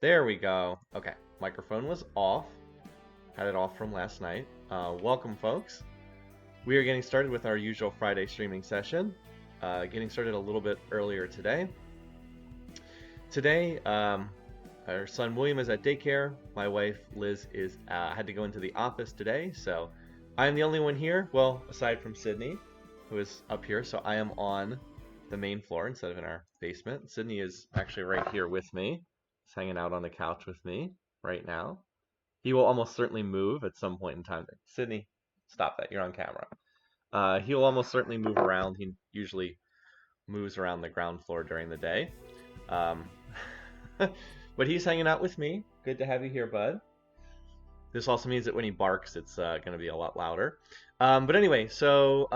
There we go. Okay, microphone was off. Had it off from last night. Welcome, folks. We are getting started with our usual Friday streaming session. Getting started a little bit earlier today. Today, our son William is at daycare. My wife Liz is had to go into the office today, so I am the only one here. Well, aside from Sydney, who is up here, so I am on the main floor instead of in our basement. Sydney is actually right here with me. He's hanging out on the couch with me right now. He will almost certainly move at some point in time. Sydney, stop that. You're on camera. He will almost certainly move around. He usually moves around the ground floor during the day. Um, but he's hanging out with me. Good to have you here, bud. This also means that when he barks, it's going to be a lot louder. But anyway, so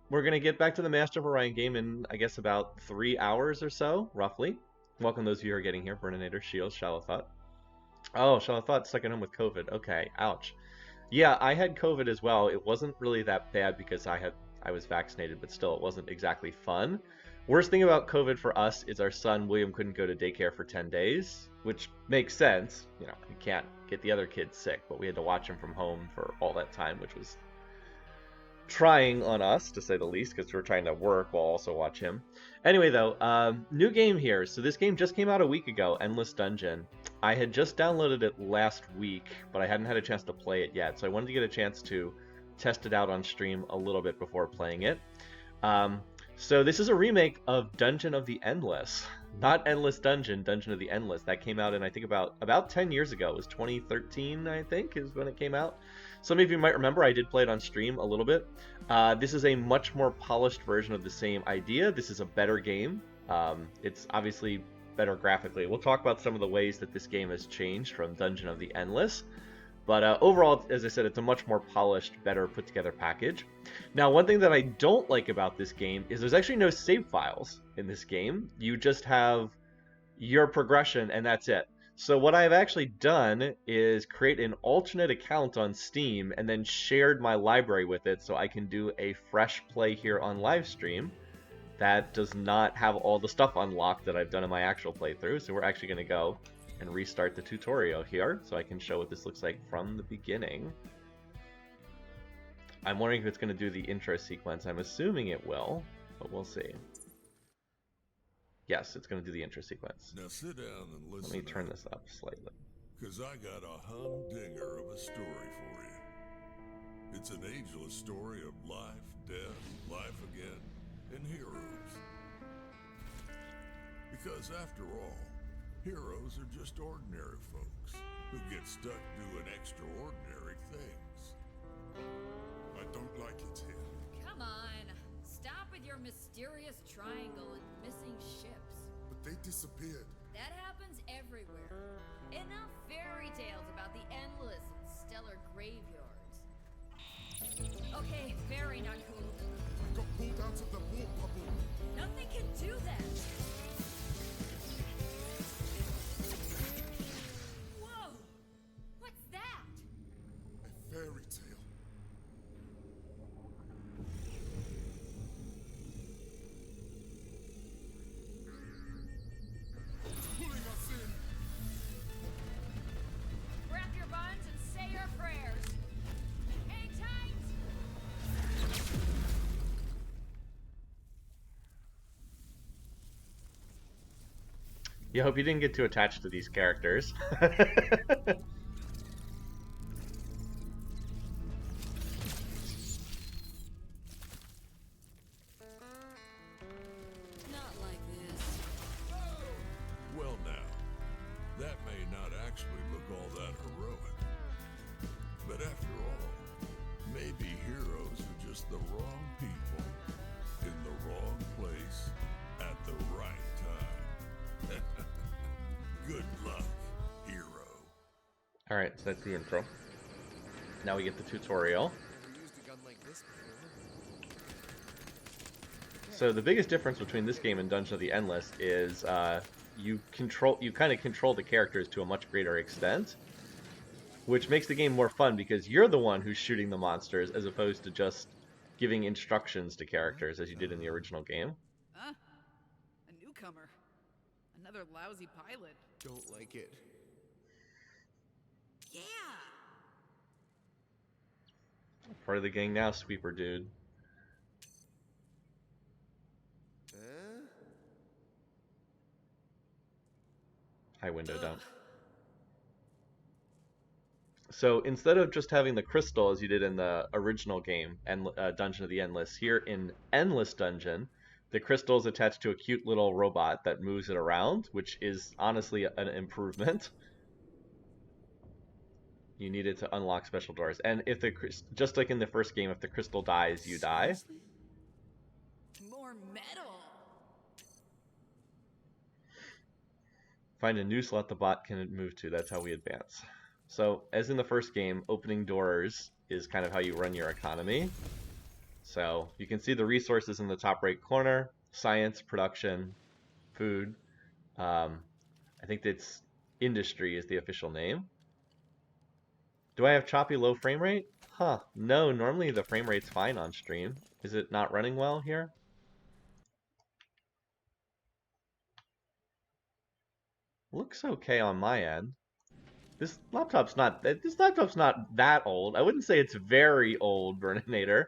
we're going to get back to the Master of Orion game in, I guess, about 3 hours or so, roughly. Welcome those of you who are getting here. Burninator, Shields, Shalathot. Oh, Shalathot stuck at home with COVID. Okay, ouch. Yeah, I had COVID as well. It wasn't really that bad because I was vaccinated, but still, it wasn't exactly fun. Worst thing about COVID for us is our son William couldn't go to daycare for 10 days, which makes sense. You know, we can't get the other kids sick, but we had to watch him from home for all that time, which was trying on us, to say the least, because we're trying to work while also watch him. Anyway, though, new game here. So this game just came out a week ago, Endless Dungeon. I had just downloaded it last week, but I hadn't had a chance to play it yet, so I wanted to get a chance to test it out on stream a little bit before playing it. Um, so this is a remake of Dungeon of the Endless. Not Endless Dungeon, Dungeon of the Endless. That came out in, I think, about 10 years ago. It was 2013, I think, is when it came out. Some of you might remember I did play it on stream a little bit. This is a much more polished version of the same idea. This is a better game. It's obviously better graphically. We'll talk about some of the ways that this game has changed from Dungeon of the Endless. But overall, as I said, it's a much more polished, better put together package. Now, one thing that I don't like about this game is there's actually no save files in this game. You just have your progression and that's it. So what I've actually done is create an alternate account on Steam and then shared my library with it so I can do a fresh play here on Livestream that does not have all the stuff unlocked that I've done in my actual playthrough. So we're actually going to go and restart the tutorial here so I can show what this looks like from the beginning. I'm wondering if it's going to do the intro sequence. I'm assuming it will, but we'll see. Yes, it's going to do the intro sequence. Now sit down and listen. Let me turn this up slightly. Cause I got a humdinger of a story for you. It's an ageless story of life, death, life again, and heroes. Because after all, heroes are just ordinary folks who get stuck doing extraordinary things. I don't like it here. Come on. Stop with your mysterious triangle and missing ships. But they disappeared. That happens everywhere. Enough fairy tales about the endless and stellar graveyards. Okay, very not cool. I got pulled out of the warp bubble. Nothing can do that. Whoa! What's that? A fairy tale. Pulling us in. Wrap your buns and say your prayers. Hang tight! Yeah, I hope you didn't get too attached to these characters. Not like this. Well now, that may not actually look all that heroic. But after all, maybe heroes are just the wrong people in the wrong place at the right time. Good luck, hero. Alright, so that's the intro. Now we get the tutorial. So the biggest difference between this game and Dungeon of the Endless is you kind of control the characters to a much greater extent, which makes the game more fun because you're the one who's shooting the monsters as opposed to just giving instructions to characters as you did in the original game. Huh? A newcomer. rather lousy pilot. Don't like it. Yeah. Part of the gang now, sweeper dude. High window dump. So instead of just having the crystal as you did in the original game, and Dungeon of the Endless, here in Endless Dungeon, the crystal is attached to a cute little robot that moves it around, which is honestly an improvement. You need it to unlock special doors, and if the just like in the first game, if the crystal dies, you die. Seriously? More metal. Find a new slot the bot can move to. That's how we advance. So, as in the first game, opening doors is kind of how you run your economy. So, you can see the resources in the top right corner. Science, production, food. I think that's industry is the official name. Do I have choppy low frame rate? Huh, no, normally the frame rate's fine on stream. Is it not running well here? Looks okay on my end. This laptop's not that old. I wouldn't say it's very old, Burninator.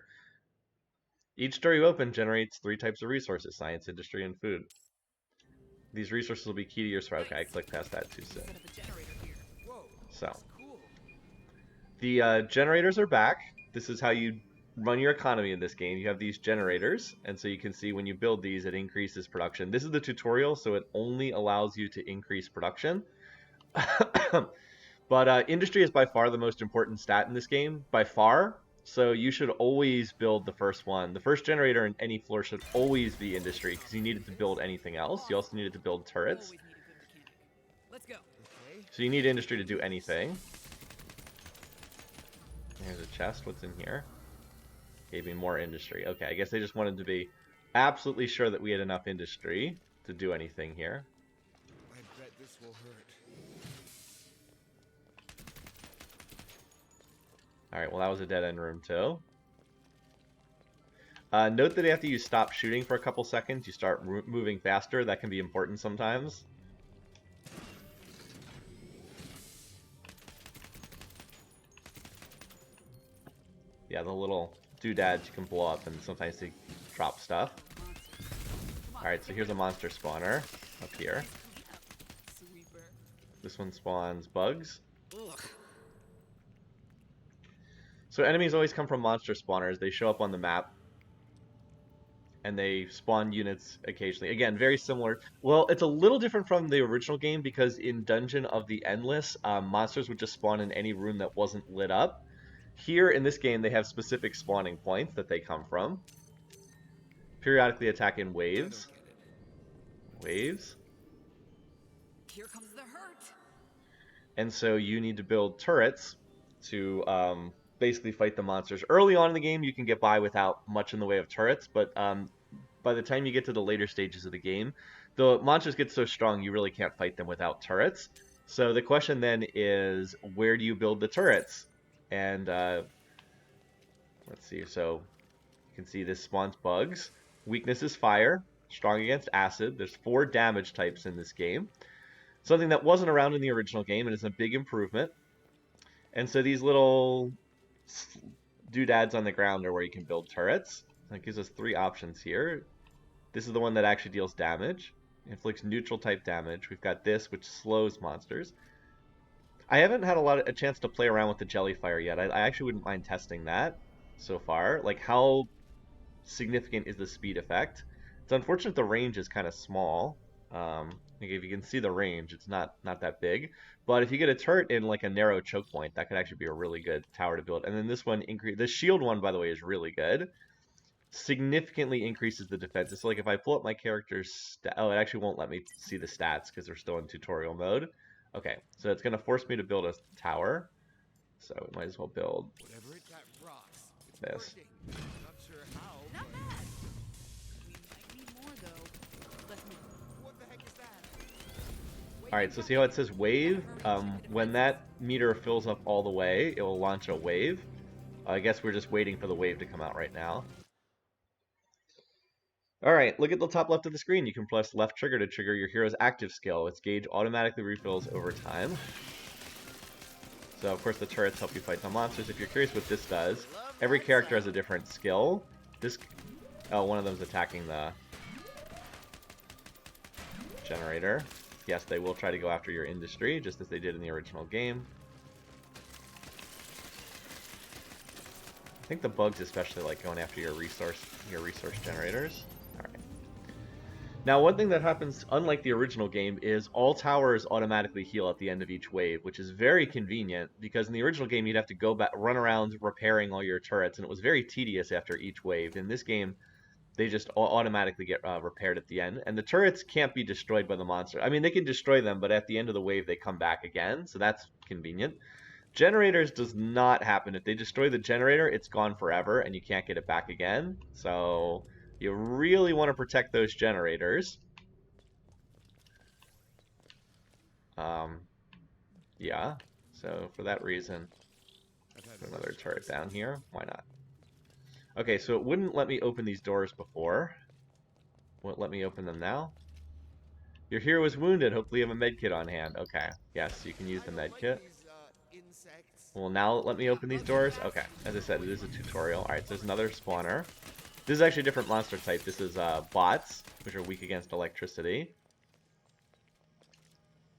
Each door you open generates 3 types of resources: science, industry, and food. These resources will be key to your survival. Okay, I clicked past that too soon. Set up a generator here. Whoa, So, that's cool. the generators are back. This is how you run your economy in this game. You have these generators, and so you can see when you build these, it increases production. This is the tutorial, so it only allows you to increase production. But industry is by far the most important stat in this game, by far. So you should always build the first one. The first generator in any floor should always be industry, because you needed to build anything else. You also needed to build turrets. Always need a good mechanic. Let's go. Okay. So you need industry to do anything. There's a chest. What's in here? Gave me more industry. Okay, I guess they just wanted to be absolutely sure that we had enough industry to do anything here. I bet this will hurt. Alright, well that was a dead-end room too. Note that after you stop shooting for a couple seconds, you start moving faster. That can be important sometimes. Yeah, the little doodads you can blow up, and sometimes they drop stuff. Alright, so here's a monster spawner up here. Sweeper. This one spawns bugs. Ugh. So enemies always come from monster spawners. They show up on the map, and they spawn units occasionally. Again, very similar. Well, it's a little different from the original game, because in Dungeon of the Endless, monsters would just spawn in any room that wasn't lit up. Here in this game, they have specific spawning points that they come from. Periodically attack in waves. Waves. Here comes the hurt. And so you need to build turrets to basically fight the monsters. Early on in the game, you can get by without much in the way of turrets, but by the time you get to the later stages of the game, the monsters get so strong you really can't fight them without turrets. So the question then is, where do you build the turrets? And let's see, so you can see this spawns bugs. Weakness is fire, strong against acid. There's 4 damage types in this game. Something that wasn't around in the original game, and is a big improvement. And so these little doodads on the ground are where you can build turrets. That gives us 3 options here. This is the one that actually deals damage. Inflicts neutral type damage. We've got this, which slows monsters. I haven't had a chance to play around with the Jellyfire yet. I actually wouldn't mind testing that so far. Like, how significant is the speed effect? It's unfortunate the range is kind of small. If you can see the range, it's not that big. But if you get a turret in like a narrow choke point, that could actually be a really good tower to build. And then this one, the shield one, by the way, is really good. Significantly increases the defense. So like if I pull up my character's oh, it actually won't let me see the stats because they're still in tutorial mode. Okay, so it's gonna force me to build a tower. So we might as well build Whatever it that rocks. It's this. working. Not sure how. Not but- bad. We might need more though. Let's move. What the heck is that? Alright, so see how it says wave? When that meter fills up all the way, it will launch a wave. I guess we're just waiting for the wave to come out right now. Alright, look at the top left of the screen. You can press left trigger to trigger your hero's active skill. Its gauge automatically refills over time. So, of course, the turrets help you fight the monsters. If you're curious what this does, every character has a different skill. This... Oh, one of them's attacking the generator. Yes, they will try to go after your industry, just as they did in the original game. I think the bugs especially like going after your resource generators. Alright. Now, one thing that happens, unlike the original game, is all towers automatically heal at the end of each wave, which is very convenient, because in the original game you'd have to go back, run around repairing all your turrets, and it was very tedious after each wave. In this game, they just automatically get repaired at the end, and the turrets can't be destroyed by the monster. I mean, they can destroy them, but at the end of the wave they come back again, so that's convenient. Generators does not happen. If they destroy the generator, it's gone forever, and you can't get it back again. So you really want to protect those generators. Yeah. So for that reason, put another turret down here. Why not? Okay, so it wouldn't let me open these doors before. Won't let me open them now. Your hero is wounded. Hopefully you have a med kit on hand. Okay. Yes, you can use the med kit. Well, now let me open these doors. Okay, as I said, it is a tutorial. Alright, so there's another spawner. This is actually a different monster type. This is bots, which are weak against electricity.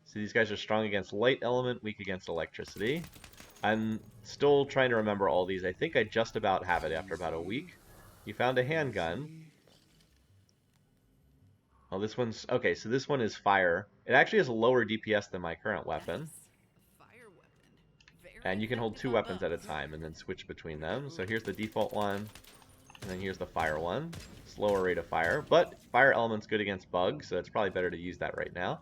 So these guys are strong against light element, weak against electricity. I'm still trying to remember all these. I think I just about have it after about a week. You found a handgun. Oh, this one's... Okay, so this one is fire. It actually has a lower DPS than my current weapon. Fire weapon. Very And you can hold 2 effective on weapons at a bugs. time and then switch between them. So here's the default one, and then here's the fire one. Slower rate of fire, but fire element's good against bugs, so it's probably better to use that right now.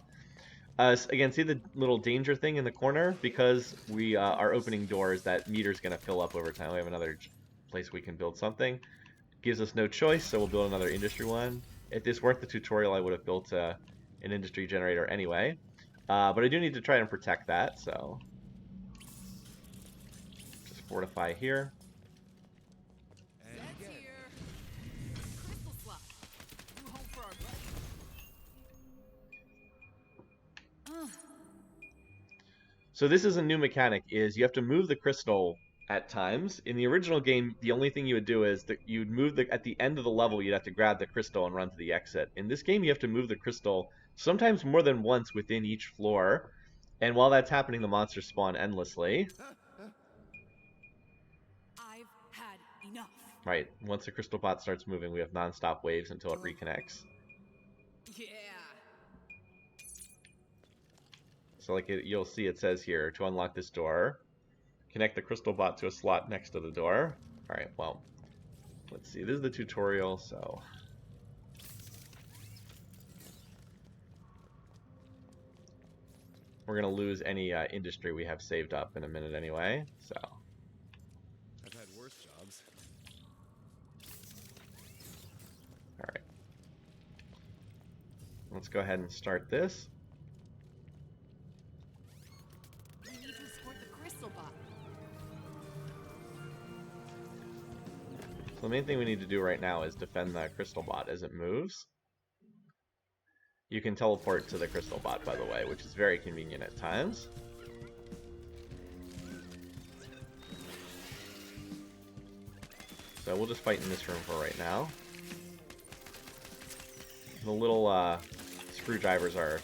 Again, see the little danger thing in the corner? Because we are opening doors, that meter's going to fill up over time. We have another place we can build something. Gives us no choice, so we'll build another industry one. If this weren't the tutorial, I would have built an industry generator anyway. But I do need to try and protect that, so... Just fortify here. That's here. Crystal slot. New home for our buddy. So this is a new mechanic, is you have to move the crystal at times. In the original game, the only thing you would do is that you'd move at the end of the level, you'd have to grab the crystal and run to the exit. In this game, you have to move the crystal sometimes more than once within each floor. And while that's happening, the monsters spawn endlessly. I've had enough. Right, once the crystal bot starts moving, we have non-stop waves until it reconnects. Yeah. So like you'll see it says here, to unlock this door, connect the crystal bot to a slot next to the door. Alright, well, let's see. This is the tutorial, so... We're going to lose any industry we have saved up in a minute anyway, so... I've had worse jobs. Alright. Let's go ahead and start this. We need to escort the crystal bot. So the main thing we need to do right now is defend the crystal bot as it moves. You can teleport to the crystal bot, by the way, which is very convenient at times. So we'll just fight in this room for right now. The little screwdrivers are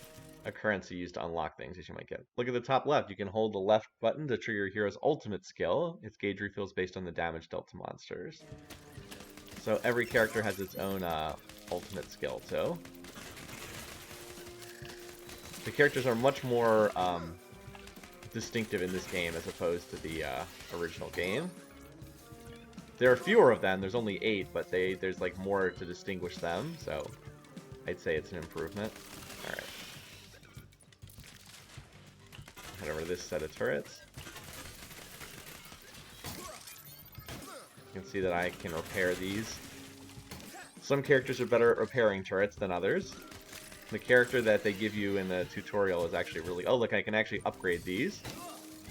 a currency used to unlock things, as you might get. Look at the top left. You can hold the left button to trigger your hero's ultimate skill. Its gauge refills based on the damage dealt to monsters. So every character has its own ultimate skill, too. The characters are much more distinctive in this game as opposed to the original game. There are fewer of them. There's only 8, but there's like more to distinguish them, so I'd say it's an improvement. Alright. Head over to this set of turrets. You can see that I can repair these. Some characters are better at repairing turrets than others. The character that they give you in the tutorial is actually really... Oh, look, I can actually upgrade these.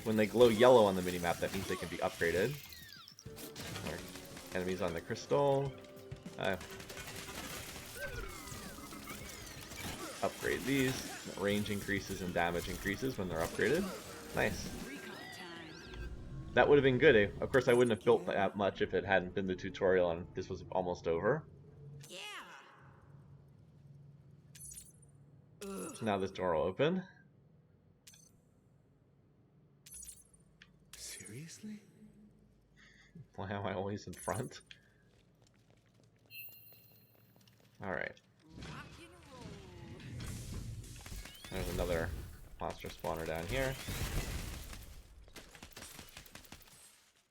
When they glow yellow on the minimap, that means they can be upgraded. Enemies on the crystal. upgrade these. Range increases and damage increases when they're upgraded. Nice. Recon time. That would have been good. Of course, I wouldn't have built that much if it hadn't been the tutorial and this was almost over. Yeah. So now this door will open. Seriously? Why am I always in front? Alright. Rock and roll. There's another monster spawner down here.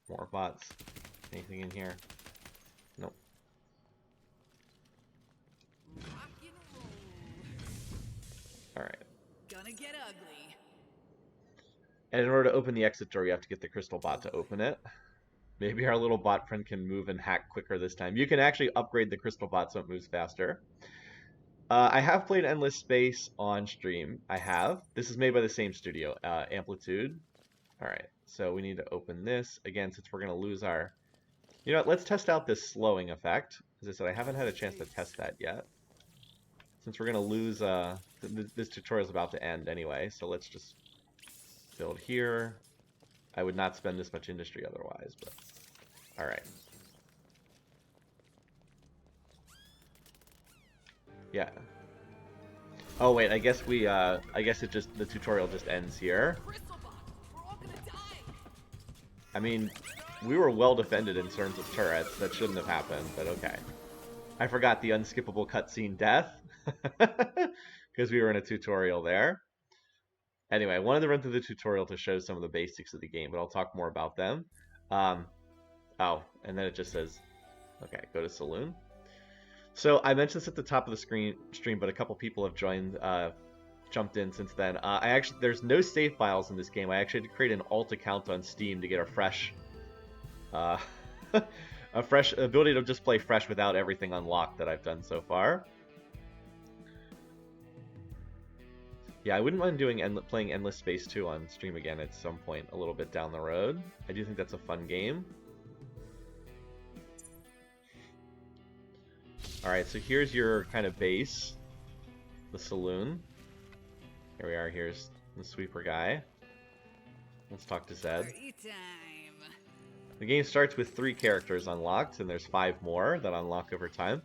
More bots. Anything in here? Nope. Rock and roll. Alright. Gonna get ugly. And in order to open the exit door, you have to get the crystal bot to open it. Maybe our little bot friend can move and hack quicker this time. You can actually upgrade the crystal bot so it moves faster. I have played Endless Space on stream. I have. This is made by the same studio, Amplitude. Alright, so we need to open this. Again, since we're going to lose our... You know what, let's test out this slowing effect. As I said, I haven't had a chance to test that yet. Since we're going to lose... this tutorial is about to end anyway, so let's just build here. I would not spend this much industry otherwise, but... Alright. Yeah. Oh wait, I guess we, I guess it just, the tutorial just ends here. Crystal box. We're all gonna die. I mean, we were well defended in terms of turrets. That shouldn't have happened, but okay. I forgot the unskippable cutscene death. Because we were in a tutorial there. Anyway, I wanted to run through the tutorial to show some of the basics of the game, but I'll talk more about them. Oh, and then it just says, okay, go to Saloon. So I mentioned this at the top of the stream, but a couple people have joined, jumped in since then. There's no save files in this game. I actually had to create an alt account on Steam to get a fresh, a fresh ability to just play fresh without everything unlocked that I've done so far. Yeah, I wouldn't mind playing Endless Space 2 on stream again at some point a little bit down the road. I do think that's a fun game. Alright, so here's your kind of base. The saloon. Here we are, here's the sweeper guy. Let's talk to Zed. Party time. The game starts with 3 characters unlocked, and there's 5 more that unlock over time.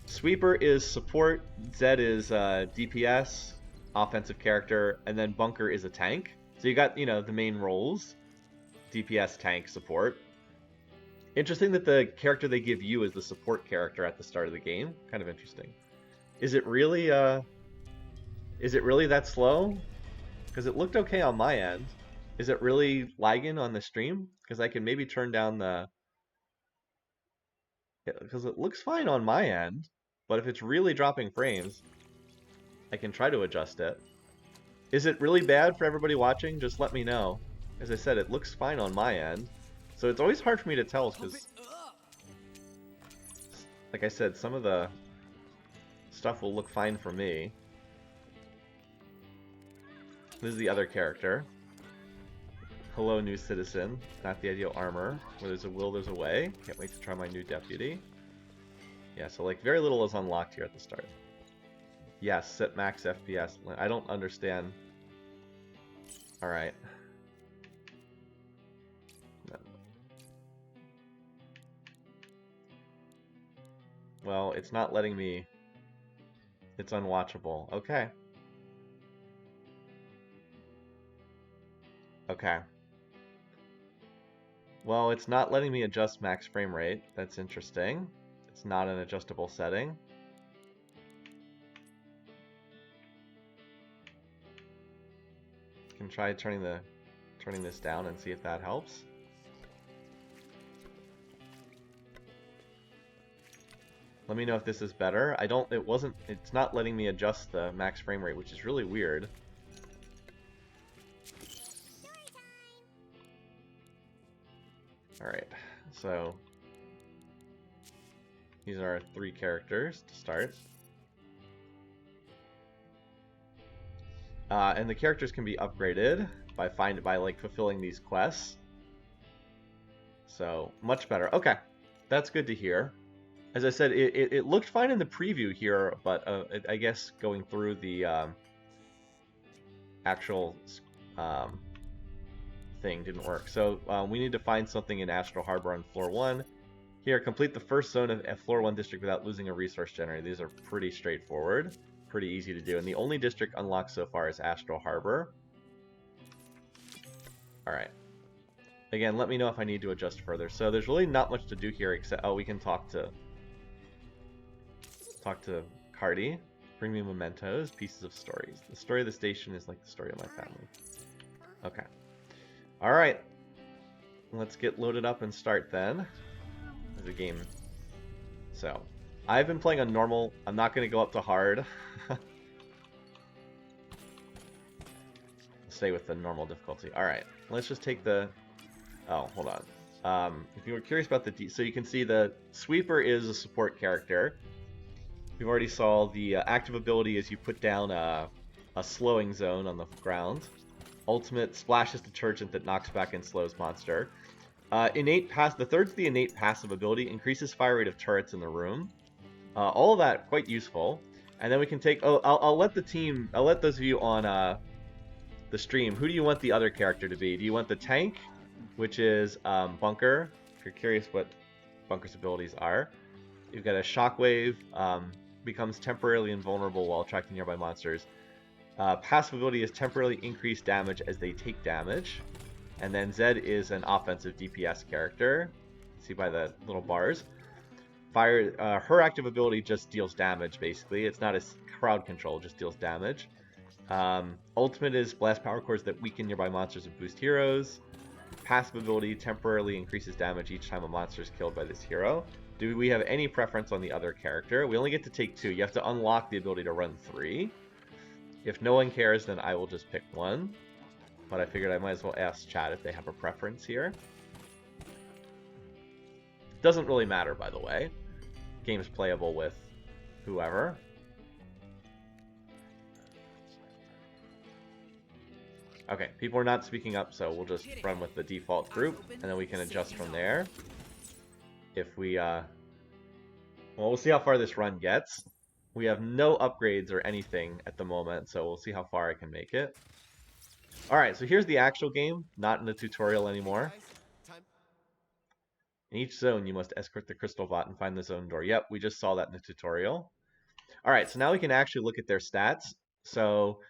Sweeper is support, Zed is DPS, offensive character, and then Bunker is a tank. So you got, you know, the main roles. DPS, tank, support. Interesting that the character they give you is the support character at the start of the game. Kind of interesting. Is it really that slow? Because it looked okay on my end. Is it really lagging on the stream? Because I can maybe turn down the... Because it looks fine on my end. But if it's really dropping frames, I can try to adjust it. Is it really bad for everybody watching? Just let me know. As I said, it looks fine on my end. So it's always hard for me to tell because, like I said, some of the stuff will look fine for me. This is the other character. Hello, new citizen. Not the ideal armor. Where there's a will, there's a way. Can't wait to try my new deputy. Yeah, so like very little is unlocked here at the start. Yes, set max FPS. I don't understand. Alright. Well, it's not letting me... It's unwatchable. Okay. Okay. Well, it's not letting me adjust max frame rate. That's interesting. It's not an adjustable setting. Can try turning this down and see if that helps. Let me know if this is better. It's not letting me adjust the max frame rate, which is really weird. Alright, so these are our 3 characters to start. And the characters can be upgraded by fulfilling these quests. So much better. Okay, that's good to hear. as I said, it looked fine in the preview here, but I guess going through the actual um, thing didn't work. So we need to find something in Astral Harbor on floor 1. Here, complete the first zone of floor 1 district without losing a resource generator. These are pretty straightforward, pretty easy to do. And the only district unlocked so far is Astral Harbor. Alright. Again, let me know if I need to adjust further. So there's really not much to do here except, oh, we can talk to Cardi. Bring me mementos, pieces of stories. The story of the station is like the story of my family. Okay. Alright. Let's get loaded up and start then. The game. So, I've been playing on normal. I'm not going to go up to hard. Stay with the normal difficulty. Alright, let's just take the... Oh, hold on. If you were curious about the... So you can see the Sweeper is a support character. We've already saw the active ability is you put down a slowing zone on the ground. Ultimate splashes detergent that knocks back and slows monster. The third's the innate passive ability, increases fire rate of turrets in the room. All of that quite useful. And then we can take. Oh, I'll let those of you on the stream. Who do you want the other character to be? Do you want the tank, which is Bunker? If you're curious what Bunker's abilities are, you've got a shockwave. Becomes temporarily invulnerable while attracting nearby monsters. Passive ability is temporarily increased damage as they take damage. And then Zed is an offensive DPS character. See by the little bars. Her active ability just deals damage, basically. It's not a crowd control, just deals damage. Ultimate is blast power cores that weaken nearby monsters and boost heroes. Passive ability temporarily increases damage each time a monster is killed by this hero. Do we have any preference on the other character? We only get to take 2. You have to unlock the ability to run 3. If no one cares, then I will just pick 1. But I figured I might as well ask chat if they have a preference here. Doesn't really matter, by the way. Game's playable with whoever. Okay, people are not speaking up, so we'll just run with the default group, and then we can adjust from there. If we, well, we'll see how far this run gets. We have no upgrades or anything at the moment, so we'll see how far I can make it. Alright, so here's the actual game, not in the tutorial anymore. In each zone, you must escort the crystal bot and find the zone door. Yep, we just saw that in the tutorial. Alright, so now we can actually look at their stats. So,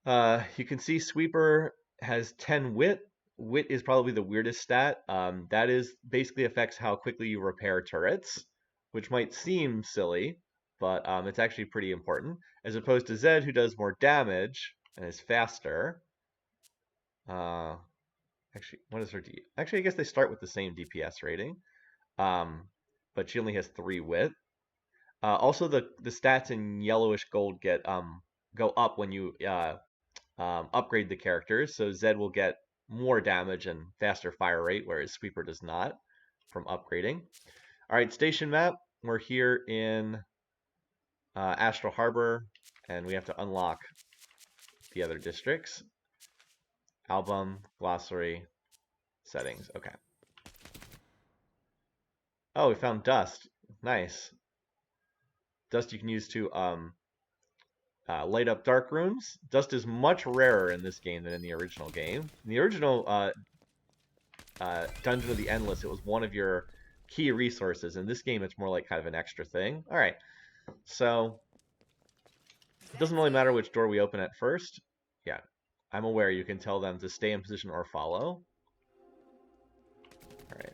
you can see Sweeper has 10 wit. Wit is probably the weirdest stat. That is basically affects how quickly you repair turrets, which might seem silly, but it's actually pretty important. As opposed to Zed, who does more damage and is faster. Actually, what is her D? Actually, I guess they start with the same DPS rating, but she only has 3 wit. Also, the stats in yellowish gold get go up when you upgrade the characters. So Zed will get more damage and faster fire rate, whereas Sweeper does not from upgrading. All right, station map. We're here in Astral Harbor, and we have to unlock the other districts. Album, glossary, settings. Okay. Oh, we found dust. Nice. Dust you can use to light up dark rooms. Dust is much rarer in this game than in the original game. In the original Dungeon of the Endless, it was one of your key resources. In this game, it's more like kind of an extra thing. All right. So it doesn't really matter which door we open at first. Yeah, I'm aware you can tell them to stay in position or follow. All right.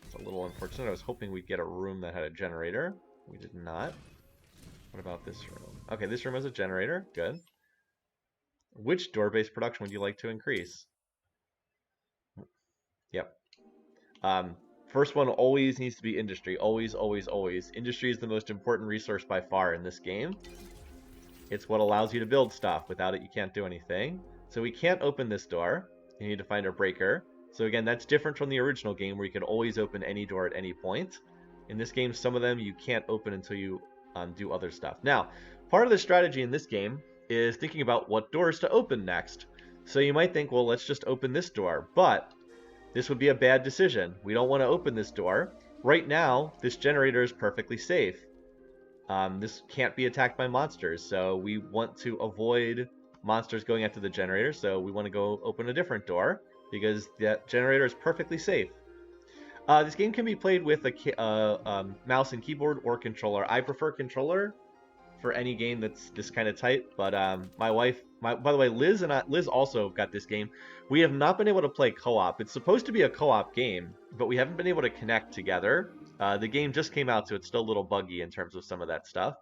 It's a little unfortunate. I was hoping we'd get a room that had a generator. We did not. What about this room? Okay, this room has a generator. Good. Which door-based production would you like to increase? Yep. First one always needs to be industry. Always, always, always. Industry is the most important resource by far in this game. It's what allows you to build stuff. Without it, you can't do anything. So we can't open this door. You need to find a breaker. So again, that's different from the original game where you could always open any door at any point. In this game, some of them you can't open until you do other stuff. Now, part of the strategy in this game is thinking about what doors to open next. So you might think, well, let's just open this door. But this would be a bad decision. We don't want to open this door. right now, this generator is perfectly safe. This can't be attacked by monsters, so we want to avoid monsters going after the generator, so we want to go open a different door, because that generator is perfectly safe. This game can be played with a mouse and keyboard or controller. I prefer controller for any game that's this kind of tight. But my wife, by the way, Liz also got this game. We have not been able to play co-op. It's supposed to be a co-op game, but we haven't been able to connect together. The game just came out, so it's still a little buggy in terms of some of that stuff.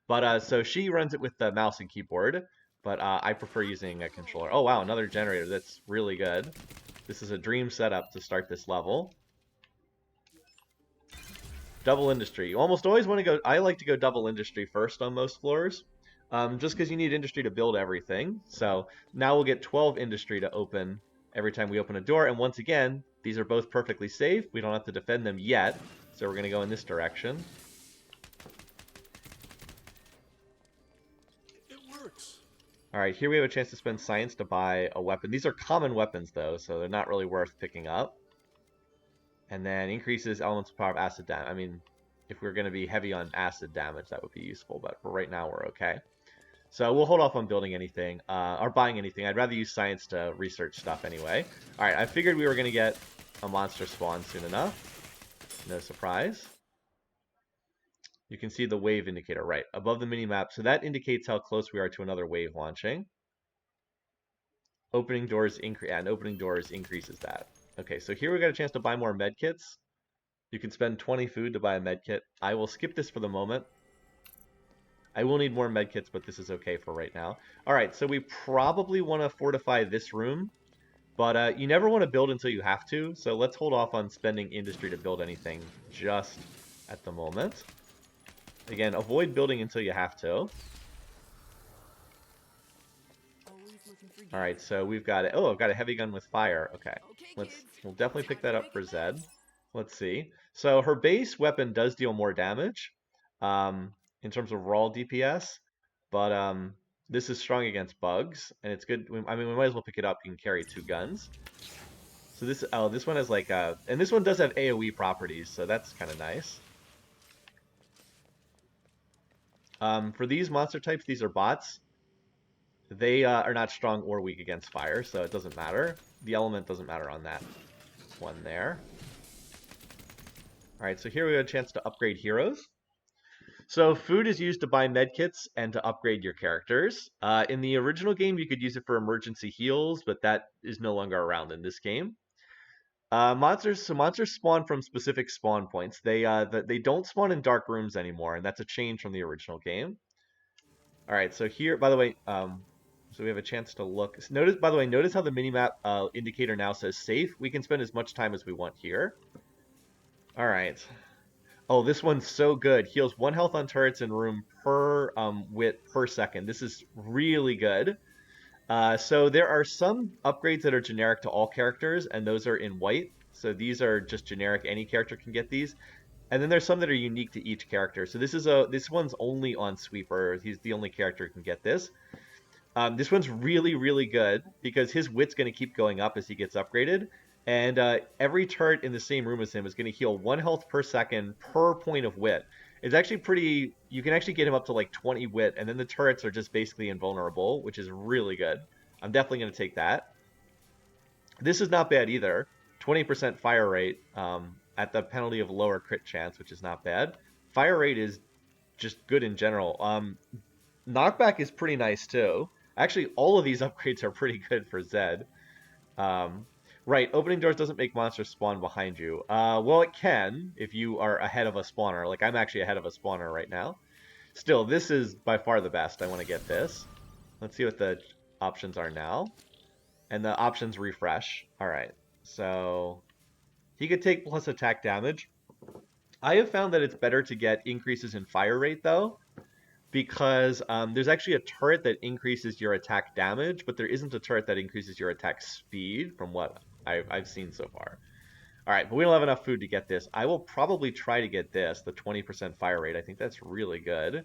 But so she runs it with the mouse and keyboard, but I prefer using a controller. Oh wow, another generator. That's really good. This is a dream setup to start this level. Double industry. You almost always want to go. I like to go double industry first on most floors, just because you need industry to build everything. So now we'll get 12 industry to open every time we open a door. And once again, these are both perfectly safe. We don't have to defend them yet. So we're going to go in this direction. It works. All right, here we have a chance to spend science to buy a weapon. These are common weapons, though, so they're not really worth picking up. And then increases elemental power of acid damage. I mean, if we're going to be heavy on acid damage, that would be useful. But for right now, we're okay. So we'll hold off on building anything, or buying anything. I'd rather use science to research stuff anyway. All right, I figured we were going to get a monster spawn soon enough. No surprise. You can see the wave indicator right above the mini-map. So that indicates how close we are to another wave launching. Opening doors increase, and opening doors increases that. Okay, so here we got a chance to buy more medkits. You can spend 20 food to buy a medkit. I will skip this for the moment. I will need more medkits, but this is okay for right now. All right, so we probably want to fortify this room, but you never want to build until you have to. So let's hold off on spending industry to build anything just at the moment. Again, avoid building until you have to. All right, so we've got it. Oh, I've got a heavy gun with fire. Okay, we'll definitely pick that up for Zed. Let's see. So her base weapon does deal more damage in terms of raw DPS, but this is strong against bugs, and it's good. I mean, we might as well pick it up. You can carry 2 guns. So this one has like and this one does have AoE properties, so that's kind of nice. For these monster types, these are bots. They are not strong or weak against fire, so it doesn't matter. The element doesn't matter on that one there. Alright, so here we have a chance to upgrade heroes. So food is used to buy medkits and to upgrade your characters. In the original game, you could use it for emergency heals, but that is no longer around in this game. Monsters spawn from specific spawn points. They don't spawn in dark rooms anymore, and that's a change from the original game. All right, so here, by the way, so we have a chance to look. Notice, by the way, notice how the minimap indicator now says safe. We can spend as much time as we want here. All right. Oh, this one's so good. Heals 1 health on turrets in room per wit per second. This is really good. So there are some upgrades that are generic to all characters, and those are in white. So these are just generic. Any character can get these. And then there's some that are unique to each character. So this one's only on Sweeper. He's the only character who can get this. This one's really, really good because his wit's going to keep going up as he gets upgraded. And every turret in the same room as him is going to heal 1 health per second per point of wit. It's actually pretty... You can actually get him up to like 20 wit, and then the turrets are just basically invulnerable, which is really good. I'm definitely going to take that. This is not bad either. 20% fire rate at the penalty of lower crit chance, which is not bad. Fire rate is just good in general. Knockback is pretty nice too. Actually, all of these upgrades are pretty good for Zed. Right, opening doors doesn't make monsters spawn behind you. Well, it can if you are ahead of a spawner. Like, I'm actually ahead of a spawner right now. Still, this is by far the best. I want to get this. Let's see what the options are now. And the options refresh. Alright, so he could take plus attack damage. I have found that it's better to get increases in fire rate, though, because there's actually a turret that increases your attack damage, but there isn't a turret that increases your attack speed from what I've seen so far. All right, but we don't have enough food to get this. I will probably try to get this, the 20% fire rate. I think that's really good,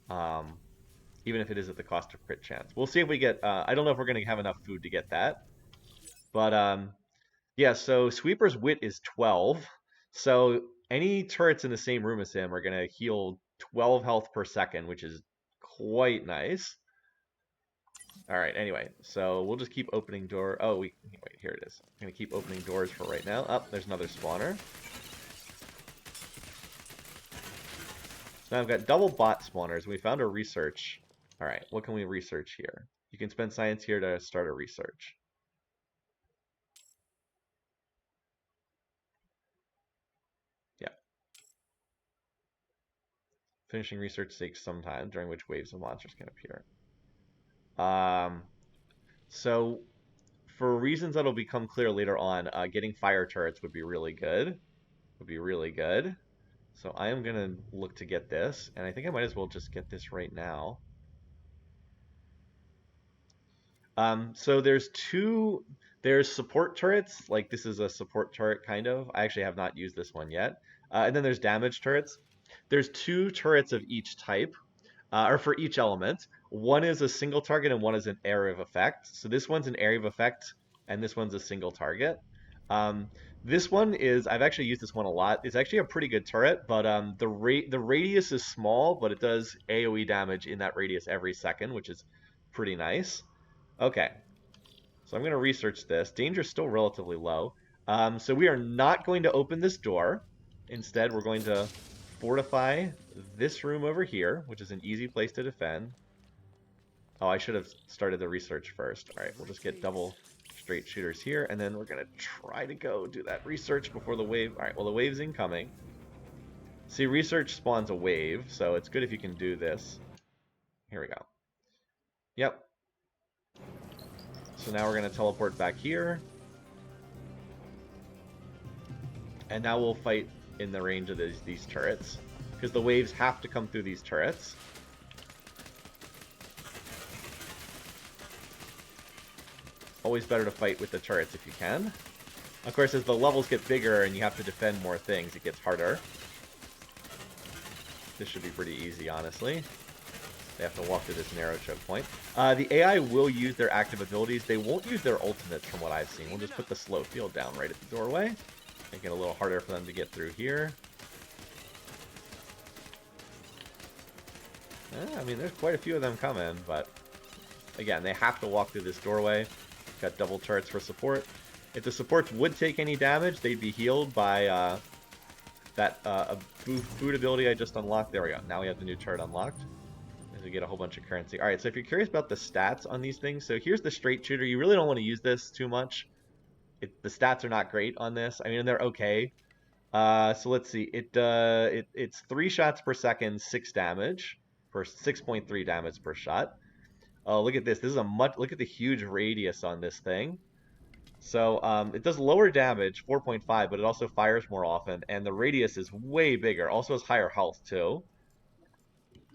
even if it is at the cost of crit chance. We'll see if we get... I don't know if we're going to have enough food to get that. But, yeah, so Sweeper's wit is 12. So any turrets in the same room as him are going to heal 12 health per second, which is quite nice. All right, anyway, so we'll just keep opening door. Oh, wait, here it is. I'm going to keep opening doors for right now. Oh, there's another spawner. So now I've got double bot spawners. We found a research. All right, what can we research here? You can spend science here to start a research. Yeah. Finishing research takes some time, during which waves of monsters can appear. So for reasons that'll become clear later on, getting fire turrets would be really good. Would be really good. So I am gonna look to get this, and I think I might as well just get this right now. So there's support turrets, like this is a support turret kind of. I actually have not used this one yet. And then there's damage turrets. There's 2 turrets of each type, or for each element. One is a single target and one is an area of effect. So this one's an area of effect, and this one's a single target. Um, this one is, I've actually used this one a lot. It's actually a pretty good turret, but the radius is small, but it does AoE damage in that radius every second, which is pretty nice. Okay, so I'm going to research this. Danger's still relatively low. So we are not going to open this door. Instead, we're going to fortify this room over here, which is an easy place to defend. Oh, I should have started the research first. All right, we'll just get double straight shooters here, and then we're going to try to go do that research before the wave. All right, well, the wave's incoming. See, research spawns a wave, so it's good if you can do this. Here we go. Yep. So now we're going to teleport back here. And now we'll fight in the range of these turrets, because the waves have to come through these turrets. Always better to fight with the turrets if you can. Of course, as the levels get bigger and you have to defend more things, it gets harder. This should be pretty easy, honestly. They have to walk through this narrow choke point. The AI will use their active abilities. They won't use their ultimates from what I've seen. We'll just put the slow field down right at the doorway. Make it a little harder for them to get through here. I mean, there's quite a few of them coming, but again, they have to walk through this doorway. Got double turrets for support. If the supports would take any damage, they'd be healed by that boot ability I just unlocked. There we go. Now we have the new turret unlocked. As we get a whole bunch of currency. Alright, so if you're curious about the stats on these things, so here's the straight shooter. You really don't want to use this too much. The stats are not great on this. I mean, they're okay. So let's see. It's 3 shots per second, 6 damage for 6.3 damage per shot. Oh, look at this. This is look at the huge radius on this thing. So it does lower damage, 4.5, but it also fires more often, and the radius is way bigger. Also has higher health too.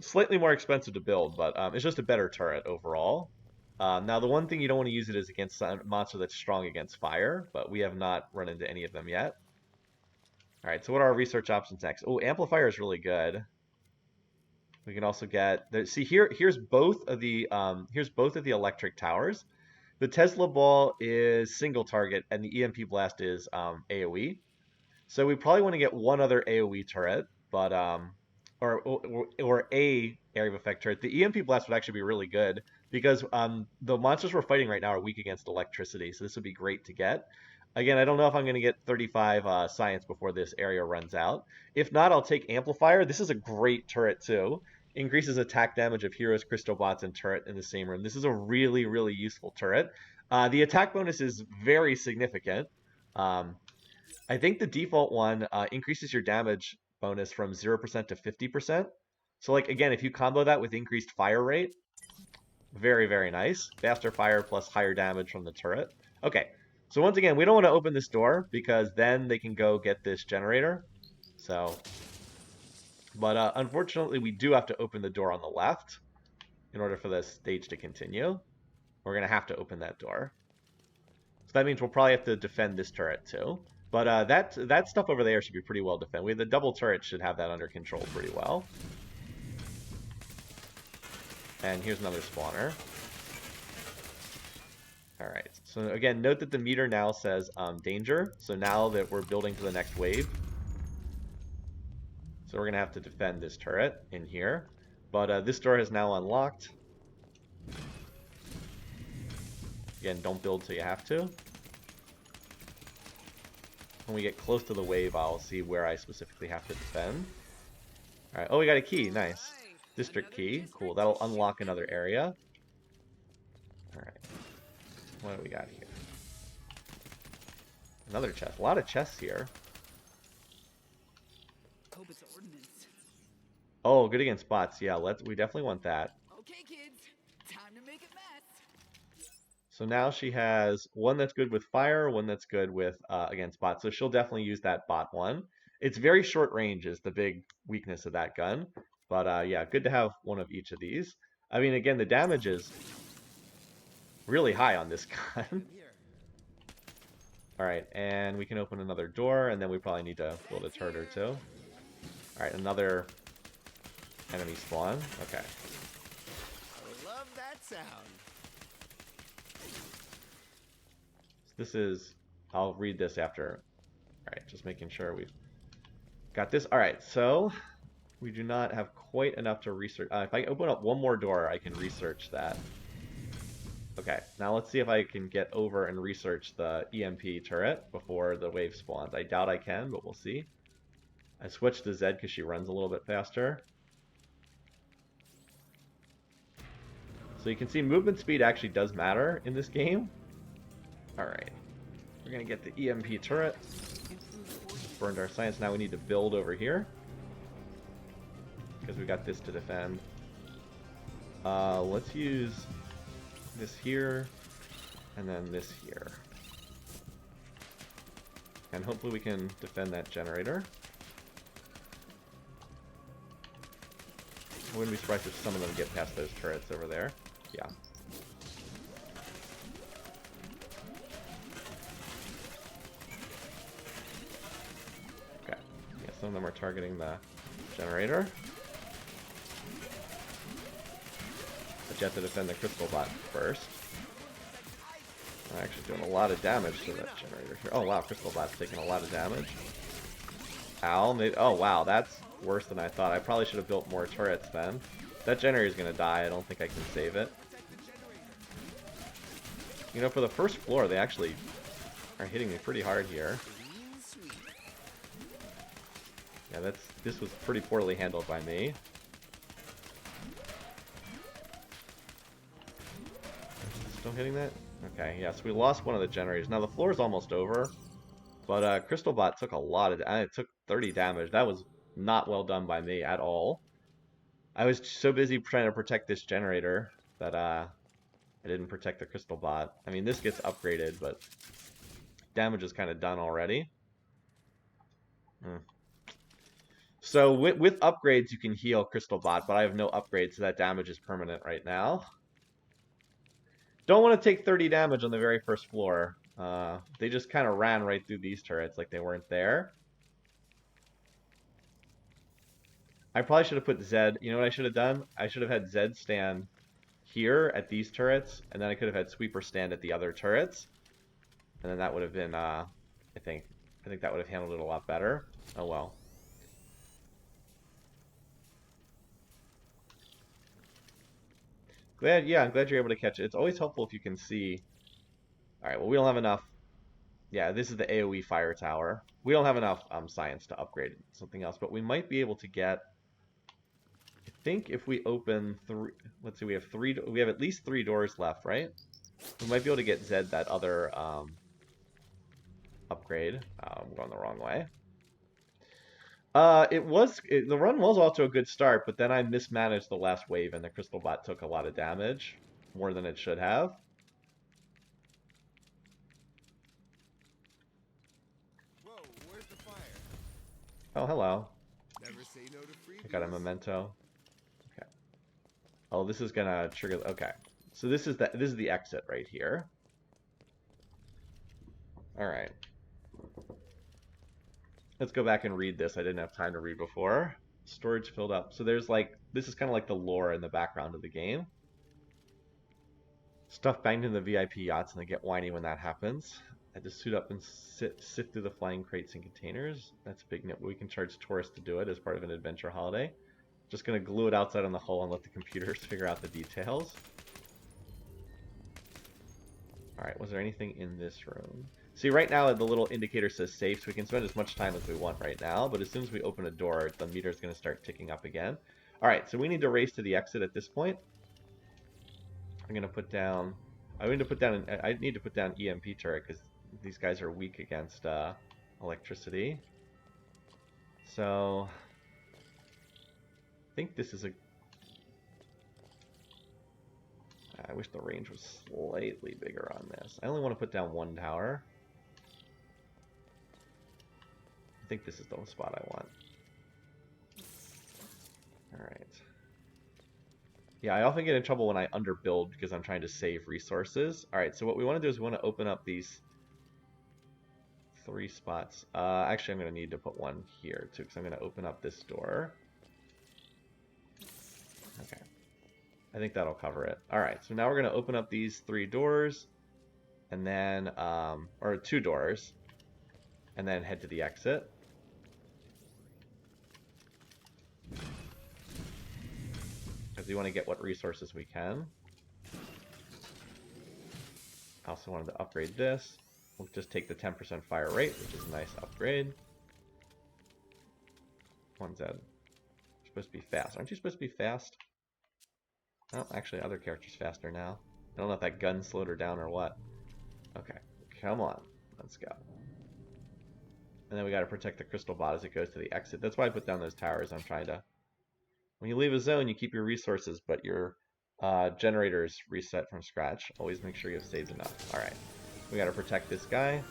Slightly more expensive to build, but it's just a better turret overall. Now, the one thing you don't want to use it is against a monster that's strong against fire, but we have not run into any of them yet. All right, so what are our research options next? Oh, amplifier is really good. We can also get see here's both of the electric towers. The Tesla ball is single target, and the EMP blast is AoE. So we probably want to get one other AoE turret, but or a area of effect turret. The EMP blast would actually be really good because the monsters we're fighting right now are weak against electricity, so this would be great to get. Again, I don't know if I'm going to get 35 science before this area runs out. If not, I'll take Amplifier. This is a great turret too. Increases attack damage of heroes, crystal bots, and turret in the same room. This is a really, really useful turret. The attack bonus is very significant. I think the default one increases your damage bonus from 0% to 50%. So like, again, if you combo that with increased fire rate, very, very nice. Faster fire plus higher damage from the turret. Okay, so once again, we don't want to open this door because then they can go get this generator. So, but unfortunately, we do have to open the door on the left in order for the stage to continue. We're going to have to open that door. So that means we'll probably have to defend this turret too. But that stuff over there should be pretty well defended. The double turret should have that under control pretty well. And here's another spawner. Alright, so again, note that the meter now says danger. So now that we're building to the next wave, So we're going to have to defend this turret in here. But this door is now unlocked. Again, don't build till you have to. When we get close to the wave, I'll see where I specifically have to defend. Alright, oh, we got a key. Nice. District key. Cool, that'll unlock another area. Alright. What do we got here? Another chest. A lot of chests here. Hope it's ordnance. Oh, good against bots. Yeah, we definitely want that. Okay, kids. Time to make a mess. So now she has one that's good with fire, one that's good with against bots. So she'll definitely use that bot one. It's very short range is the big weakness of that gun. But yeah, good to have one of each of these. I mean, again, the damage is really high on this gun. Alright, and we can open another door, and then we probably need to build a turret or two. Alright, another enemy spawn. Okay. I love that sound. So this is... I'll read this after. Alright, just making sure we've got this. Alright, so we do not have quite enough to research. If I open up one more door, I can research that. Okay, now let's see if I can get over and research the EMP turret before the wave spawns. I doubt I can, but we'll see. I switched to Zed because she runs a little bit faster. So you can see movement speed actually does matter in this game. Alright, we're going to get the EMP turret. Burned our science, now we need to build over here. Because we got this to defend. Let's use this here, and then this here. And hopefully we can defend that generator. I wouldn't be surprised if some of them get past those turrets over there. Yeah. Okay. Yeah, some of them are targeting the generator. But you have to defend the crystal bot first. I'm actually doing a lot of damage to that generator here. Oh wow, crystal bot's taking a lot of damage. Ow, oh wow, that's worse than I thought. I probably should have built more turrets then. That generator's gonna die. I don't think I can save it. You know, for the first floor, they actually are hitting me pretty hard here. Yeah, this was pretty poorly handled by me. Still hitting that? Okay, yeah, so we lost one of the generators. Now the floor is almost over, but Crystal Bot took a lot of it took 30 damage. That was not well done by me at all. I was so busy trying to protect this generator that I didn't protect the Crystal Bot. I mean, this gets upgraded, but damage is kind of done already. So with upgrades, you can heal Crystal Bot, but I have no upgrades, so that damage is permanent right now. Don't want to take 30 damage on the very first floor. They just kind of ran right through these turrets like they weren't there. I probably should have put Zed. You know what I should have done? I should have had Zed stand here at these turrets, and then I could have had Sweeper stand at the other turrets. And then that would have been, I think that would have handled it a lot better. Oh well. I'm glad you're able to catch it. It's always helpful if you can see. Alright, well we don't have enough. Yeah, this is the AoE fire tower. We don't have enough science to upgrade something else, but we might be able to get... I think if we open three... Let's see, we have at least 3 doors left, right? We might be able to get Zed that other upgrade. I'm going the wrong way. The run was off to a good start, but then I mismanaged the last wave and the Crystal Bot took a lot of damage. More than it should have. Whoa, where's the fire? Oh, hello. Never say no to freebies. I got a memento. Okay. Oh, this is gonna trigger... Okay. So this is the exit right here. Alright. Let's go back and read this. I didn't have time to read before. Storage filled up. So there's like... This is kind of like the lore in the background of the game. Stuff banged in the VIP yachts, and they get whiny when that happens. had to suit up and sift through the flying crates and containers. That's a big note. We can charge tourists to do it as part of an adventure holiday. Just gonna glue it outside on the hull and let the computers figure out the details. Alright, was there anything in this room? See, right now the little indicator says safe, so we can spend as much time as we want right now, but as soon as we open a door, the meter's going to start ticking up again. Alright, so we need to race to the exit at this point. I'm going to put down... I need to put down EMP turret, because these guys are weak against electricity. So... I think this is a... I wish the range was slightly bigger on this. I only want to put down one tower. I think this is the spot I want. Alright. Yeah, I often get in trouble when I underbuild because I'm trying to save resources. Alright, so what we want to do is we want to open up these 3 spots. Actually, I'm going to need to put one here too, because I'm going to open up this door. Okay. I think that'll cover it. Alright, so now we're going to open up these 3 doors, and then, or 2 doors, and then head to the exit. Because we want to get what resources we can. I also wanted to upgrade this. We'll just take the 10% fire rate, which is a nice upgrade. One's at supposed to be fast. Aren't you supposed to be fast? Oh, actually, other character's faster now. I don't know if that gun slowed her down or what. Okay, come on. Let's go. And then we gotta protect the crystal bot as it goes to the exit. That's why I put down those towers. I'm trying to... When you leave a zone, you keep your resources, but your generators reset from scratch. Always make sure you have saved enough. Alright. We gotta protect this guy.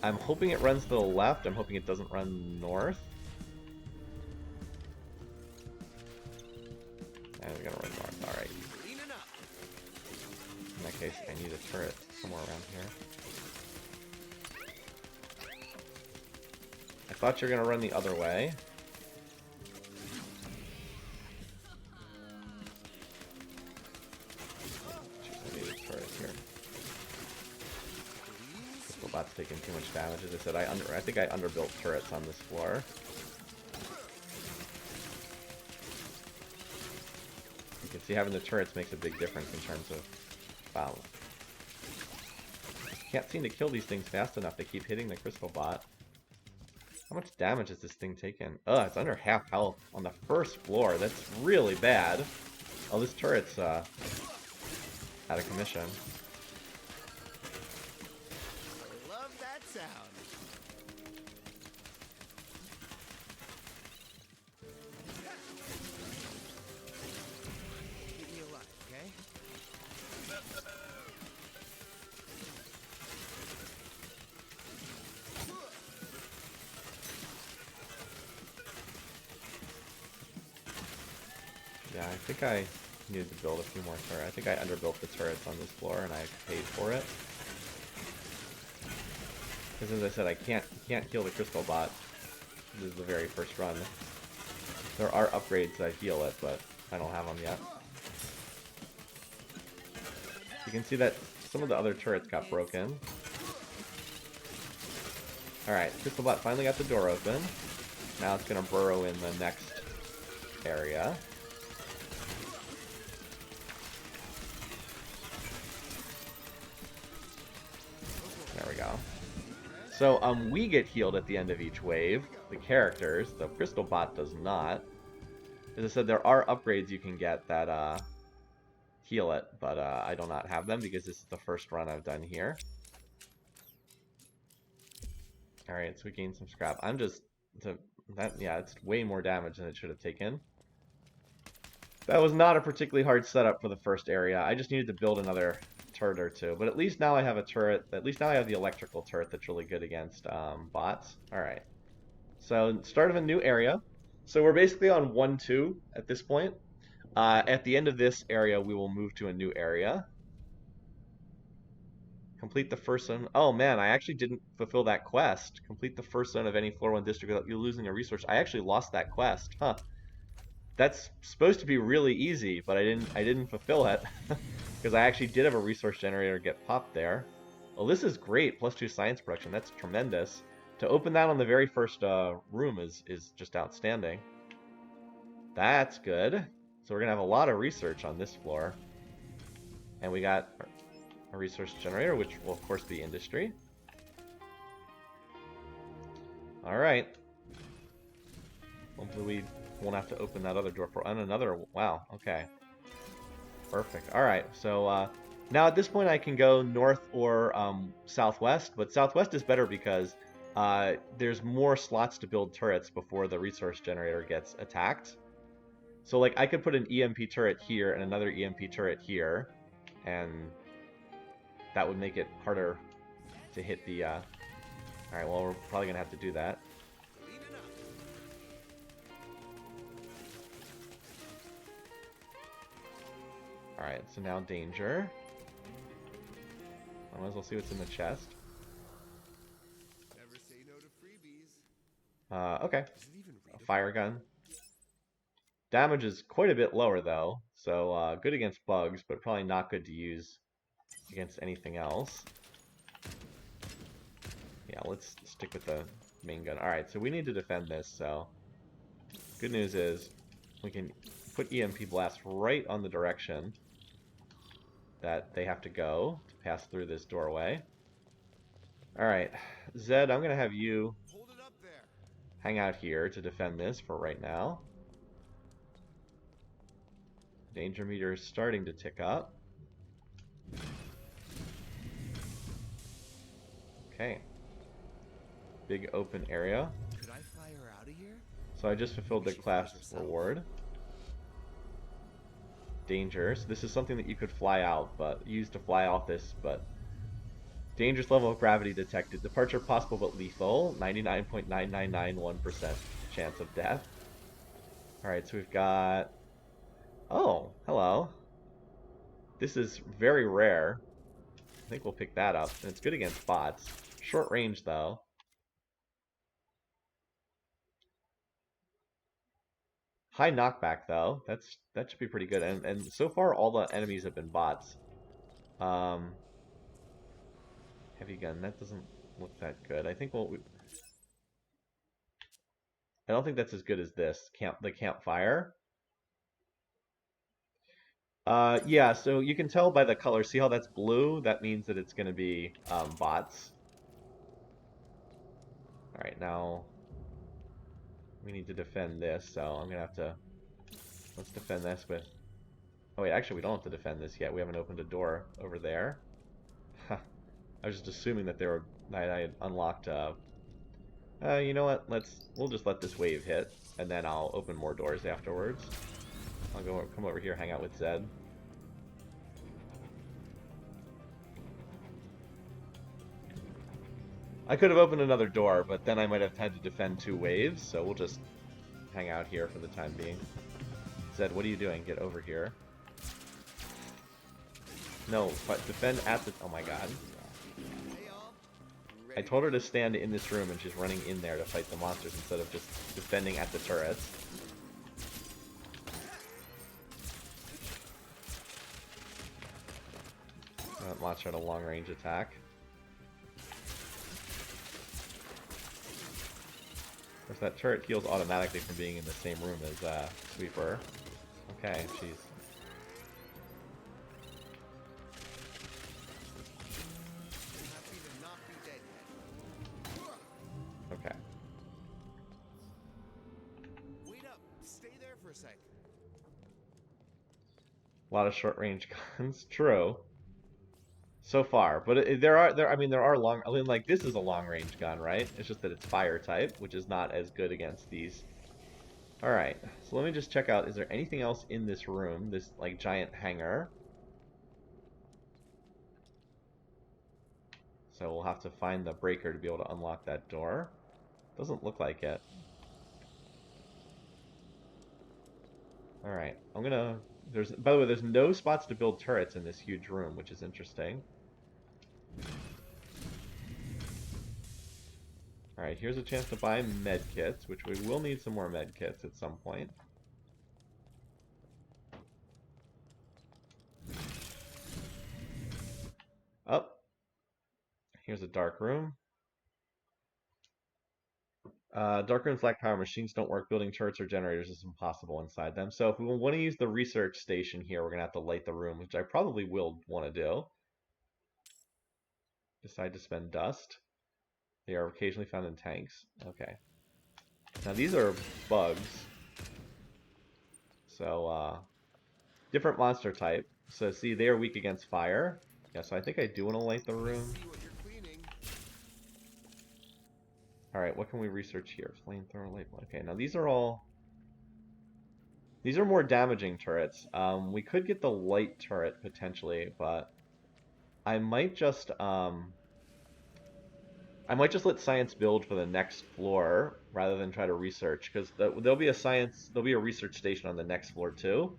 I'm hoping it runs to the left. I'm hoping it doesn't run north. And we're gonna run north. Alright. In that case, I need a turret somewhere around here. I thought you were gonna run the other way. Jeez, I need a turret here. Crystal bot's taking too much damage. As I said, I think I underbuilt turrets on this floor. You can see having the turrets makes a big difference in terms of... Wow. I can't seem to kill these things fast enough. They keep hitting the crystal bot. How much damage has this thing taken? Ugh, it's under half health on the first floor. That's really bad. Oh, this turret's out of commission. I love that sound. Keep me alive, okay? Yeah, I think I needed to build a few more turrets. I think I underbuilt the turrets on this floor and I paid for it. Because as I said, I can't heal the crystal bot. This is the very first run. There are upgrades that heal it, but I don't have them yet. You can see that some of the other turrets got broken. Alright, crystal bot finally got the door open. Now it's going to burrow in the next area. There we go. So we get healed at the end of each wave, the characters. The crystal bot does not. As I said, there are upgrades you can get that heal it, but I do not have them because this is the first run I've done here. Alright, so we gained some scrap. Yeah, it's way more damage than it should have taken. That was not a particularly hard setup for the first area. I just needed to build another turret or two. But at least now I have a turret. At least now I have the electrical turret that's really good against bots. Alright. So, start of a new area. So we're basically on 1-2 at this point. At the end of this area, we will move to a new area. Complete the first zone. Oh man, I actually didn't fulfill that quest. Complete the first zone of any floor 1 district without you losing a resource. I actually lost that quest. Huh. That's supposed to be really easy, but I didn't fulfill it. Because I actually did have a resource generator get popped there. Oh, this is great. +2 science production. That's tremendous. To open that on the very first room is just outstanding. That's good. So we're going to have a lot of research on this floor. And we got a resource generator, which will, of course, be industry. Alright. Hopefully we won't have to open that other door for... And another... Wow, okay. Perfect. Alright, so now at this point I can go north or southwest, but southwest is better because there's more slots to build turrets before the resource generator gets attacked. So like I could put an EMP turret here and another EMP turret here, and that would make it harder to hit the... Alright, well we're probably going to have to do that. Alright, so now danger. I might as well see what's in the chest. Never say no to freebies. Okay. Does it even read A fire gun. Damage is quite a bit lower though, so good against bugs, but probably not good to use against anything else. Yeah, let's stick with the main gun. Alright, so we need to defend this, so... Good news is, we can put EMP Blast right on the direction that they have to go to pass through this doorway. Alright, Zed, I'm going to have you Hold it up there. hang out here to defend this for right now. Danger meter is starting to tick up. Okay. Big open area. Could I fly her out of here? So I just fulfilled the class reward. Danger. So this is something that you could fly out, but use to fly off this, but dangerous level of gravity detected. Departure possible but lethal. 99.9991% chance of death. Alright, so we've got... Oh, hello. This is very rare. I think we'll pick that up. And it's good against bots. Short range, though. High knockback, though. That should be pretty good. And so far, all the enemies have been bots. Heavy gun. That doesn't look that good. I think I don't think that's as good as this. The campfire. Yeah, so you can tell by the color. See how that's blue? That means that it's going to be bots. Alright, now we need to defend this, so I'm going to have to... Let's defend this with... Oh wait, actually we don't have to defend this yet. We haven't opened a door over there. I was just assuming that I had unlocked... you know what? We'll just let this wave hit, and then I'll open more doors afterwards. I'll come over here, hang out with Zed. I could have opened another door, but then I might have had to defend 2 waves, so we'll just hang out here for the time being. Zed, what are you doing? Get over here. No, but defend at the... Oh my god. Hey, all. I told her to stand in this room, and she's running in there to fight the monsters instead of just defending at the turrets. Launch out a long-range attack. Of course, that turret heals automatically from being in the same room as Sweeper. Okay, jeez. Happy to not be dead yet. Okay. Wait up. Stay there for a sec. A lot of short-range guns. True. So far, but there are long. I mean, like this is a long-range gun, right? It's just that it's fire type, which is not as good against these. All right, so let me just check out. Is there anything else in this room? This like giant hangar. So we'll have to find the breaker to be able to unlock that door. Doesn't look like it. All right, I'm gonna. By the way, there's no spots to build turrets in this huge room, which is interesting. Alright, here's a chance to buy med kits, which we will need some more med kits at some point. Up. here's a dark room. Dark rooms lack power. Machines don't work. Building turrets or generators is impossible inside them. So if we want to use the research station here, we're going to have to light the room, which I probably will want to do. Decide to spend dust. They are occasionally found in tanks. Okay. Now these are bugs. So, different monster type. So see, they are weak against fire. Yeah, so I think I do want to light the room. See what you're cleaning. Alright, what can we research here? Flamethrower, light. Okay, now these are all... These are more damaging turrets. We could get the light turret, potentially, but... I might just let science build for the next floor, rather than try to research, because there'll be a research station on the next floor, too.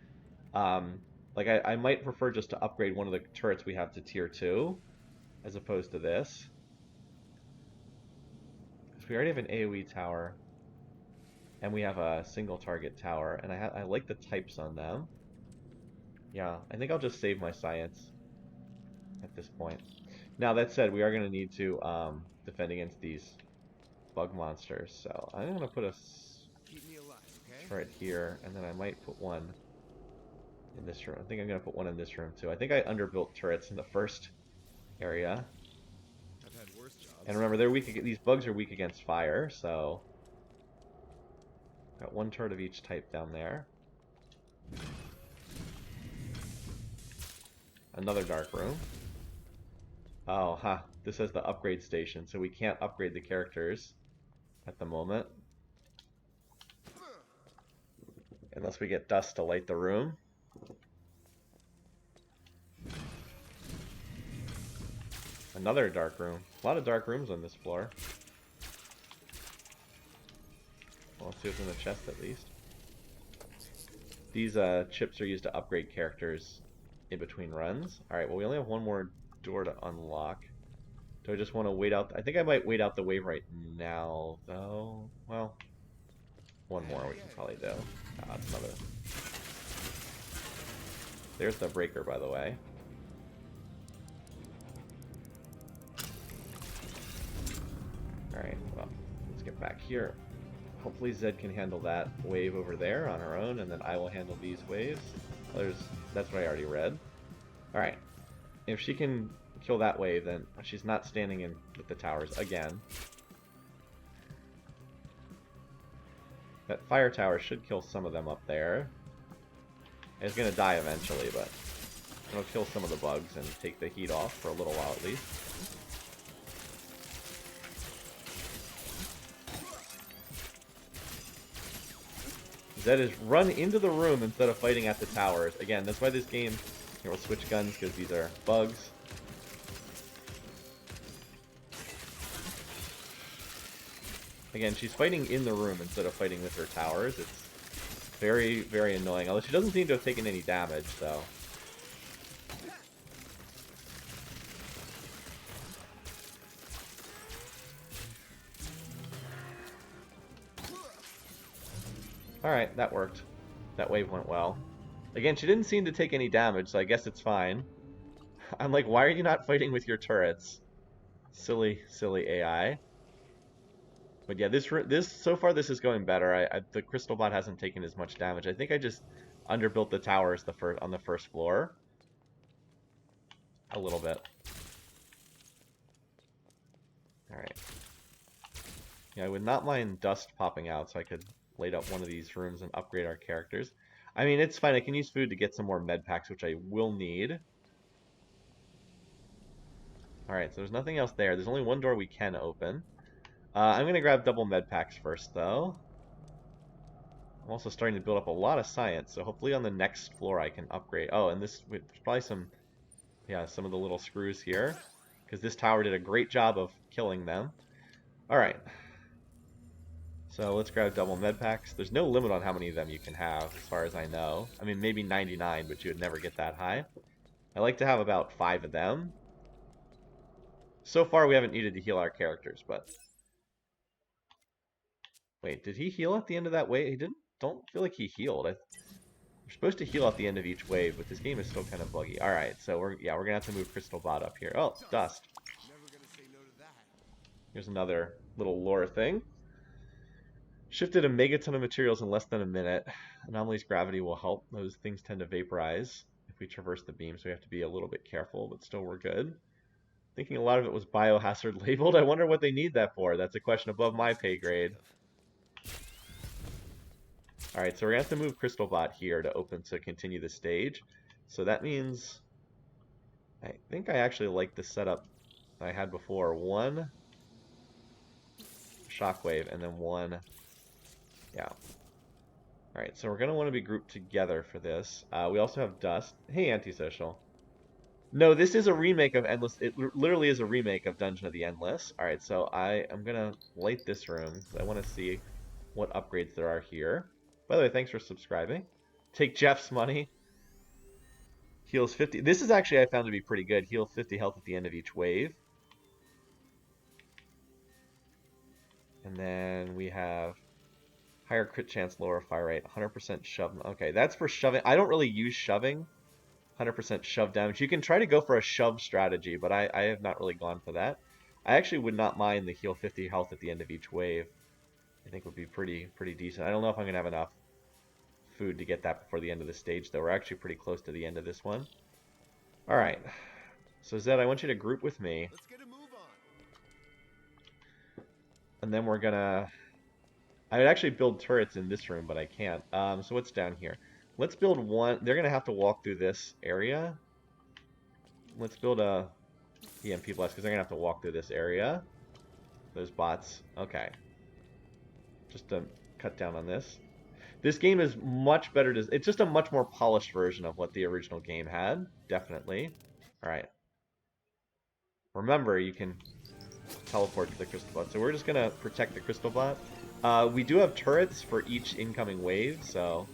Like, I might prefer just to upgrade one of the turrets we have to tier 2, as opposed to this. Because we already have an AoE tower, and we have a single target tower, and I like the types on them. Yeah, I think I'll just save my science at this point. Now, that said, we are going to need to defend against these bug monsters, so I'm going to put a Keep me alive, okay? turret here, and then I might put one in this room. I think I'm going to put one in this room, too. I think I underbuilt turrets in the first area. I've had worse jobs. And remember, they're weak. These bugs are weak against fire, so got one turret of each type down there. Another dark room. Oh, huh. This has the upgrade station, so we can't upgrade the characters at the moment. Unless we get dust to light the room. Another dark room. A lot of dark rooms on this floor. Well, let's see what's in the chest at least. These chips are used to upgrade characters in between runs. Alright, well we only have one more door to unlock. Do I just want to wait out? I think I might wait out the wave right now, though. Well, one more we can probably do. Ah, it's another. There's the breaker, by the way. Alright, well, let's get back here. Hopefully Zed can handle that wave over there on her own, and then I will handle these waves. That's what I already read. Alright. If she can kill that wave, then she's not standing in with the towers again. That fire tower should kill some of them up there. It's gonna die eventually, but it'll kill some of the bugs and take the heat off for a little while at least. Zed is run into the room instead of fighting at the towers. Again, that's why this game... Here, we'll switch guns because these are bugs. Again, she's fighting in the room instead of fighting with her towers. It's very, very annoying. Although she doesn't seem to have taken any damage, so... Alright, that worked. That wave went well. Again, she didn't seem to take any damage, so I guess it's fine. I'm like, why are you not fighting with your turrets? Silly, silly AI. But yeah, so far this is going better. The crystal bot hasn't taken as much damage. I think I just underbuilt the towers on the first floor. A little bit. Alright. Yeah, I would not mind dust popping out, so I could light up one of these rooms and upgrade our characters. I mean, it's fine. I can use food to get some more med packs, which I will need. Alright, so there's nothing else there. There's only one door we can open. I'm going to grab double med packs first, though. I'm also starting to build up a lot of science, so hopefully on the next floor I can upgrade. Oh, and this, probably some of the little screws here, because this tower did a great job of killing them. Alright. So let's grab double med packs. There's no limit on how many of them you can have, as far as I know. I mean, maybe 99, but you would never get that high. I like to have about 5 of them. So far, we haven't needed to heal our characters, but... Wait, did he heal at the end of that wave? He didn't. Don't feel like he healed. We're supposed to heal at the end of each wave, but this game is still kind of buggy. Alright, so we're gonna have to move Crystal Bot up here. Oh, dust. Never gonna say no Here's another little lore thing. Shifted a megaton of materials in less than a minute. Anomalous gravity will help. Those things tend to vaporize if we traverse the beam, so we have to be a little bit careful, but still we're good. Thinking a lot of it was biohazard labeled. I wonder what they need that for. That's a question above my pay grade. Alright, so we're going to have to move Crystalbot here to open to continue the stage. So that means... I think I actually like the setup I had before. One shockwave and then one... Yeah. Alright, so we're going to want to be grouped together for this. We also have Dust. Hey, Antisocial. No, this is a remake of Endless. It literally is a remake of Dungeon of the Endless. Alright, so I am going to light this room because I want to see what upgrades there are here. By the way, thanks for subscribing. Take Jeff's money. Heals 50. This is actually I found to be pretty good. Heals 50 health at the end of each wave. And then we have higher crit chance, lower fire rate, 100% shove. Okay, that's for shoving. I don't really use shoving. 100% shove damage. You can try to go for a shove strategy, but I have not really gone for that. I actually would not mind the heal 50 health at the end of each wave. I think would be pretty decent. I don't know if I'm going to have enough food to get that before the end of the stage, though. We're actually pretty close to the end of this one. Alright. So Zed, I want you to group with me. Let's get a move on. And then we're going to... I would actually build turrets in this room, but I can't. So what's down here? Let's build one. They're going to have to walk through this area. Let's build a EMP blast because they're going to have to walk through this area. Those bots. Okay. Just to cut down on this. This game is much better. It's just a much more polished version of what the original game had. Definitely. Alright. Remember, you can teleport to the crystal bot. So we're just going to protect the crystal bot. We do have turrets for each incoming wave, so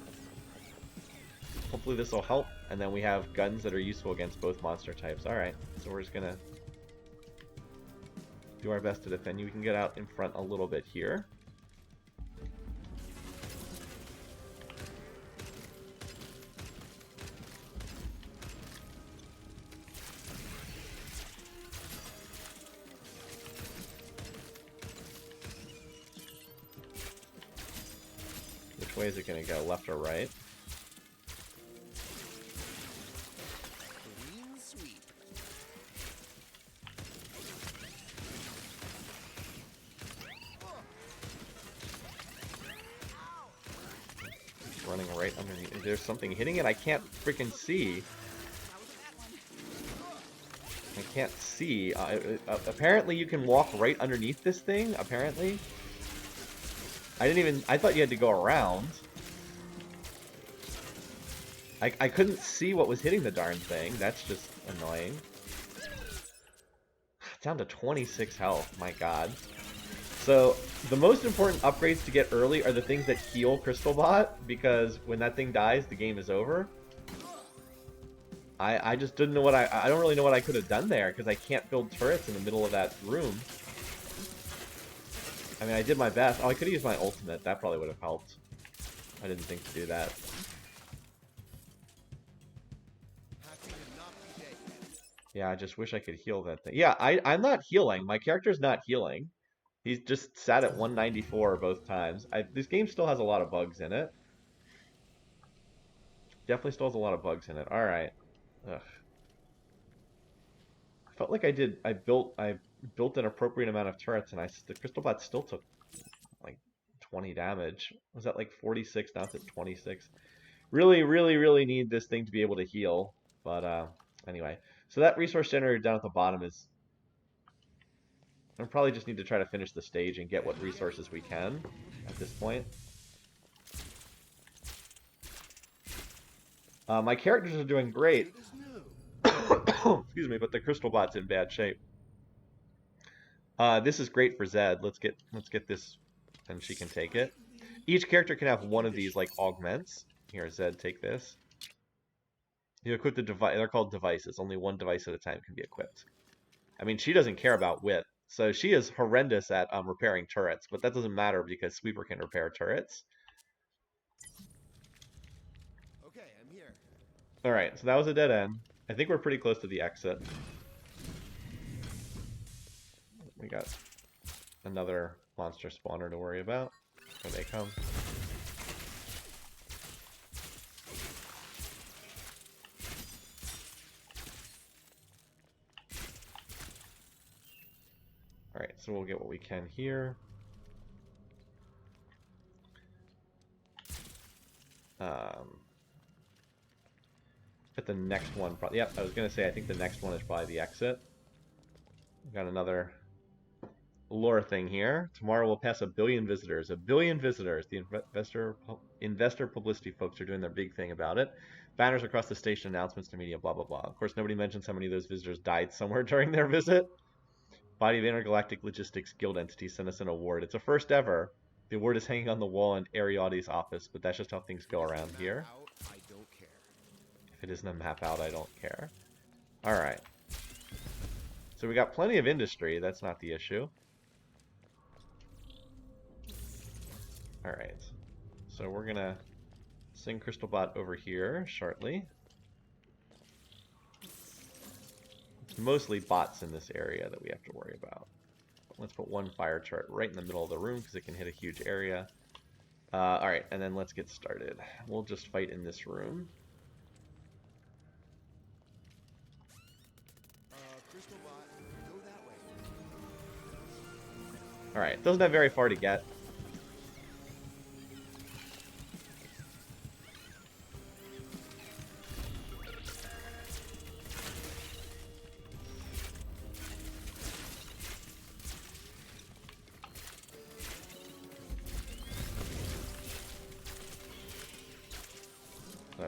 hopefully this will help. And then we have guns that are useful against both monster types. Alright, so we're just going to do our best to defend you. We can get out in front a little bit here. Which way is it going to go, left or right? Clean sweep. It's running right underneath. Is there something hitting it? I can't freaking see. I can't see. Apparently you can walk right underneath this thing, apparently. I thought you had to go around. I couldn't see what was hitting the darn thing. That's just annoying. Down to 26 health, my god. So, the most important upgrades to get early are the things that heal Crystalbot, because when that thing dies, the game is over. I just didn't know what I don't really know what I could have done there, because I can't build turrets in the middle of that room. I mean, I did my best. Oh, I could have used my ultimate. That probably would have helped. I didn't think to do that. Yeah, I just wish I could heal that thing. Yeah, I'm not healing. My character's not healing. He's just sat at 194 both times. This game still has a lot of bugs in it. Definitely still has a lot of bugs in it. Alright. Ugh. I felt like I built an appropriate amount of turrets, and the crystal bot still took like 20 damage. Was that like 46? Now it's at 26. Really, really, really need this thing to be able to heal. But anyway. So that resource generator down at the bottom is... I probably just need to try to finish the stage and get what resources we can at this point. My characters are doing great. Excuse me, but the crystal bot's in bad shape. This is great for Zed. Let's get this, and she can take it. Each character can have one of these like augments. Here, Zed, take this. You equip the device. They're called devices. Only one device at a time can be equipped. I mean, she doesn't care about width, so she is horrendous at repairing turrets. But that doesn't matter because Sweeper can repair turrets. Okay, I'm here. All right, so that was a dead end. I think we're pretty close to the exit. We got another monster spawner to worry about when they come. Alright, so we'll get what we can here. At the next one, probably. Yep, I was gonna say I think the next one is probably the exit. We've got another lore thing here. Tomorrow we'll pass 1 billion visitors. 1 billion visitors. The investor publicity folks are doing their big thing about it. Banners across the station, announcements to media, blah blah blah. Of course, nobody mentions how many of those visitors died somewhere during their visit. Body of Intergalactic Logistics Guild entity sent us an award. It's a first ever. The award is hanging on the wall in Ariadne's office, but that's just how things go around here. I don't care. If it isn't a map out, I don't care. Alright. So we got plenty of industry. That's not the issue. Alright. So we're going to send Crystalbot over here shortly. It's mostly bots in this area that we have to worry about. Let's put one fire turret right in the middle of the room because it can hit a huge area. Alright, and then let's get started. We'll just fight in this room. Crystalbot, go that way. Alright, doesn't have very far to get.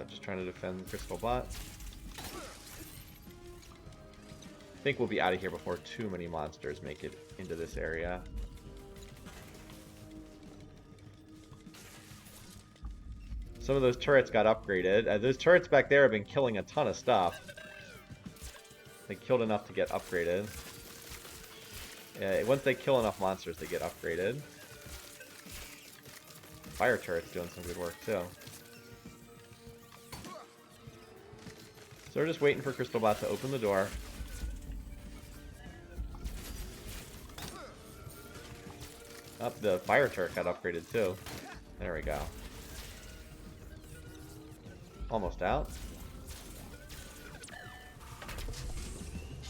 Just trying to defend Crystalbot. I think we'll be out of here before too many monsters make it into this area. Some of those turrets got upgraded. Those turrets back there have been killing a ton of stuff. They killed enough to get upgraded. Once they kill enough monsters, they get upgraded. Fire turret's doing some good work too. So we're just waiting for Crystalbot to open the door. The fire turret got upgraded too. There we go. Almost out.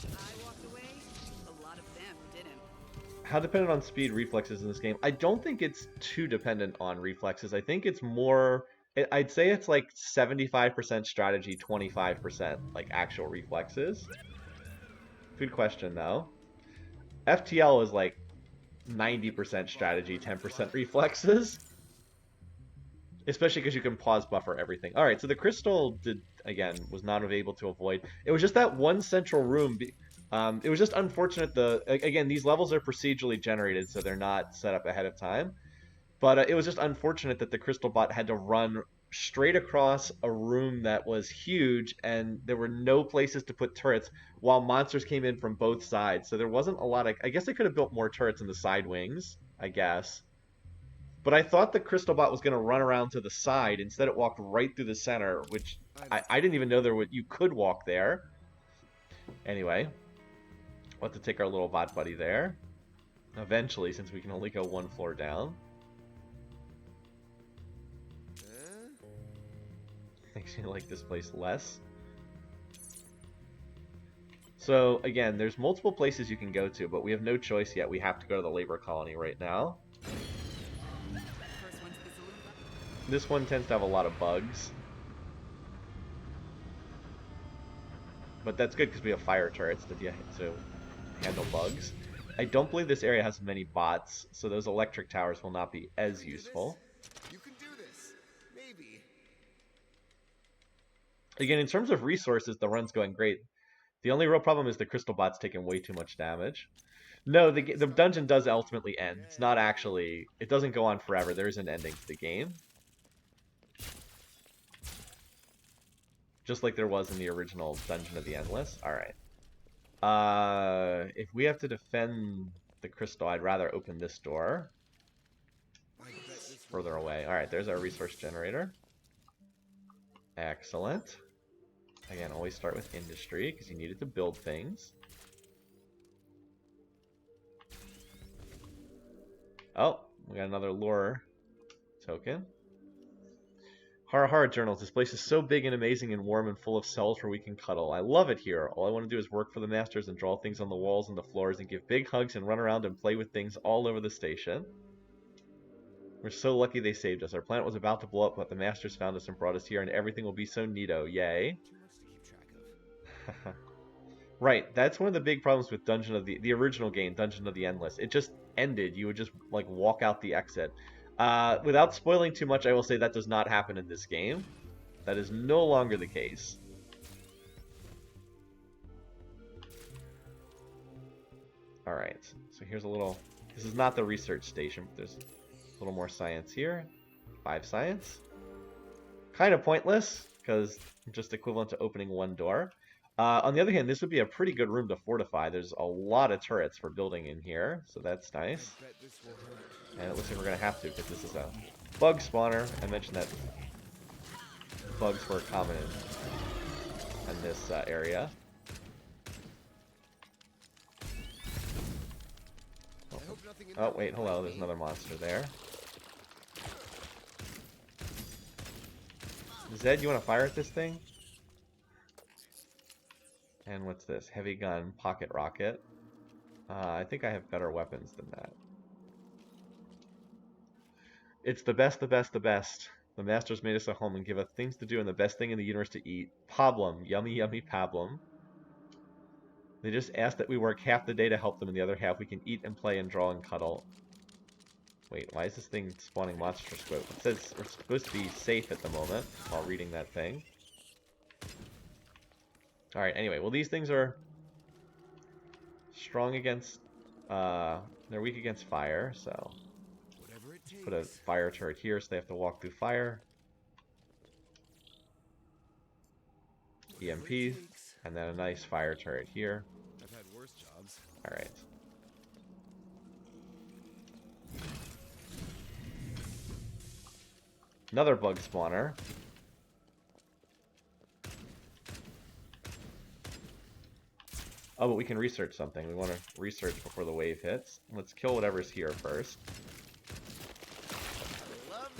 I walked away. A lot of them didn't. How dependent on speed reflexes in this game? I don't think it's too dependent on reflexes. I think it's more... I'd say it's like 75% strategy, 25% like actual reflexes. Good question though. FTL is like 90% strategy, 10% reflexes. Especially because you can pause buffer everything. Alright, so the crystal, was not able to avoid. It was just that one central room. It was just unfortunate. Again, these levels are procedurally generated, so they're not set up ahead of time. But it was just unfortunate that the Crystalbot had to run straight across a room that was huge, and there were no places to put turrets while monsters came in from both sides. So there wasn't a lot of... I guess they could have built more turrets in the side wings, I guess. But I thought the Crystalbot was going to run around to the side. Instead, it walked right through the center, which I didn't even know you could walk there. Anyway, we'll have to take our little bot buddy there. Eventually, since we can only go one floor down. Makes me like this place less. So, again, there's multiple places you can go to, but we have no choice yet. We have to go to the labor colony right now. First one to the saloon. This one tends to have a lot of bugs. But that's good because we have fire turrets to handle bugs. I don't believe this area has many bots, so those electric towers will not be as useful. You can do this. Maybe. Again, in terms of resources, the run's going great. The only real problem is the Crystalbot's taking way too much damage. No, the dungeon does ultimately end. It's not actually... It doesn't go on forever. There is an ending to the game. Just like there was in the original Dungeon of the Endless. Alright. If we have to defend the crystal, I'd rather open this door. Further away. Alright, there's our resource generator. Excellent. Again, always start with industry, because you need it to build things. Oh, we got another lore token. Hara Hara journals. This place is so big and amazing and warm and full of cells where we can cuddle. I love it here. All I want to do is work for the masters and draw things on the walls and the floors and give big hugs and run around and play with things all over the station. We're so lucky they saved us. Our planet was about to blow up, but the masters found us and brought us here, and everything will be so neato. Yay. Too much to keep track of. Right, that's one of the big problems with Dungeon of the original game, Dungeon of the Endless. It just ended. You would just like walk out the exit. Without spoiling too much, I will say that does not happen in this game. That is no longer the case. Alright, so here's a little... This is not the research station, but there's a little more science here. 5 science. Kind of pointless, because just equivalent to opening one door. On the other hand, this would be a pretty good room to fortify. There's a lot of turrets for building in here, so that's nice. Bet this will hurt. And it looks like we're going to have to, because this is a bug spawner. I mentioned that bugs were common in this area. I hope nothing in Oh, there wait, will hello, bite there's me. another monster there. Zed, you want to fire at this thing? And what's this? Heavy gun, pocket rocket. I think I have better weapons than that. It's the best, the best, the best. The masters made us a home and give us things to do and the best thing in the universe to eat. Pablum. Yummy, yummy pablum. They just ask that we work half the day to help them and the other half we can eat and play and draw and cuddle. Wait, why is this thing spawning monster squid? It says we're supposed to be safe at the moment while reading that thing. Alright, anyway, well these things are strong against, they're weak against fire, so Whatever it takes. put a fire turret here so they have to walk through fire. Whatever EMP, it takes. and then a nice fire turret here. I've had worse jobs. Alright. Another bug spawner. Oh, but we can research something. We want to research before the wave hits. Let's kill whatever's here first. Love.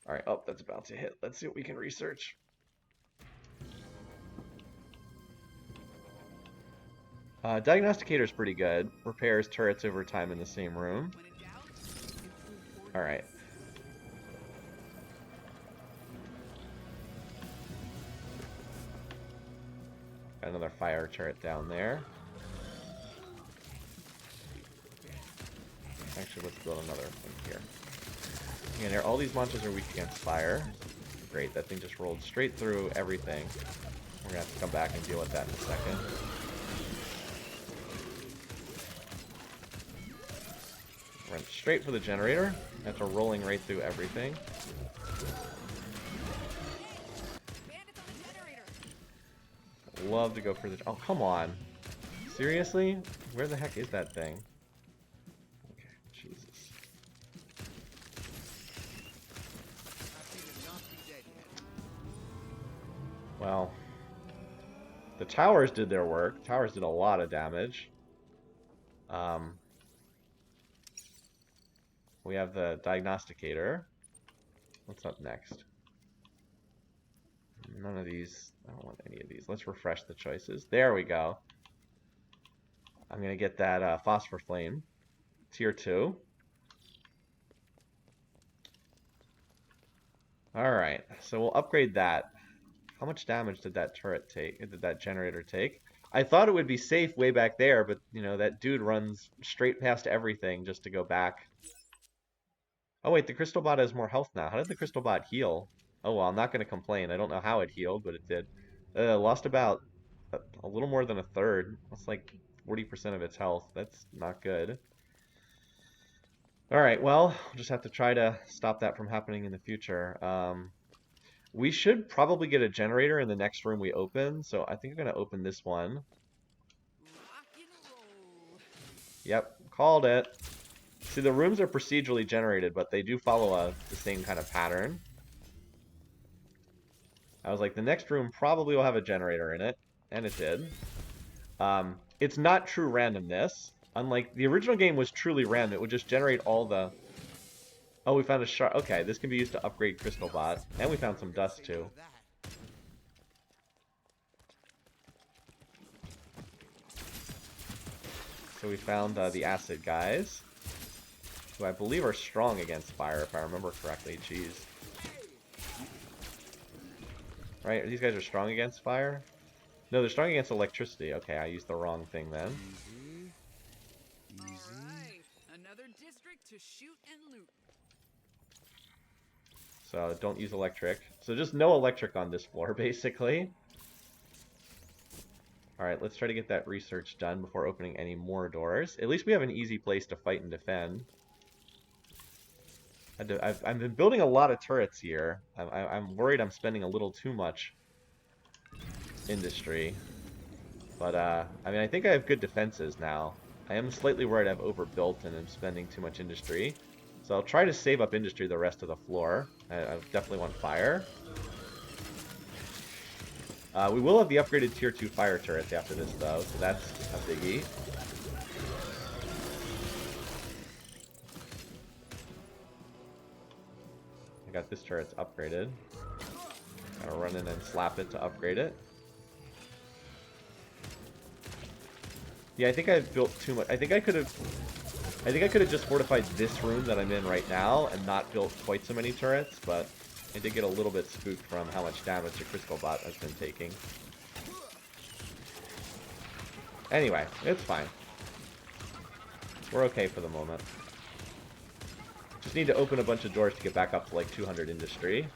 Alright, oh, that's about to hit. Let's see what we can research. Diagnosticator's pretty good. Repairs turrets over time in the same room. When in doubt, improve Alright. Got another fire turret down there. Actually, let's build another one here. And here, all these monsters are weak against fire. Great, that thing just rolled straight through everything. We're gonna have to come back and deal with that in a second. Run straight for the generator. After rolling right through everything. Bandits on the generator. Love to go for the... Oh, come on. Seriously? Where the heck is that thing? Okay, Jesus. Happy to not be dead yet. Well, the towers did their work. Towers did a lot of damage. We have the diagnosticator. What's up next? None of these. I don't want any of these. Let's refresh the choices. There we go. I'm gonna get that phosphor flame. Tier 2. Alright, so we'll upgrade that. How much damage did that turret take? Did that generator take? I thought it would be safe way back there, but, you know, that dude runs straight past everything just to go back. Oh, wait, the crystal bot has more health now. How did the crystal bot heal? Oh, well, I'm not going to complain. I don't know how it healed, but it did. Lost about a little more than a third. That's like 40% of its health. That's not good. Alright, well, we'll just have to try to stop that from happening in the future. We should probably get a generator in the next room we open, so I think I'm going to open this one. rock and roll. Yep, called it. See, the rooms are procedurally generated, but they do follow the same kind of pattern. I was like, the next room probably will have a generator in it, and it did. It's not true randomness. Unlike the original game was truly random. It would just generate all the... Oh, we found a shard. Okay, this can be used to upgrade Crystal Bot. And we found some dust, too. So we found the acid guys, who I believe are strong against fire, if I remember correctly. Jeez. Right, these guys are strong against fire? No, they're strong against electricity. Okay, I used the wrong thing then. Easy. Easy. Alright, another district to shoot and loot. So don't use electric. So just no electric on this floor, basically. Alright, let's try to get that research done before opening any more doors. At least we have an easy place to fight and defend. I've been building a lot of turrets here. I'm worried I'm spending a little too much industry. But, I mean, I think I have good defenses now. I am slightly worried I've overbuilt and am spending too much industry. So I'll try to save up industry the rest of the floor. I definitely want fire. We will have the upgraded tier 2 fire turrets after this, though, so that's a biggie. I got this turret's upgraded. Gotta run in and slap it to upgrade it. Yeah, I think I've built too much. I think I could have just fortified this room that I'm in right now and not built quite so many turrets, but I did get a little bit spooked from how much damage the Crystal Bot has been taking. Anyway, it's fine. We're okay for the moment. Just need to open a bunch of doors to get back up to like 200 industry.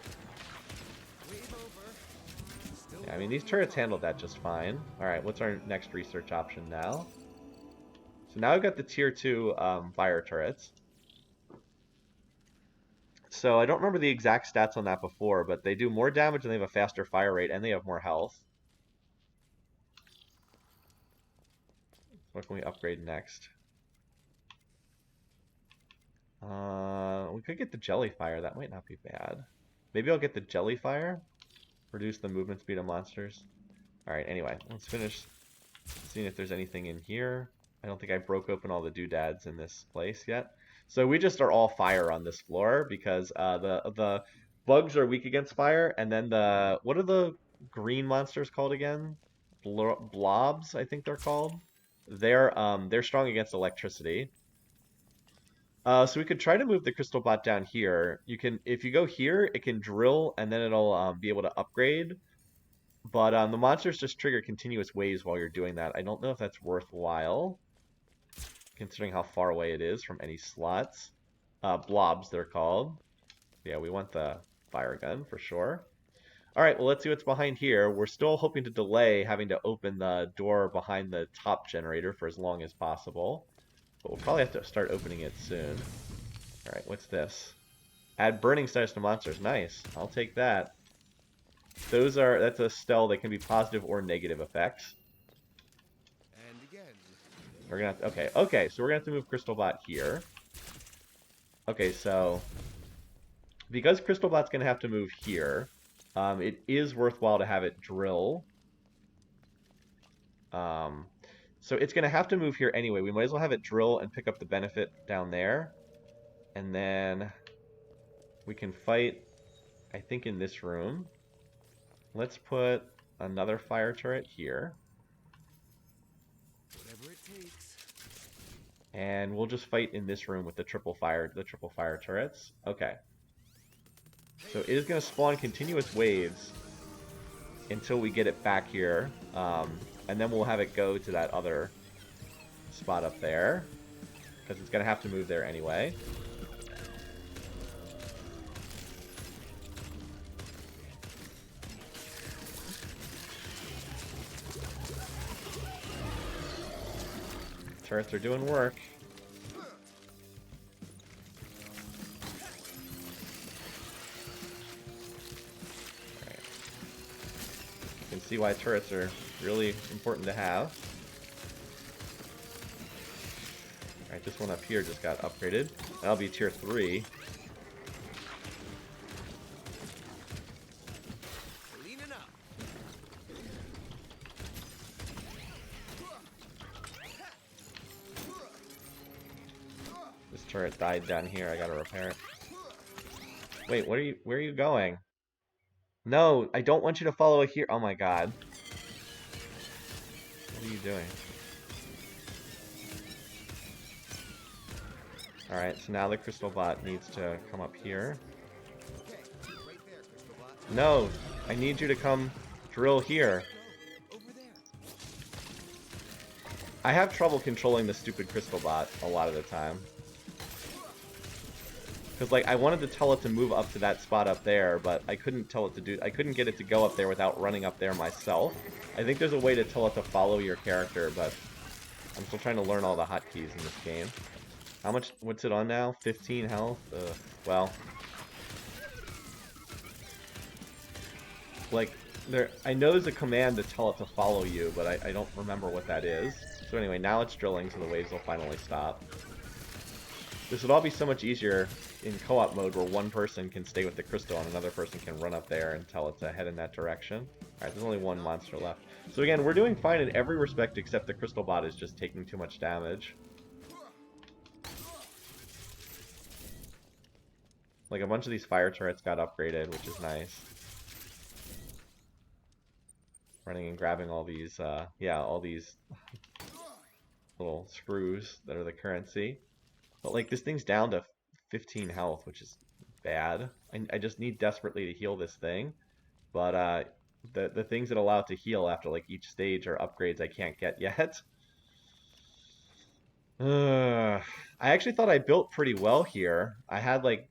Yeah, I mean, these turrets handled that just fine. Alright, what's our next research option now? So now I've got the tier 2 fire turrets. So I don't remember the exact stats on that before, but they do more damage and they have a faster fire rate and they have more health. What can we upgrade next? We could get the jelly fire. That might not be bad. Maybe I'll get the jelly fire. Reduce the movement speed of monsters. Alright, anyway, let's finish seeing if there's anything in here. I don't think I broke open all the doodads in this place yet. So we just are all fire on this floor because the bugs are weak against fire, and then the... What are the green monsters called again? Blobs, I think they're called. They're strong against electricity. So we could try to move the Crystal Bot down here. You can, if you go here, it can drill, and then it'll be able to upgrade. But the monsters just trigger continuous waves while you're doing that. I don't know if that's worthwhile, considering how far away it is from any slots. Blobs, they're called. Yeah, we want the fire gun for sure. Alright, well, let's see what's behind here. We're still hoping to delay having to open the door behind the top generator for as long as possible. But we'll probably have to start opening it soon. Alright, what's this? Add burning status to monsters. Nice. I'll take that. That's a spell that can be positive or negative effects. And again. We're gonna have to, okay, so we're gonna have to move Crystal Bot here. Okay, so because Crystal Bot's gonna have to move here, it is worthwhile to have it drill. So it's going to have to move here anyway. We might as well have it drill and pick up the benefit down there. And then we can fight, I think, in this room. Let's put another fire turret here. Whatever it takes. And we'll just fight in this room with the triple fire turrets. Okay. So it is going to spawn continuous waves until we get it back here. And then we'll have it go to that other spot up there, because it's going to have to move there anyway. Turrets are doing work. Right. You can see why turrets are really important to have. Alright, this one up here just got upgraded. That'll be tier 3. Cleaning up. turret died down here. I gotta repair it. Wait, where are you going? No, I don't want you to follow here. Oh my god. What are you doing? Alright, so now the crystal bot needs to come up here. Okay, right there, Crystal Bot. No, I need you to come drill here. Go. Over there. I have trouble controlling the stupid crystal bot a lot of the time. Because, like, I wanted to tell it to move up to that spot up there, but I couldn't tell it to do... I couldn't get it to go up there without running up there myself. I think there's a way to tell it to follow your character, but I'm still trying to learn all the hotkeys in this game. How much... What's it on now? 15 health? Well... Like, I know there's a command to tell it to follow you, but I don't remember what that is. So anyway, now it's drilling, so the waves will finally stop. This would all be so much easier in co-op mode where one person can stay with the crystal and another person can run up there and tell it to head in that direction. Alright, there's only one monster left. So again, we're doing fine in every respect except the crystal bot is just taking too much damage. Like, a bunch of these fire turrets got upgraded, which is nice. Running and grabbing all these, all these little screws that are the currency. But, like, this thing's down to 15 health, which is bad. I just need desperately to heal this thing. But, the things that allow it to heal after, like, each stage are upgrades I can't get yet. I actually thought I built pretty well here. I had, like,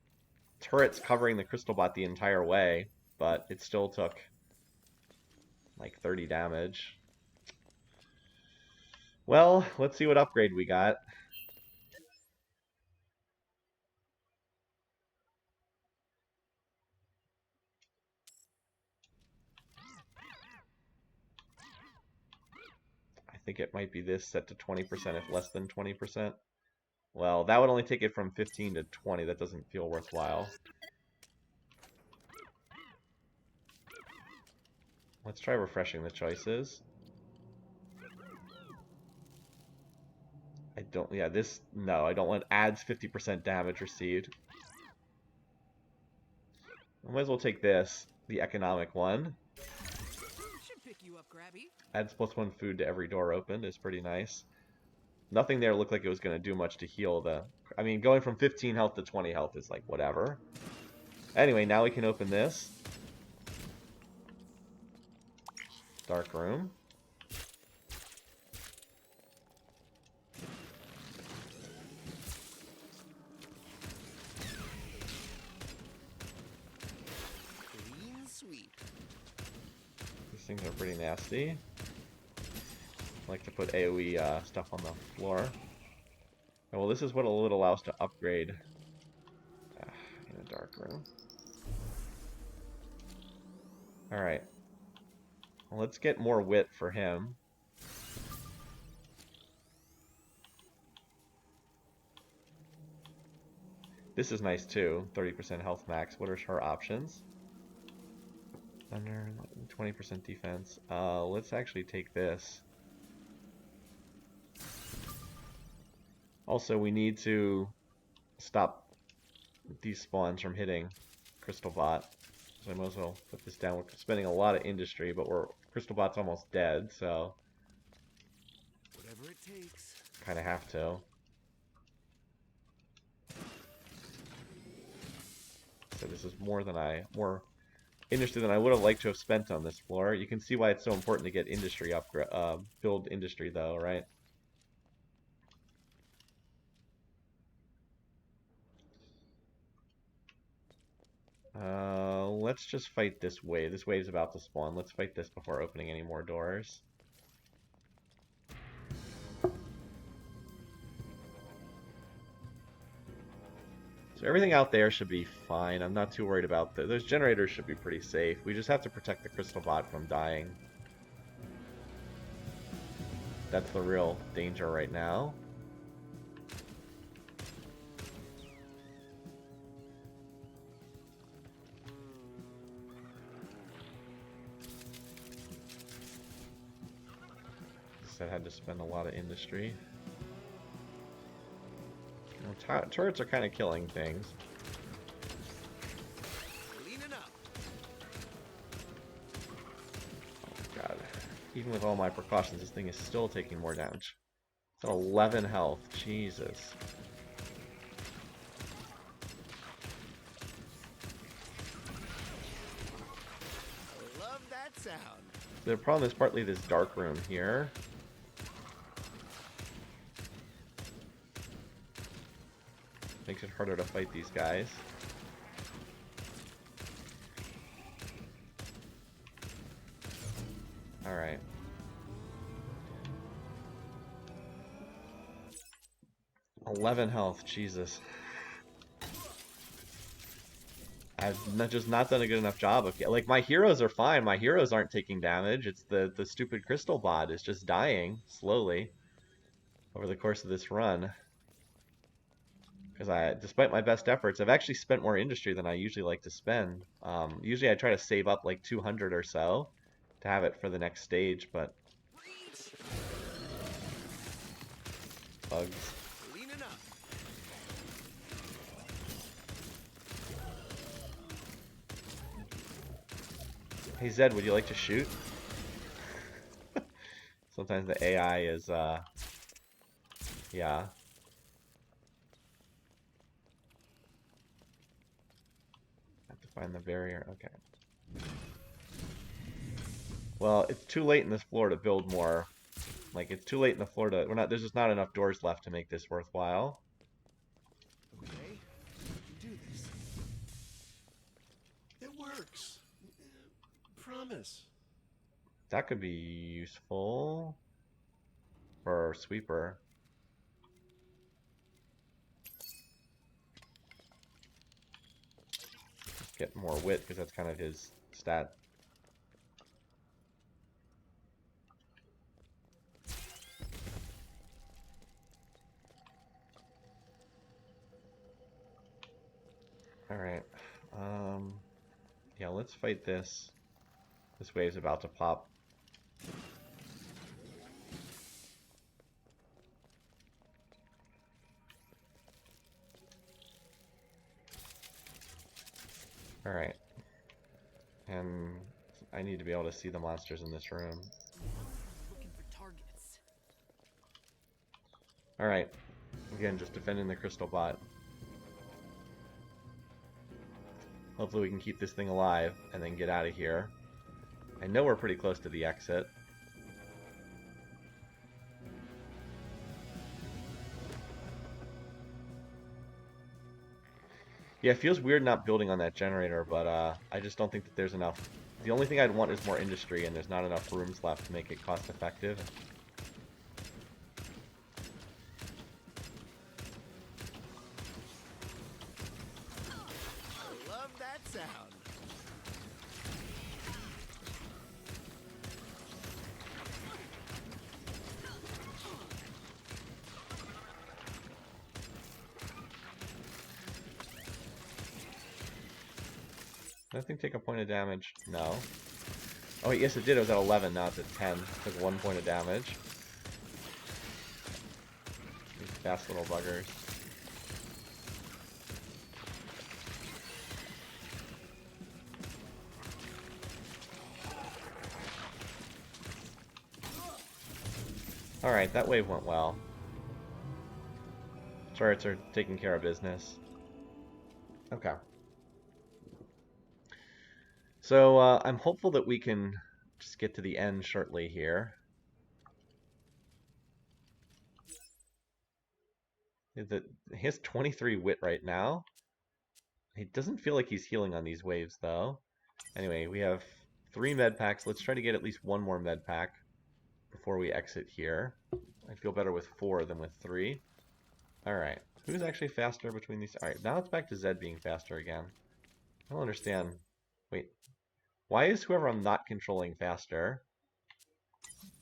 turrets covering the crystal bot the entire way, but it still took like 30 damage. Well, let's see what upgrade we got. I think it might be this set to 20% if less than 20%. Well, that would only take it from 15 to 20. That doesn't feel worthwhile. Let's try refreshing the choices. I don't, yeah, this, no, I don't want adds 50% damage received. I might as well take this, the economic one. Should pick you up, Grabby. Adds +1 food to every door opened is pretty nice. Nothing there looked like it was going to do much to heal the... I mean, going from 15 health to 20 health is like, whatever. Anyway, now we can open this. Dark room. Clean sweep. These things are pretty nasty. I like to put AoE stuff on the floor. Oh, well, this is what will allow us to upgrade in a dark room. Alright. Well, let's get more wit for him. This is nice too. 30% health max. What are her options? Thunder, 20% defense. Let's actually take this. Also, we need to stop these spawns from hitting Crystal Bot. So I might as well put this down. We're spending a lot of industry, but Crystal Bot's almost dead, so Whatever it takes. kind of have to. So this is more industry than I would have liked to have spent on this floor. You can see why it's so important to get industry upgrade, build industry though, right? Let's just fight this wave. This wave's about to spawn. Let's fight this before opening any more doors. So everything out there should be fine. I'm not too worried about those generators should be pretty safe. We just have to protect the crystal bot from dying. That's the real danger right now. I had to spend a lot of industry. Turrets are kind of killing things. Cleaning up. God. Even with all my precautions, this thing is still taking more damage. It's at 11 health. Jesus. Love that sound. The problem is partly this dark room here. Makes it harder to fight these guys. Alright. "11 health, Jesus. I've just not done a good enough job of... Like, my heroes are fine. My heroes aren't taking damage. It's the stupid crystal bot is just dying slowly over the course of this run. Because despite my best efforts, I've actually spent more industry than I usually like to spend. Usually I try to save up like 200 or so to have it for the next stage, but... Bugs. Cleaning up. Hey Zed, would you like to shoot? Sometimes the AI is, yeah. Have to find the barrier, okay. Well, it's too late in this floor to build more. Like, it's too late in the floor to... there's just not enough doors left to make this worthwhile. Okay, we can do this. It works. Promise. That could be useful for Sweeper. Get more wit, because that's kind of his stat. Alright. Yeah, let's fight this. This wave's about to pop. Alright. And I need to be able to see the monsters in this room. Looking for targets. Alright. Again, just defending the crystal bot. Hopefully we can keep this thing alive and then get out of here. I know we're pretty close to the exit. Yeah, it feels weird not building on that generator, but I just don't think that there's enough. The only thing I'd want is more industry, and there's not enough rooms left to make it cost effective. I love that sound. Did that thing take a point of damage? No. Oh, wait, yes it did. It was at 11, now it's at 10. Took 1 point of damage. These fast little buggers. Alright, that wave went well. Turrets are taking care of business. Okay. So, I'm hopeful that we can just get to the end shortly here. He has 23 wit right now. He doesn't feel like he's healing on these waves, though. Anyway, we have 3 med packs. Let's try to get at least 1 more med pack before we exit here. I feel better with 4 than with 3. Alright. Who's actually faster between these? Alright, now it's back to Zed being faster again. I don't understand. Wait. Why is whoever I'm not controlling faster?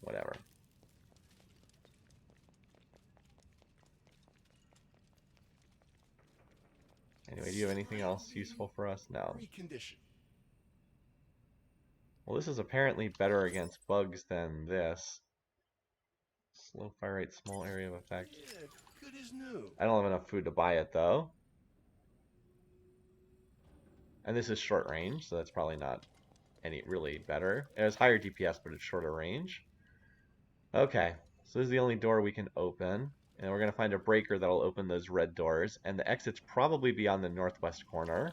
Whatever. Anyway, do you have anything else useful for us? No. Recondition. Well, this is apparently better against bugs than this. Slow fire rate, small area of effect. Yeah, good good as new. I don't have enough food to buy it though. And this is short range, so that's probably not any really better. It has higher DPS, but it's shorter range. Okay, so this is the only door we can open. And we're going to find a breaker that'll open those red doors. And the exit's probably beyond the northwest corner.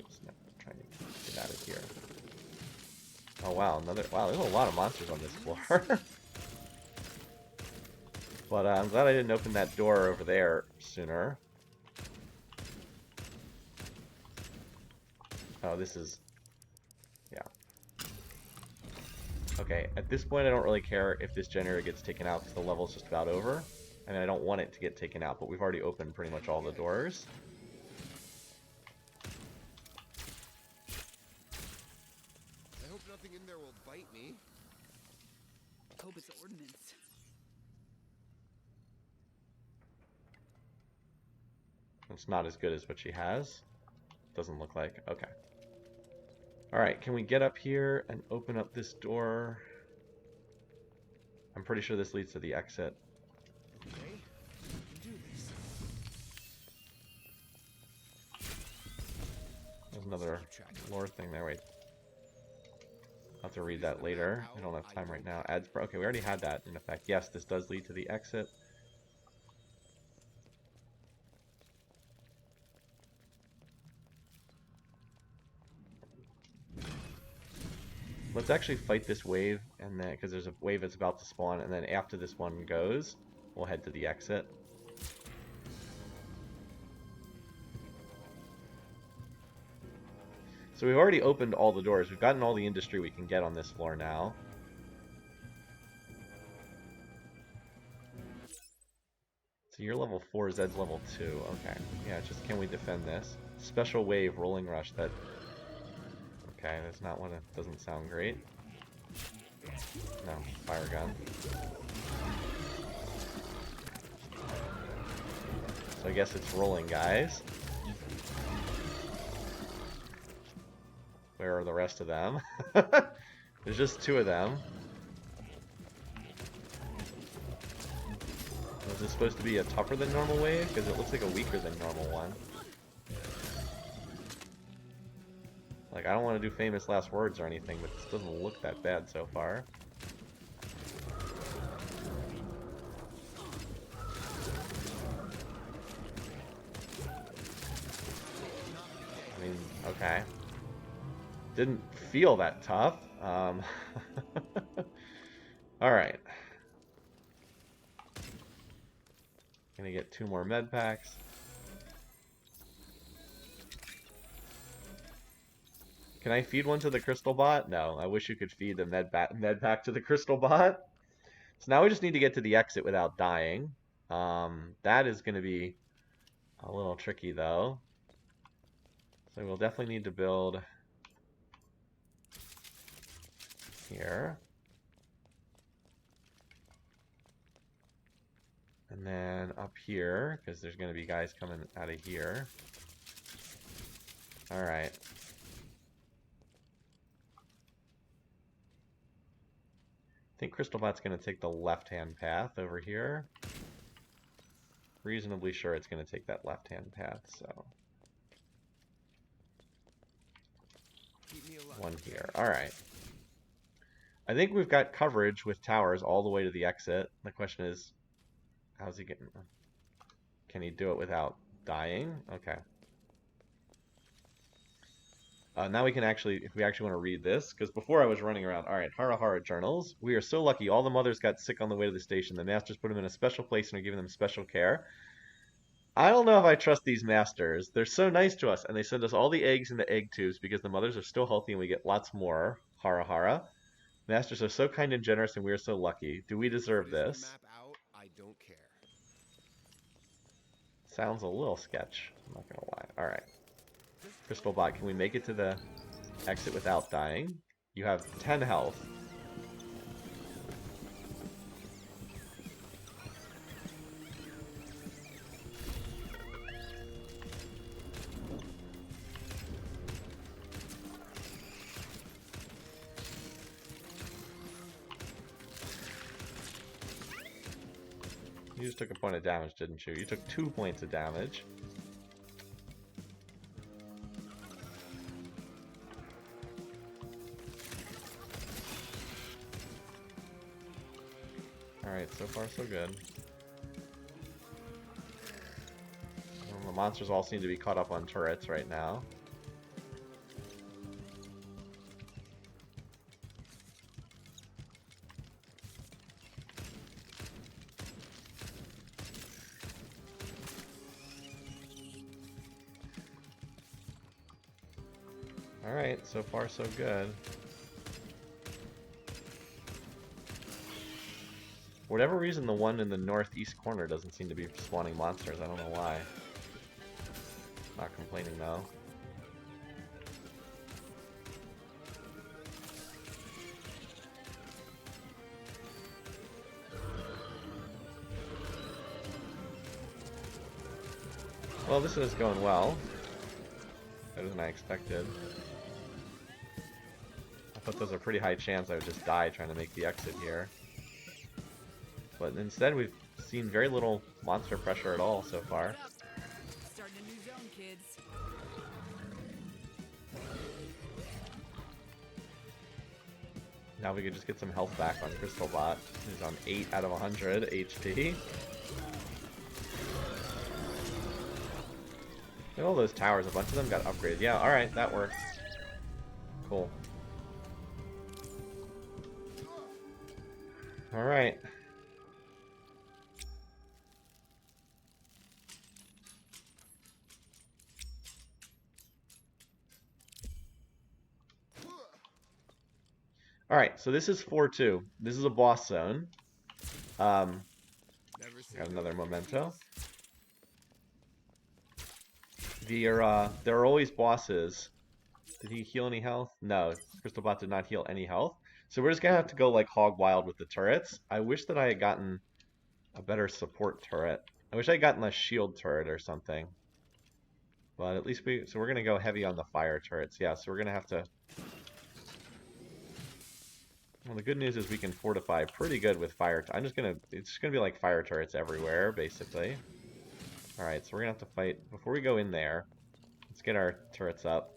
Oops, no, I'm trying to get out of here. Oh wow, wow, there's a lot of monsters on this floor. But I'm glad I didn't open that door over there sooner. Oh, this is... yeah. Okay, at this point I don't really care if this generator gets taken out because the level's just about over. I mean, I don't want it to get taken out, but we've already opened pretty much all the doors. I hope nothing in there will bite me. Hope it's ordnance. It's not as good as what she has. Doesn't look like. Okay. Alright, can we get up here and open up this door? I'm pretty sure this leads to the exit. Okay, we can do this. There's another lore thing there. Wait. I'll have to read that later. I don't have time right now. Ads. Okay, we already had that in effect. Yes, this does lead to the exit. Let's actually fight this wave, and then because there's a wave that's about to spawn, and then after this one goes, we'll head to the exit. So we've already opened all the doors. We've gotten all the industry we can get on this floor now. So you're level 4, Zed's level 2. Okay. Yeah, just can we defend this? Special wave, rolling rush. That... okay, that's not one. It doesn't sound great. No, fire gun. So I guess it's rolling, guys. Where are the rest of them? There's just 2 of them. Was this supposed to be a tougher than normal wave? Because it looks like a weaker than normal one. Like, I don't want to do famous last words or anything, but this doesn't look that bad so far. I mean, okay. Didn't feel that tough. Alright. Gonna get 2 more med packs. Can I feed one to the crystal bot? No, I wish you could feed the med pack to the crystal bot. So now we just need to get to the exit without dying. That is going to be a little tricky though. So we'll definitely need to build here. And then up here, because there's going to be guys coming out of here. Alright. I think Crystalbot's going to take the left-hand path over here. Reasonably sure it's going to take that left-hand path, so... one here. Alright. I think we've got coverage with towers all the way to the exit. The question is, how's he getting... can he do it without dying? Okay. Now we can actually, if we actually want to read this, because before I was running around, alright, Hara Hara journals. We are so lucky all the mothers got sick on the way to the station. The masters put them in a special place and are giving them special care. I don't know if I trust these masters. They're so nice to us, and they send us all the eggs in the egg tubes because the mothers are still healthy and we get lots more. Hara Hara. Masters are so kind and generous and we are so lucky. Do we deserve this? Map out, I don't care. Sounds a little sketch. I'm not gonna lie. Alright. Crystal Bot, can we make it to the exit without dying? You have 10 health. You just took a point of damage, didn't you? You took 2 points of damage. Alright, so far so good. The monsters all seem to be caught up on turrets right now. Alright, so far so good. For whatever reason, the one in the northeast corner doesn't seem to be spawning monsters. I don't know why. Not complaining though. Well, this is going well. Better than I expected. I thought there was a pretty high chance I would just die trying to make the exit here. But instead we've seen very little monster pressure at all so far. Starting a new zone, kids. Now we could just get some health back on Crystalbot. He's on 8 out of 100 HP. Look at all those towers, a bunch of them got upgraded. Yeah, alright, that works. Cool. Alright. Alright, so this is 4-2. This is a boss zone. Got another memento. There are always bosses. Did he heal any health? No, Crystalbot did not heal any health. So we're just gonna have to go like hog wild with the turrets. I wish that I had gotten a better support turret. I wish I had gotten a shield turret or something. But at least so we're gonna go heavy on the fire turrets. Yeah, so we're gonna have to. Well, the good news is we can fortify pretty good with fire. It's just gonna be like fire turrets everywhere, basically. Alright, so we're gonna have to fight. Before we go in there, let's get our turrets up.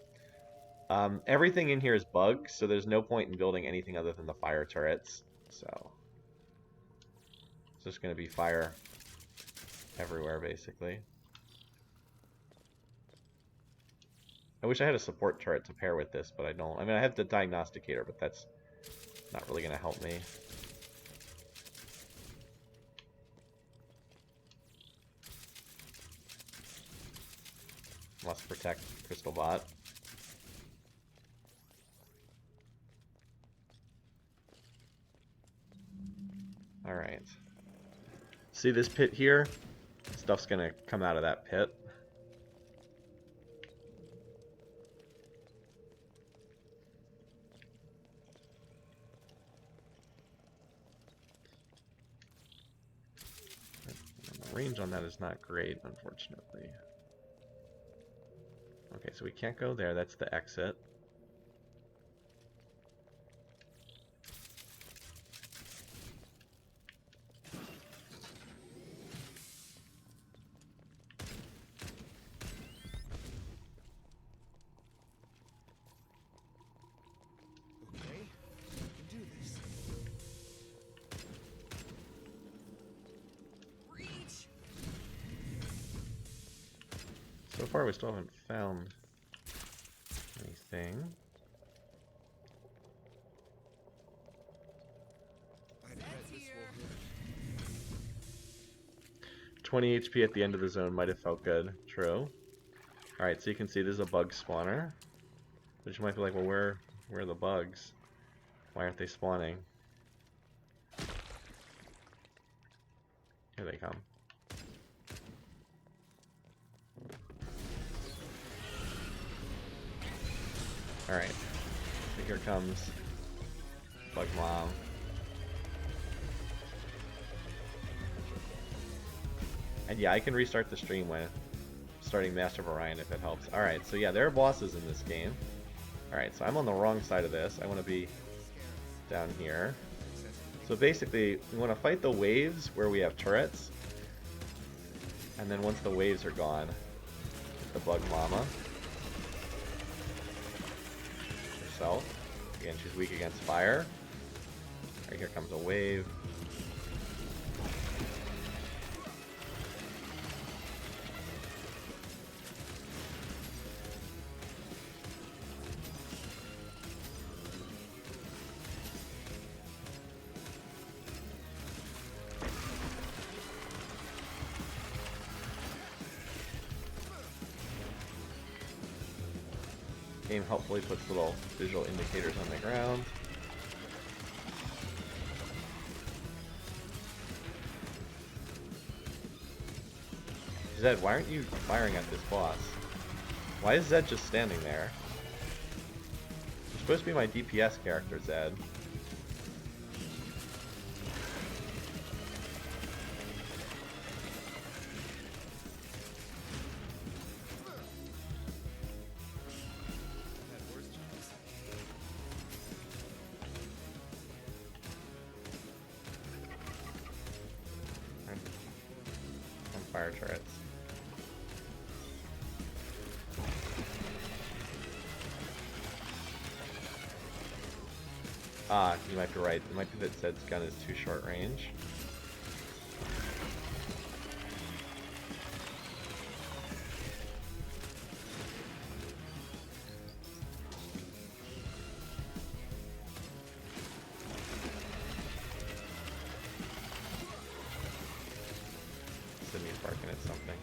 Everything in here is bugged, so there's no point in building anything other than the fire turrets. So, it's just gonna be fire everywhere, basically. I wish I had a support turret to pair with this, but I don't. I mean, I have the diagnosticator, but that's not really gonna help me. Must protect Crystalbot. Alright. See this pit here? Stuff's gonna come out of that pit. The range on that is not great, unfortunately. Okay, so we can't go there. That's the exit. Okay, we can do this. Reach. So far, we still haven't found anything. I bet That's this here. will hurt. 20 HP at the end of the zone might have felt good. True. Alright, so you can see there's a bug spawner. But you might be like, well, where are the bugs? Why aren't they spawning? Here they come. Alright. So here comes Bug Mom. And yeah, I can restart the stream when starting Master of Orion if it helps. Alright, so yeah, there are bosses in this game. Alright, so I'm on the wrong side of this. I want to be down here. So basically, we want to fight the waves where we have turrets. And then once the waves are gone, hit the bug mama. Herself. Again, she's weak against fire. Right, here comes a wave. Game helpfully puts little visual indicators on the ground. Zed, why aren't you firing at this boss? Why is Zed just standing there? You're supposed to be my DPS character, Zed. Fire turrets. Ah, you might be right. It might be that Zed's gun is too short range. Sydney's barking at something.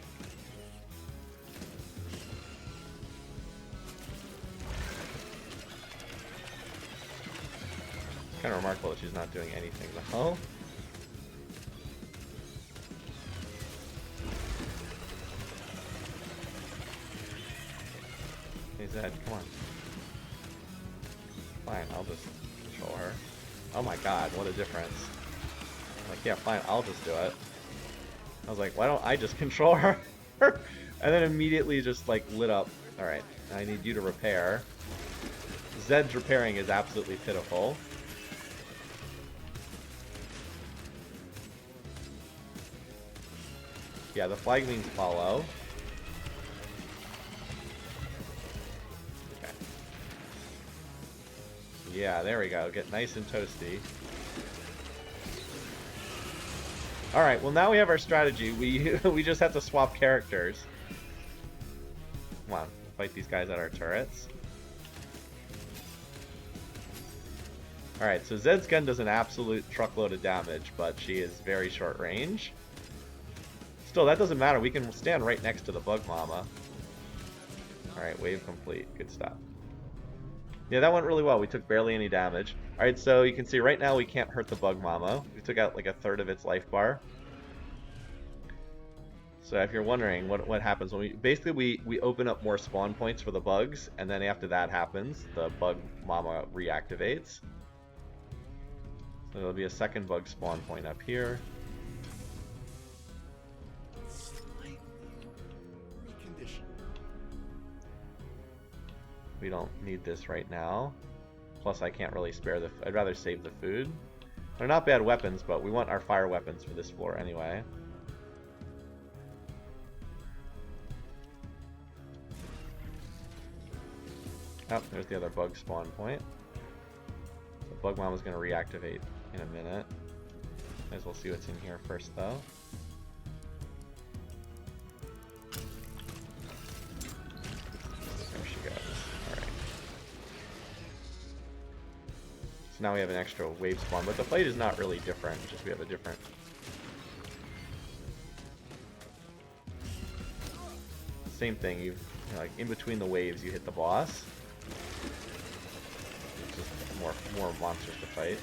Kind of remarkable that she's not doing anything though. Hey Zed, come on. Fine, I'll just control her. Oh my god, what a difference. Like, yeah, fine, I'll just do it. I was like, why don't I just control her? And then immediately just like lit up. Alright, I need you to repair. Zed's repairing is absolutely pitiful. Yeah, the flag means follow. Okay. Yeah, there we go. Get nice and toasty. Alright, well now we have our strategy. We just have to swap characters. Come on, fight these guys at our turrets. Alright, so Zed's gun does an absolute truckload of damage, but she is very short range. Still, that doesn't matter. We can stand right next to the bug mama. Alright, wave complete. Good stuff. Yeah, that went really well. We took barely any damage. Alright, so you can see right now we can't hurt the bug mama. We took out like a third of its life bar. So if you're wondering what happens when we open up more spawn points for the bugs, and then after that happens, the bug mama reactivates. So there'll be a second bug spawn point up here. We don't need this right now. Plus I can't really spare the... I'd rather save the food. They're not bad weapons, but we want our fire weapons for this floor anyway. Oh, there's the other bug spawn point. The bug mama's going to reactivate in a minute. Might as well see what's in here first though. There she goes. Alright. So now we have an extra wave spawn, but the fight is not really different, just we have a different... Same thing, you know, like in between the waves you hit the boss. It's just more monsters to fight.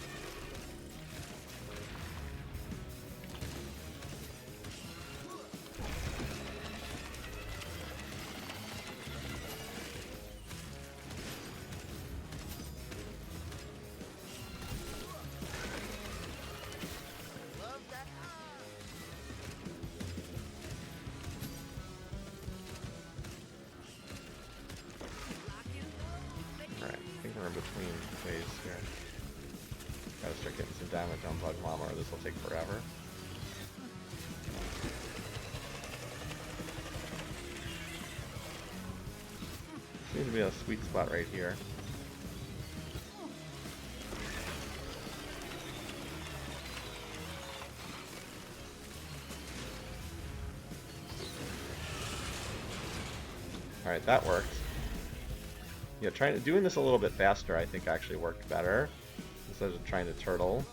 to be a sweet spot right here. Alright, that worked. Yeah, doing this a little bit faster I think actually worked better. Instead of trying to turtle.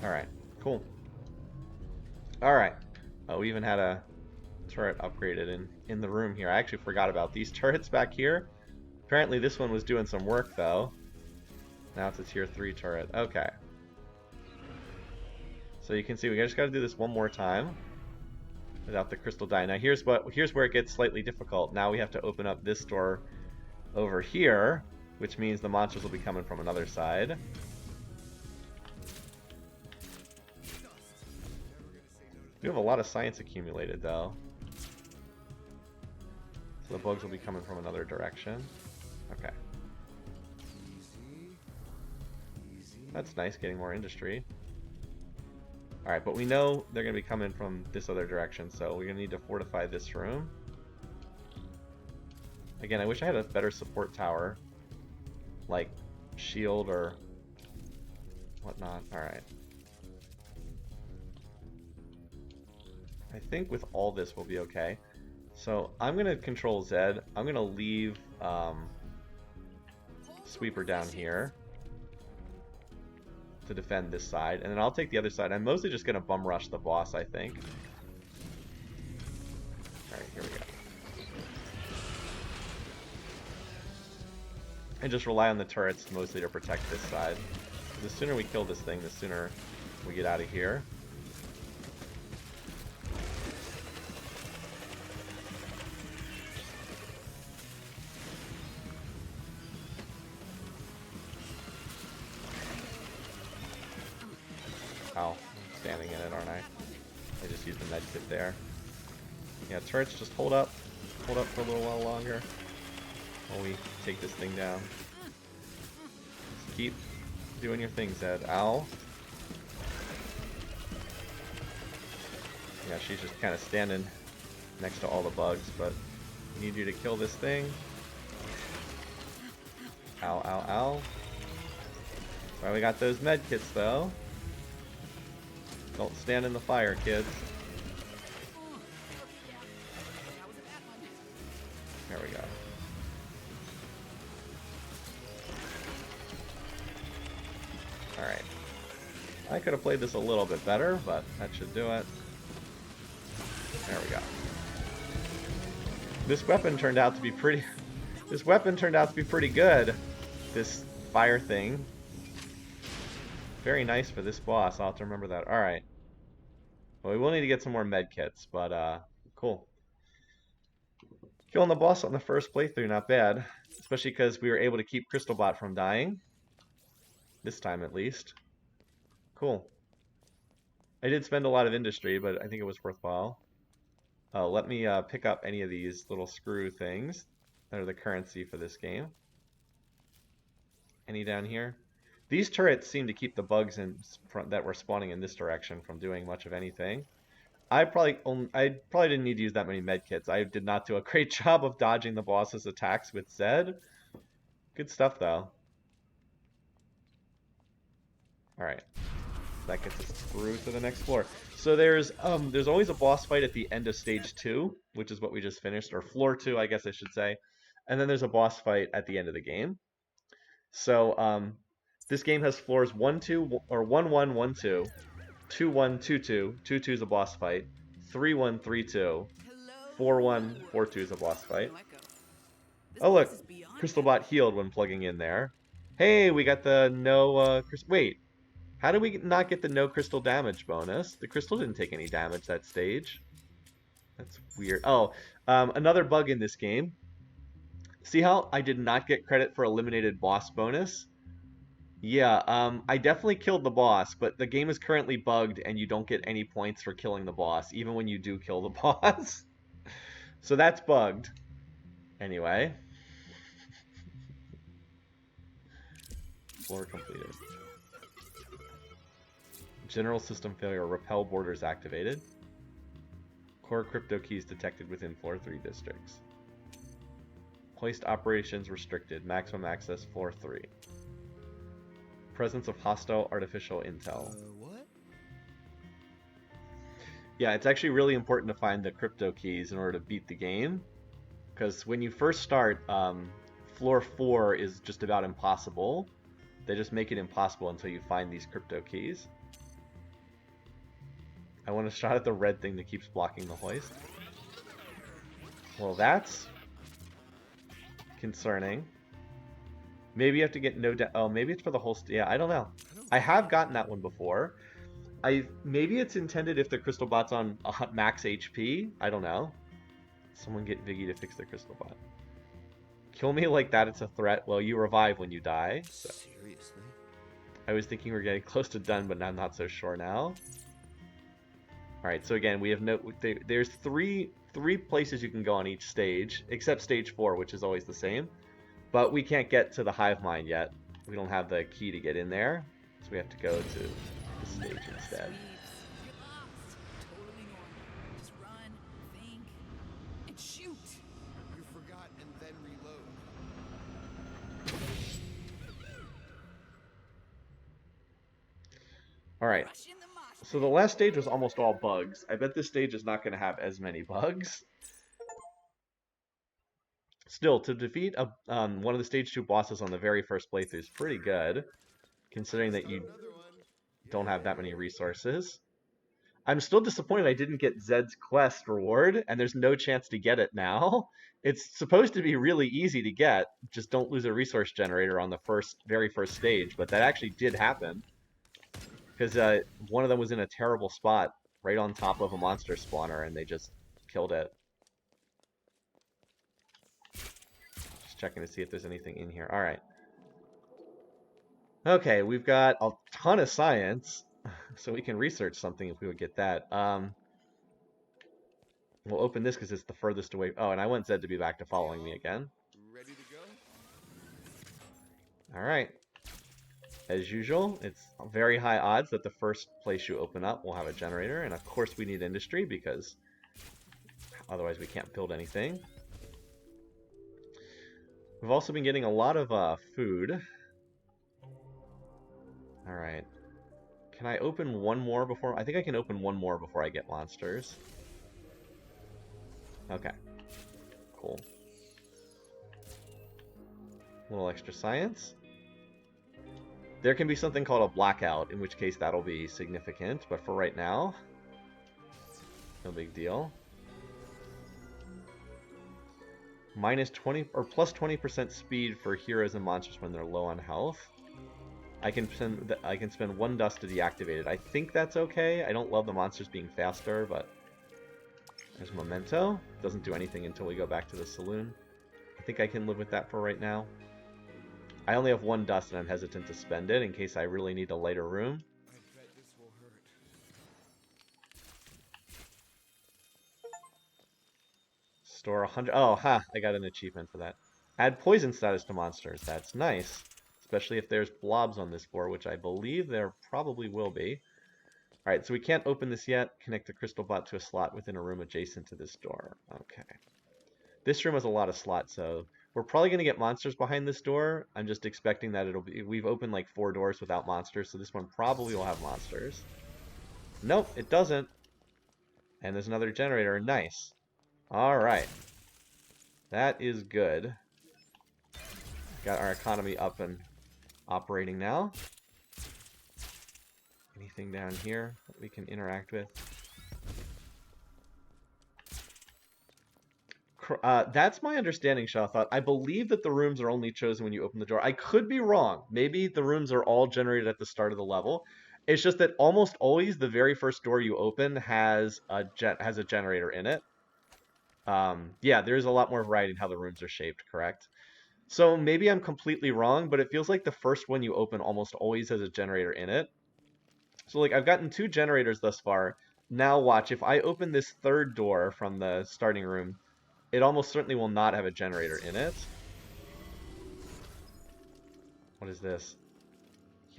Alright, cool. Alright. Oh, we even had a turret upgraded in the room here. I actually forgot about these turrets back here. Apparently this one was doing some work though. Now it's a tier 3 turret. Okay. So you can see we just got to do this one more time without the crystal die. Now here's where it gets slightly difficult. Now we have to open up this door over here, which means the monsters will be coming from another side. We have a lot of science accumulated though. So the bugs will be coming from another direction. Okay. That's nice, getting more industry. Alright, but we know they're going to be coming from this other direction, so we're going to need to fortify this room. Again, I wish I had a better support tower. Like, shield or whatnot. Alright. I think with all this we'll be okay. So I'm going to control Z. I'm going to leave Sweeper down here to defend this side, and then I'll take the other side. I'm mostly just going to bum rush the boss, I think. Alright, here we go. And just rely on the turrets mostly to protect this side. The sooner we kill this thing, the sooner we get out of here. Oh, I'm standing in it, aren't I? I just used the med kit there. Yeah, turrets, just hold up. Hold up for a little while longer while we take this thing down. Just keep doing your thing, Zed. Ow. Yeah, she's just kind of standing next to all the bugs, but I need you to kill this thing. Ow, ow, ow. Well, we got those med kits, though. Don't stand in the fire, kids. There we go. Alright. I could have played this a little bit better, but that should do it. There we go. This weapon turned out to be pretty... This weapon turned out to be pretty good. This fire thing. Very nice for this boss. I'll have to remember that. Alright. Well, we will need to get some more med kits, but cool. Killing the boss on the first playthrough, not bad. Especially because we were able to keep Crystalbot from dying. This time, at least. Cool. I did spend a lot of industry, but I think it was worthwhile. Let me pick up any of these little screw things that are the currency for this game. Any down here? These turrets seem to keep the bugs in front that were spawning in this direction from doing much of anything. I probably didn't need to use that many medkits. I did not do a great job of dodging the boss's attacks with Zed. Good stuff though. Alright. That gets us through to the next floor. So there's always a boss fight at the end of stage 2, which is what we just finished, or floor 2, I guess I should say. And then there's a boss fight at the end of the game. So this game has floors 1 2 or 1 1 1 2, 2 1 2 2, 2 2 is a boss fight, 3 1 3 2, 4 1 4 2 is a boss fight. Oh look, Crystalbot healed when plugging in there. Hey, we got the no wait. How did we not get the no crystal damage bonus? The crystal didn't take any damage that stage. That's weird. Oh, another bug in this game. See how I did not get credit for eliminated boss bonus? Yeah, I definitely killed the boss, but the game is currently bugged and you don't get any points for killing the boss, even when you do kill the boss. So that's bugged. Anyway. Floor completed. General system failure. Repel borders activated. Core crypto keys detected within floor 3 districts. Hoist operations restricted. Maximum access floor 3. Presence of hostile artificial intel. What? Yeah, it's actually really important to find the crypto keys in order to beat the game. Because when you first start, floor 4 is just about impossible. They just make it impossible until you find these crypto keys. I want a shot at the red thing that keeps blocking the hoist. Well, that's concerning. Maybe you have to get no... Oh, maybe it's for the whole... Yeah, I don't know. I have gotten that one before. Maybe it's intended if the crystal bot's on max HP. I don't know. Someone get Viggy to fix the crystal bot. Kill me like that, it's a threat. Well, you revive when you die. So. Seriously? I was thinking we're getting close to done, but I'm not so sure now. Alright, so again, we have no... There's three places you can go on each stage, except stage 4, which is always the same. But we can't get to the hive mind yet. We don't have the key to get in there, so we have to go to the stage instead. You're lost. Totally normal. Just run, think, and shoot. You forgot and then reload. Alright, Rush in the mosh so the last stage was almost all bugs. I bet this stage is not going to have as many bugs. Still, to defeat one of the stage 2 bosses on the very first playthrough is pretty good, considering that you Another one. don't have that many resources. I'm still disappointed I didn't get Zed's quest reward, and there's no chance to get it now. It's supposed to be really easy to get, just don't lose a resource generator on the very first stage, but that actually did happen. Because one of them was in a terrible spot, right on top of a monster spawner, and they just killed it. Just checking to see if there's anything in here. Alright. Okay, we've got a ton of science, so we can research something if we would get that. We'll open this because it's the furthest away. Oh, and I want Zed to be back to following me again. Ready to go? Alright. As usual, it's very high odds that the first place you open up will have a generator, and of course we need industry because otherwise we can't build anything. We've also been getting a lot of food. Alright. Can I open one more before... I think I can open one more before I get monsters. Okay. Cool. A little extra science. There can be something called a blackout, in which case that'll be significant, but for right now, no big deal. Minus 20 or plus 20% speed for heroes and monsters when they're low on health. I can spend 1 dust to deactivate it. I think that's okay. I don't love the monsters being faster, but there's Memento. Doesn't do anything until we go back to the saloon. I think I can live with that for right now. I only have 1 dust and I'm hesitant to spend it in case I really need a lighter room. I bet this will hurt. Store 100... Oh, ha! I got an achievement for that. Add poison status to monsters. That's nice. Especially if there's blobs on this floor, which I believe there probably will be. Alright, so we can't open this yet. Connect the crystal bot to a slot within a room adjacent to this door. Okay. This room has a lot of slots, so... We're probably going to get monsters behind this door. I'm just expecting that it'll be... We've opened like 4 doors without monsters, so this one probably will have monsters. Nope, it doesn't. And there's another generator. Nice. Alright. That is good. Got our economy up and operating now. Anything down here that we can interact with? That's my understanding, Shawthought. I believe that the rooms are only chosen when you open the door. I could be wrong. Maybe the rooms are all generated at the start of the level. It's just that almost always the very first door you open has a generator in it. Yeah, there's a lot more variety in how the rooms are shaped, correct? So maybe I'm completely wrong, but it feels like the first one you open almost always has a generator in it. So like I've gotten 2 generators thus far. Now watch, if I open this 3rd door from the starting room, it almost certainly will not have a generator in it. What is this?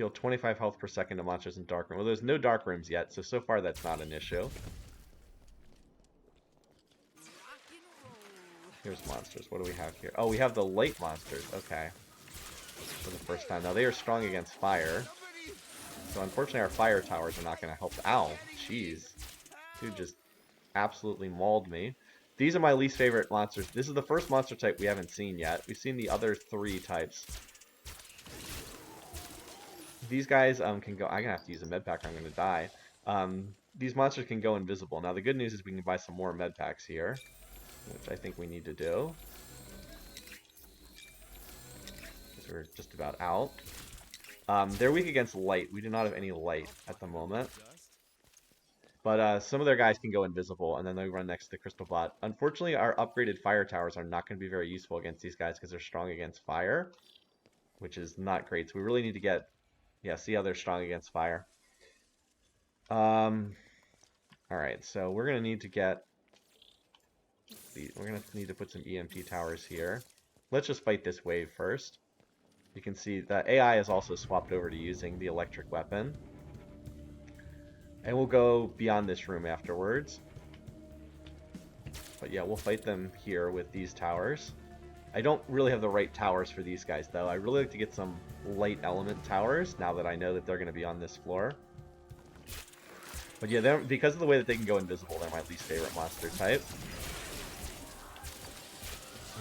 Heal 25 health per second to monsters in dark room. Well, there's no dark rooms yet, so far that's not an issue. Here's monsters. What do we have here? Oh, we have the light monsters. Okay. For the first time. Now, they are strong against fire. So, unfortunately, our fire towers are not going to help. Ow. Jeez. Dude just absolutely mauled me. These are my least favorite monsters. This is the first monster type we haven't seen yet. We've seen the other 3 types. These guys can go... I'm going to have to use a med pack or I'm going to die. These monsters can go invisible. Now, the good news is we can buy some more med packs here, which I think we need to do. Because we're just about out. They're weak against light. We do not have any light at the moment. But some of their guys can go invisible, and then they run next to the crystal bot. Unfortunately, our upgraded fire towers are not going to be very useful against these guys because they're strong against fire, which is not great. So we really need to get... Yeah, see how they're strong against fire. Alright, so we're going to need to get... We're going to need to put some EMP towers here. Let's just fight this wave first. You can see the AI has also swapped over to using the electric weapon. And we'll go beyond this room afterwards. But yeah, we'll fight them here with these towers. I don't really have the right towers for these guys, though. I really like to get some light element towers, now that I know that they're going to be on this floor. But yeah, because of the way that they can go invisible, they're my least favorite monster type.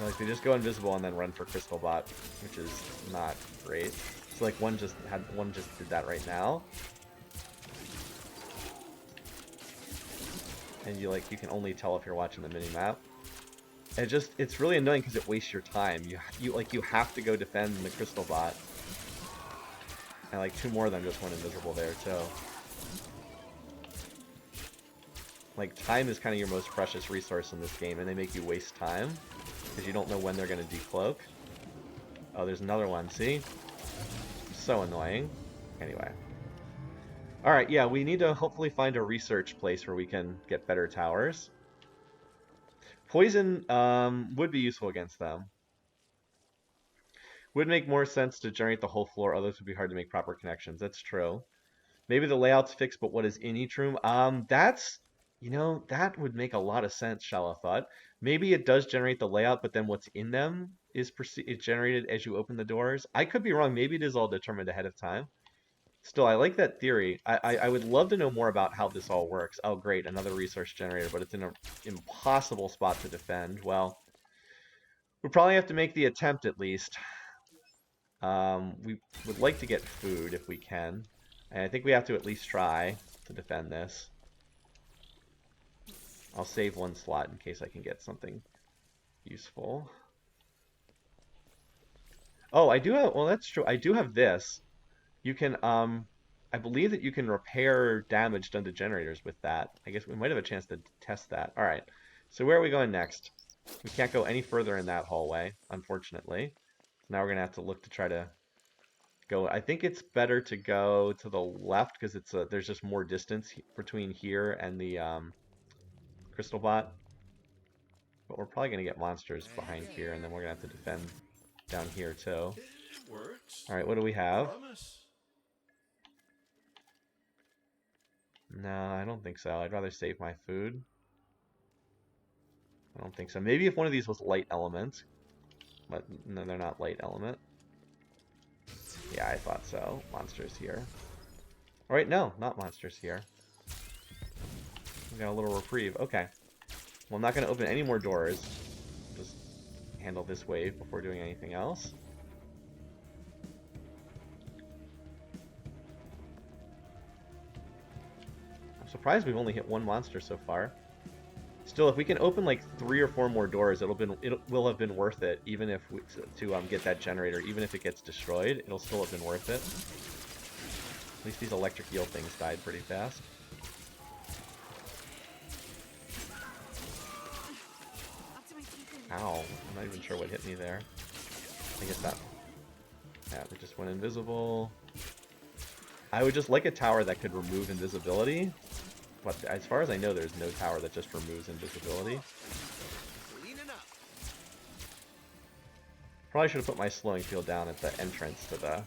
Like, they just go invisible and then run for Crystal Bot, which is not great. So like one just did that right now. And you can only tell if you're watching the mini-map. And it's really annoying because it wastes your time. You have to go defend the Crystal Bot. And like 2 more of them just went invisible there too. Like, time is kind of your most precious resource in this game, and they make you waste time because you don't know when they're going to decloak. Oh, there's another one. See? So annoying. Anyway. Alright, yeah, we need to hopefully find a research place where we can get better towers. Poison would be useful against them. Would make more sense to generate the whole floor, others would be hard to make proper connections. That's true. Maybe the layout's fixed, but what is in each room? That would make a lot of sense, Shala thought. Maybe it does generate the layout, but then what's in them is generated as you open the doors. I could be wrong. Maybe it is all determined ahead of time. Still, I like that theory. I would love to know more about how this all works. Oh, great, another resource generator, but it's in an impossible spot to defend. Well, we'll probably have to make the attempt at least. We would like to get food if we can. And I think we have to at least try to defend this. I'll save 1 slot in case I can get something useful. Oh, I do have... Well, that's true. I do have this. You can, I believe that you can repair damage done to generators with that. I guess we might have a chance to test that. Alright, so where are we going next? We can't go any further in that hallway, unfortunately. So now we're going to have to look to try to go... I think it's better to go to the left, because there's just more distance between here and the Crystal Bot. But we're probably going to get monsters behind here, and then we're going to have to defend down here, too. Alright, what do we have? No, I don't think so. I'd rather save my food. I don't think so. Maybe if one of these was light element. But no, they're not light element. Yeah, I thought so. Monsters here. Alright, no, not monsters here. We got a little reprieve. Okay. Well, I'm not going to open any more doors. Just handle this wave before doing anything else. Surprised we've only hit 1 monster so far. Still, if we can open like 3 or 4 more doors, it will have been worth it. Even if to get that generator, even if it gets destroyed, it'll still have been worth it. At least these electric eel things died pretty fast. Ow! I'm not even sure what hit me there. I guess that. Yeah, we just went invisible. I would just like a tower that could remove invisibility. But as far as I know, there's no tower that just removes invisibility. Probably should have put my slowing field down at the entrance to the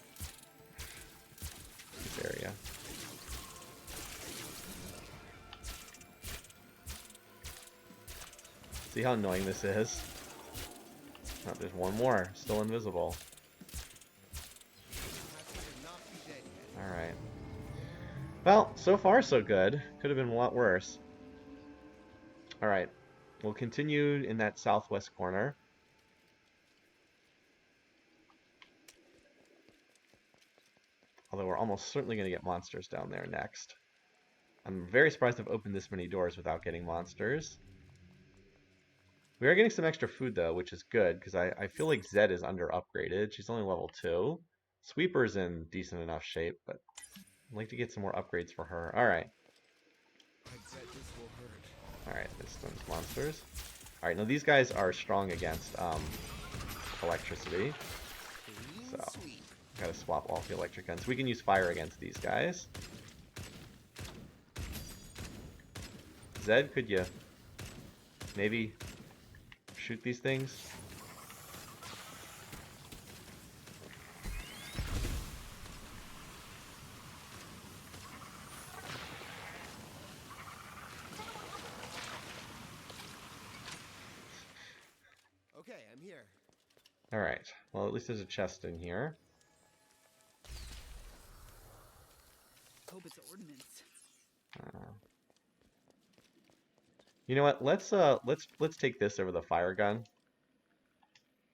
See how annoying this is? Oh, there's one more, still invisible. Alright. Well, so far so good. Could have been a lot worse. Alright. We'll continue in that southwest corner. Although we're almost certainly going to get monsters down there next. I'm very surprised I've opened this many doors without getting monsters. We are getting some extra food though, which is good, because I feel like Zed is under upgraded. She's only level 2. Sweeper's in decent enough shape, but I'd like to get some more upgrades for her. Alright. Alright, this one's monsters. Alright, now these guys are strong against electricity. So, gotta swap off the electric guns. We can use fire against these guys. Zed, could you maybe shoot these things? Okay, I'm here. Alright, well at least there's a chest in here. Hope it's ordnance. You know what? Let's take this over the fire gun.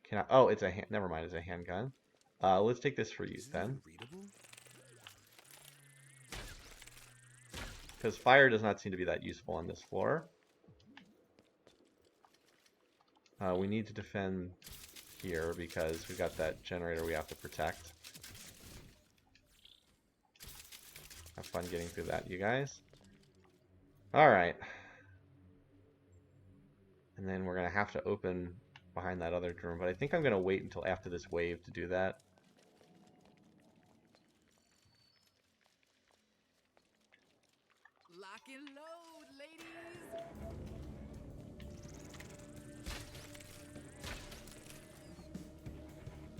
Can I? Oh, it's a hand. Never mind. It's a handgun. Let's take this for use then. Because fire does not seem to be that useful on this floor. We need to defend here because we've got that generator we have to protect. Have fun getting through that, you guys. Alright. And then we're going to have to open behind that other room. But I think I'm going to wait until after this wave to do that. Lock and load, ladies!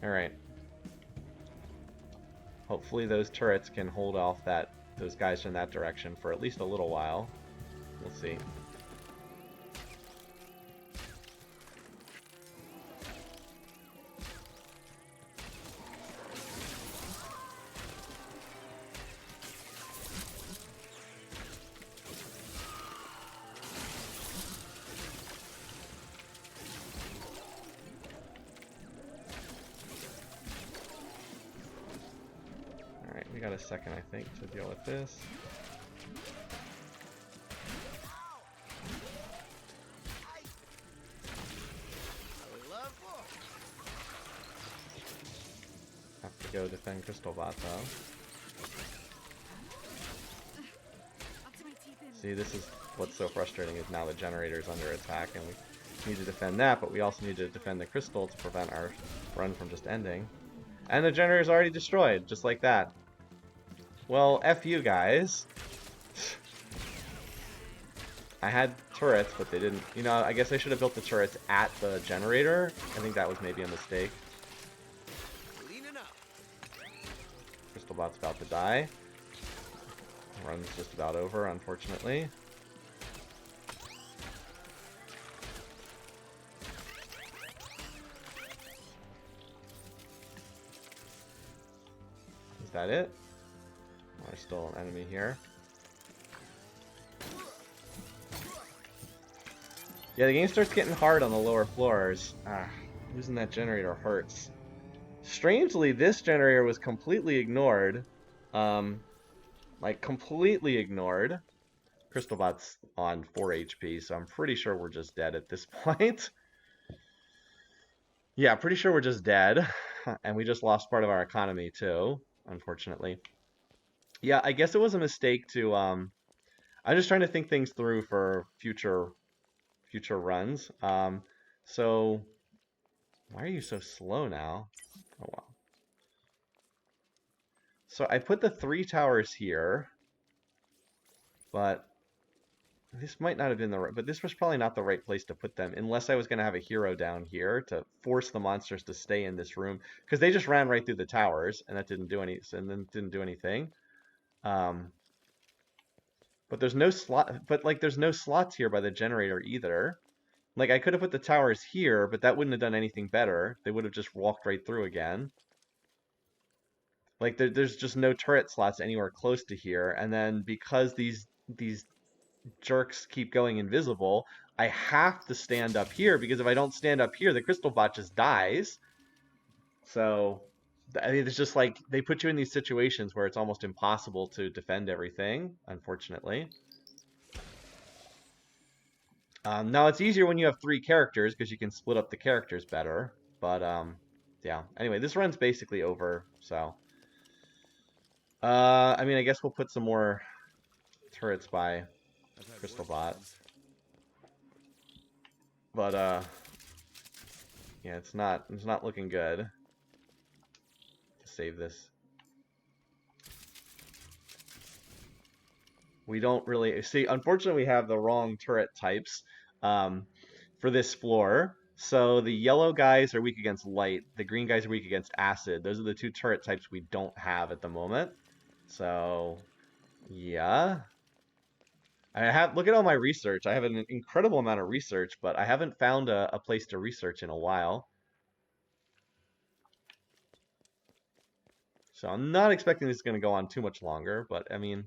Alright. Hopefully those turrets can hold off those guys in that direction for at least a little while. We'll see. We got a second, I think, to deal with this. Have to go defend Crystal Bot though. See, this is what's so frustrating is now the generator is under attack and we need to defend that, but we also need to defend the crystal to prevent our run from just ending. And the generator is already destroyed, just like that. Well, F you guys. I had turrets, but they didn't... You know, I guess I should have built the turrets at the generator. I think that was maybe a mistake. Crystal Bot's about to die. Run's just about over, unfortunately. Is that it? There's still an enemy here. Yeah, the game starts getting hard on the lower floors. Losing that generator hurts. Strangely, this generator was completely ignored. Like, completely ignored. Crystal Bot's on 4 HP, so I'm pretty sure we're just dead at this point. Yeah, pretty sure we're just dead. And we just lost part of our economy, too, unfortunately. Yeah, I guess it was a mistake to, I'm just trying to think things through for future runs. So, why are you so slow now? Oh, wow. So, I put the 3 towers here, but this might not have been the right, but this was probably not the right place to put them, unless I was going to have a hero down here to force the monsters to stay in this room, because they just ran right through the towers, and that didn't do anything. But there's no slot. But like, there's no slots here by the generator either. Like, I could have put the towers here, but that wouldn't have done anything better. They would have just walked right through again. Like, there's just no turret slots anywhere close to here. And then because these jerks keep going invisible, I have to stand up here, because if I don't stand up here, the crystal bot just dies. So, I mean, it's just like they put you in these situations where it's almost impossible to defend everything, unfortunately. Now, it's easier when you have 3 characters because you can split up the characters better. But, yeah. Anyway, this run's basically over, so. I mean, I guess we'll put some more turrets by I've had Crystal worse Bot. ones. But, yeah, it's not looking good to save this. We don't really see. Unfortunately, we have the wrong turret types for this floor. So the yellow guys are weak against light. The green guys are weak against acid. Those are the 2 turret types we don't have at the moment. So, yeah. I have, look at all my research. I have an incredible amount of research, but I haven't found a place to research in a while. So I'm not expecting this is going to go on too much longer, but I mean,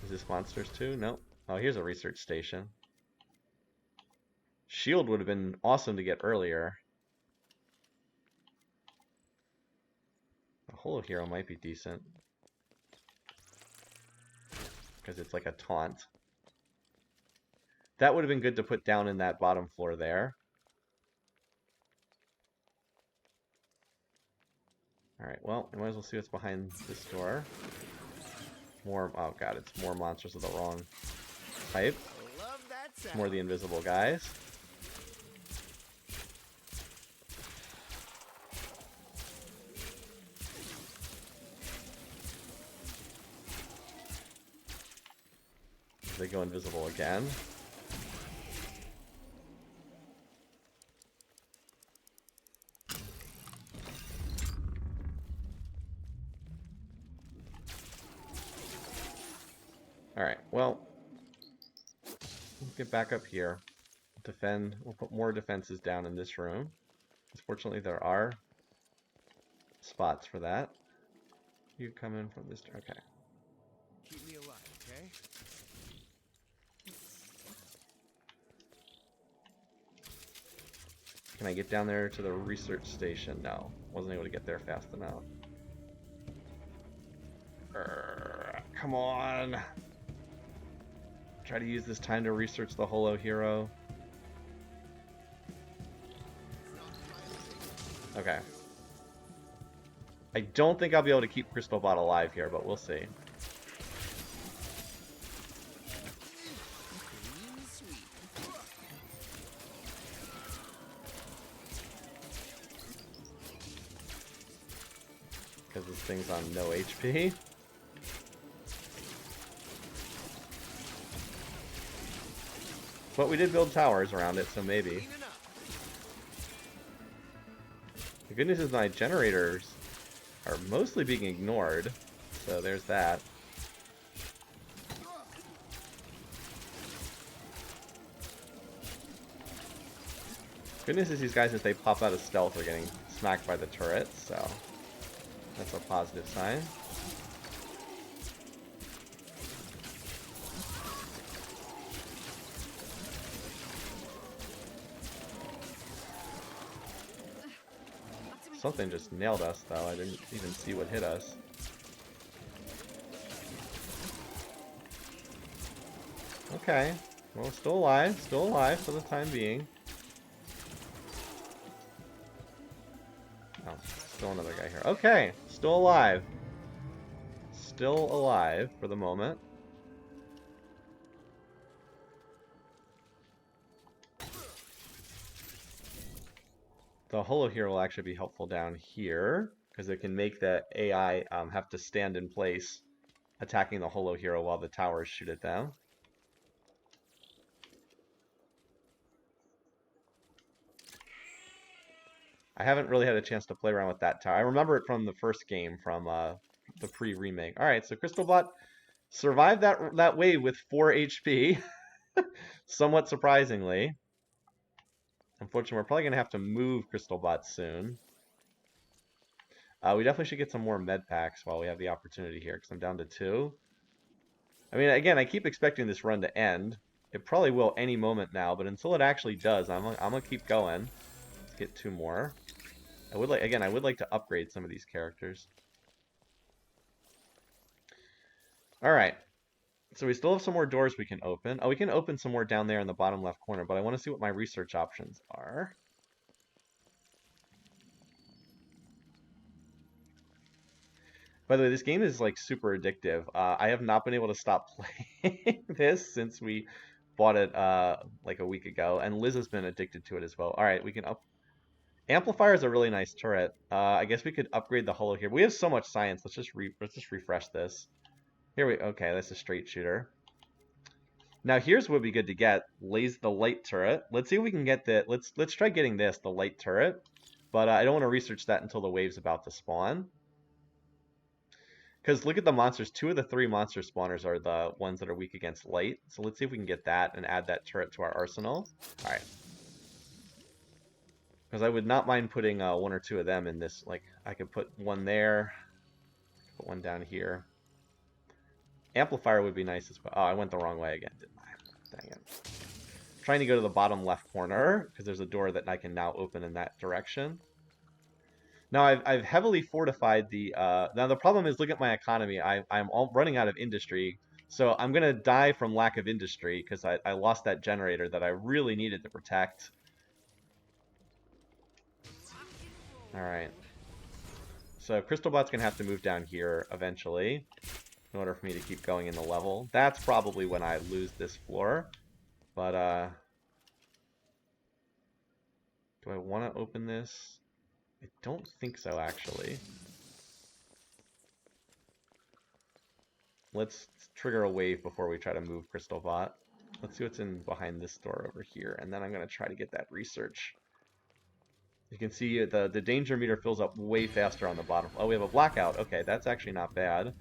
is this monsters too? Nope. Oh, here's a research station. Shield would have been awesome to get earlier. A Holo Hero might be decent. Because it's like a taunt. That would have been good to put down in that bottom floor there. Alright, well, we might as well see what's behind this door. More, oh god, it's more monsters of the wrong type. Love that It's sound. more the invisible guys. They go invisible again. Alright, well, let's get back up here. Defend. We'll put more defenses down in this room. Fortunately, there are spots for that. You come in from this. Okay. Keep me alive, okay? Can I get down there to the research station? No. Wasn't able to get there fast enough. Come on. Try to use this time to research the Holo Hero. Okay. I don't think I'll be able to keep Crystal Bot alive here, but we'll see. Clean sweep. Because this thing's on no HP. But we did build towers around it, so maybe. Cleaning up. The good news is my generators are mostly being ignored, so there's that. Good news is these guys, as they pop out of stealth, are getting smacked by the turrets, so that's a positive sign. Something just nailed us, though. I didn't even see what hit us. Okay. Well, still alive. Still alive for the time being. Oh, still another guy here. Okay. Still alive. Still alive for the moment. The Holo Hero will actually be helpful down here, because it can make the AI have to stand in place, attacking the Holo Hero while the towers shoot at them. I haven't really had a chance to play around with that tower. I remember it from the first game, from the pre-remake. Alright, so Crystal Bot survived that wave with 4 HP. Somewhat surprisingly. Unfortunately, we're probably going to have to move Crystal Bot soon. We definitely should get some more med packs while we have the opportunity here, because I'm down to 2. I mean, again, I keep expecting this run to end. It probably will any moment now, but until it actually does, I'm gonna keep going. Let's get 2 more. I would like to upgrade some of these characters. All right. So we still have some more doors we can open. Oh, we can open some more down there in the bottom left corner, but I want to see what my research options are. By the way, this game is like super addictive. I have not been able to stop playing this since we bought it like a week ago, and Liz has been addicted to it as well. All right, we can up. Amplifier is a really nice turret. I guess we could upgrade the holo here. We have so much science. Let's just refresh this. Okay, that's a straight shooter. Now here's what would be good to get. Lays the light turret. Let's see if we can get the let's try getting this, the light turret. But I don't want to research that until the wave's about to spawn. Because look at the monsters. 2 of the 3 monster spawners are the ones that are weak against light. So let's see if we can get that and add that turret to our arsenal. Alright. Because I would not mind putting 1 or 2 of them in this. Like, I could put one there. Put one down here. Amplifier would be nice as well. Oh, I went the wrong way again, didn't I? Dang it. I'm trying to go to the bottom left corner, because there's a door that I can now open in that direction. Now, I've heavily fortified the... now, the problem is, look at my economy. I'm all running out of industry, so I'm going to die from lack of industry, because I lost that generator that I really needed to protect. Alright. So, Crystal Bot's going to have to move down here eventually, in order for me to keep going in the level. That's probably when I lose this floor. But, do I want to open this? I don't think so, actually. Let's trigger a wave before we try to move Crystal Bot. Let's see what's in behind this door over here, and then I'm going to try to get that research. You can see the danger meter fills up way faster on the bottom. Oh, we have a blackout. Okay, that's actually not bad.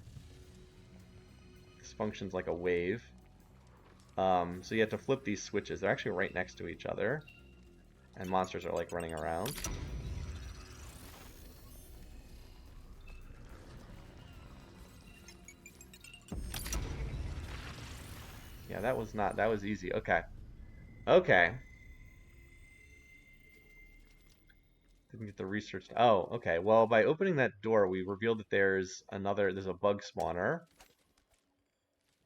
This functions like a wave. So you have to flip these switches. They're actually right next to each other. And monsters are like running around. Yeah, that was easy. Okay. Okay. Didn't get the research. Oh, okay. Well, by opening that door, we revealed that there's a bug spawner.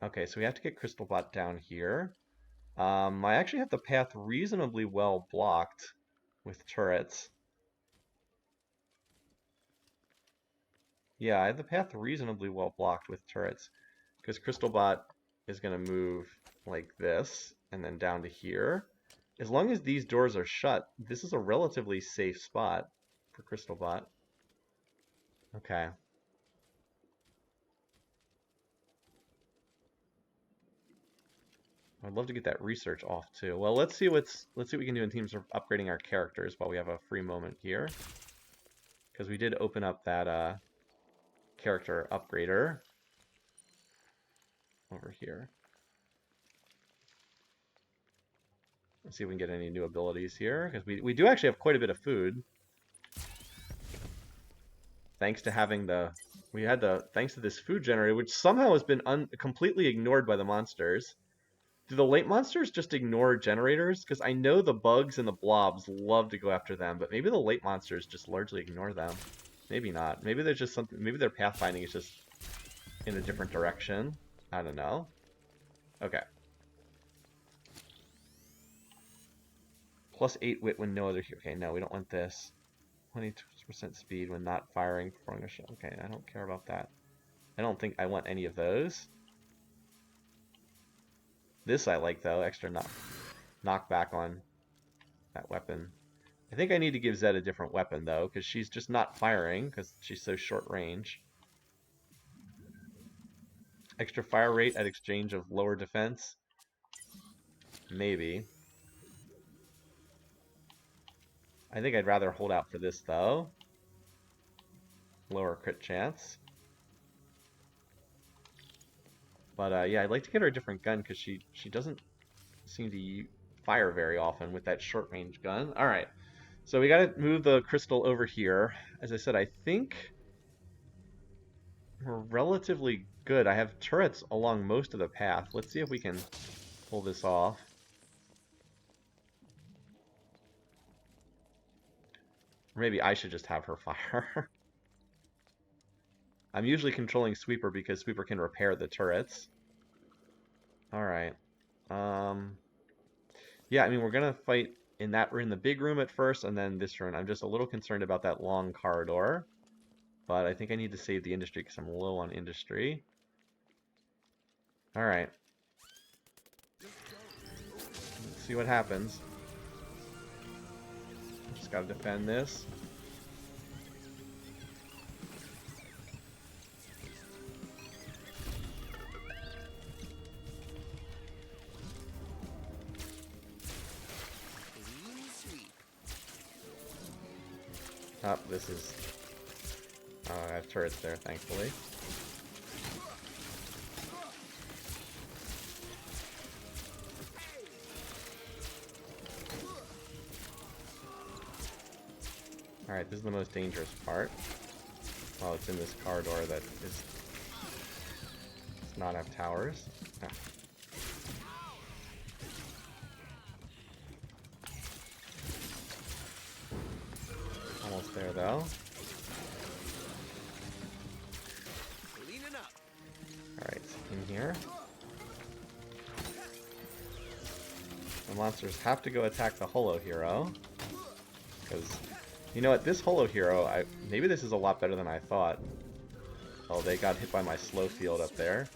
Okay, so we have to get Crystal Bot down here. I actually have the path reasonably well blocked with turrets. Yeah, I have the path reasonably well blocked with turrets. Because Crystal Bot is going to move like this, and then down to here. As long as these doors are shut, this is a relatively safe spot for Crystal Bot. Okay. I'd love to get that research off too. Well, let's see what we can do in terms of upgrading our characters while we have a free moment here. Because we did open up that character upgrader over here. Let's see if we can get any new abilities here, because we do actually have quite a bit of food. Thanks to having thanks to this food generator, which somehow has been completely ignored by the monsters. Do the late monsters just ignore generators? Because I know the bugs and the blobs love to go after them, but maybe the late monsters just largely ignore them. Maybe not. Maybe there's just something. Maybe their pathfinding is just in a different direction. I don't know. Okay. Plus 8 wit when no other... Okay, no, we don't want this. 20% speed when not firing, performing a shot. Okay, I don't care about that. I don't think I want any of those. This I like, though. Extra knockback on that weapon. I think I need to give Zed a different weapon, though, because she's just not firing, because she's so short range. Extra fire rate at exchange of lower defense? Maybe. I think I'd rather hold out for this, though. Lower crit chance. But, yeah, I'd like to get her a different gun, because she doesn't seem to fire very often with that short range gun. All right, so we got to move the crystal over here. As I said, I think we're relatively good. I have turrets along most of the path. Let's see if we can pull this off. Or maybe I should just have her fire. I'm usually controlling Sweeper because Sweeper can repair the turrets. Alright. Yeah, I mean, we're going to fight in the big room at first, and then this room. I'm just a little concerned about that long corridor. But I think I need to save the industry because I'm low on industry. Alright. Let's see what happens. Just gotta defend this. Oh, this is... I have turrets there, thankfully. Alright, this is the most dangerous part. Well, it's in this corridor that does not have towers. Oh. Almost there, though. Alright, in here. The monsters have to go attack the Holo Hero. Because, you know what, this Holo Hero, maybe this is a lot better than I thought. Oh, they got hit by my slow field up there.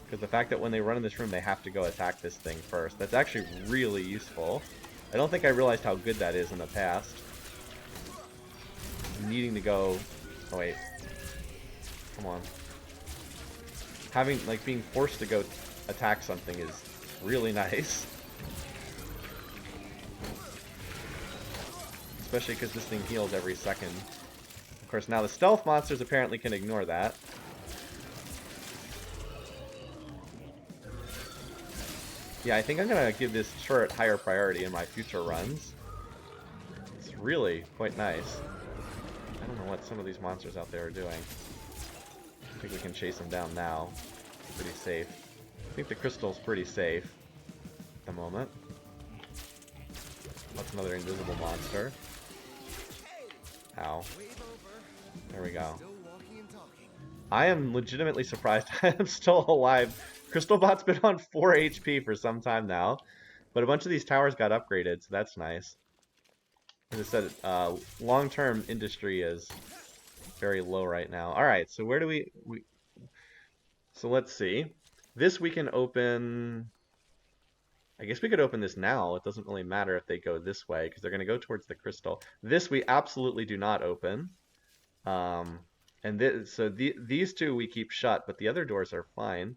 Because the fact that when they run in this room, they have to go attack this thing first. That's actually really useful. I don't think I realized how good that is in the past. Needing to go... Oh, wait. Come on. Having, like, being forced to go attack something is really nice. Especially because this thing heals every second. Of course, now the stealth monsters apparently can ignore that. Yeah, I think I'm going to give this turret higher priority in my future runs. It's really quite nice. I don't know what some of these monsters out there are doing. I think we can chase them down now. It's pretty safe. I think the crystal's pretty safe at the moment. That's another invisible monster. Ow. There we go. I am legitimately surprised I am still alive. Crystalbot's been on 4 HP for some time now, but a bunch of these towers got upgraded, so that's nice. As I said, long-term industry is very low right now. Alright, so where do we... So let's see. This we can open... I guess we could open this now. It doesn't really matter if they go this way, because they're going to go towards the crystal. This we absolutely do not open. These two we keep shut, but the other doors are fine.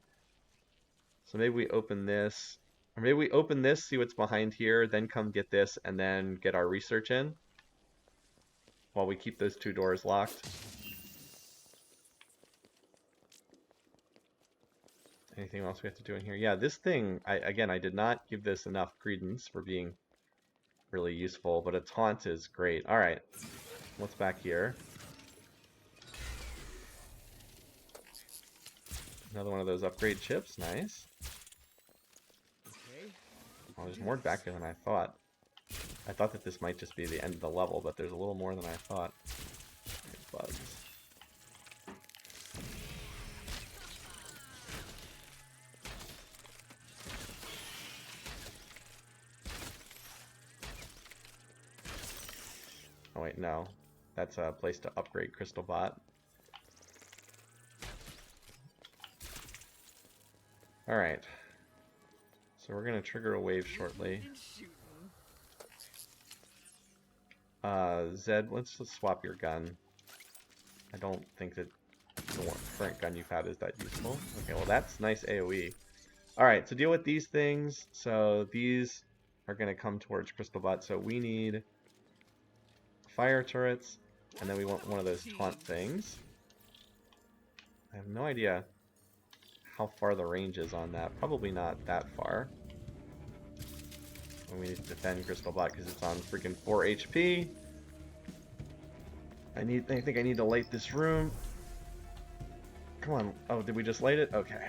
So maybe we open this. Or maybe we open this, see what's behind here, then come get this, and then get our research in. While we keep those two doors locked. Anything else we have to do in here? Yeah, this thing, again, I did not give this enough credence for being really useful, but a taunt is great. Alright, what's back here? Another one of those upgrade chips, nice. Oh, there's more back here than I thought. I thought that this might just be the end of the level, but there's a little more than I thought. Bugs. Oh wait, no. That's a place to upgrade Crystalbot. Alright. So we're going to trigger a wave shortly. Zed, let's just swap your gun. I don't think that the current gun you've had is that useful. Okay, well that's nice AoE. Alright, to deal with these things, so these are going to come towards Crystalbot, so we need fire turrets, and then we want one of those taunt things. I have no idea how far the range is on that. Probably not that far. And we need to defend Crystal Bot because it's on freaking 4 HP. I think I need to light this room. Come on. Oh, did we just light it? Okay.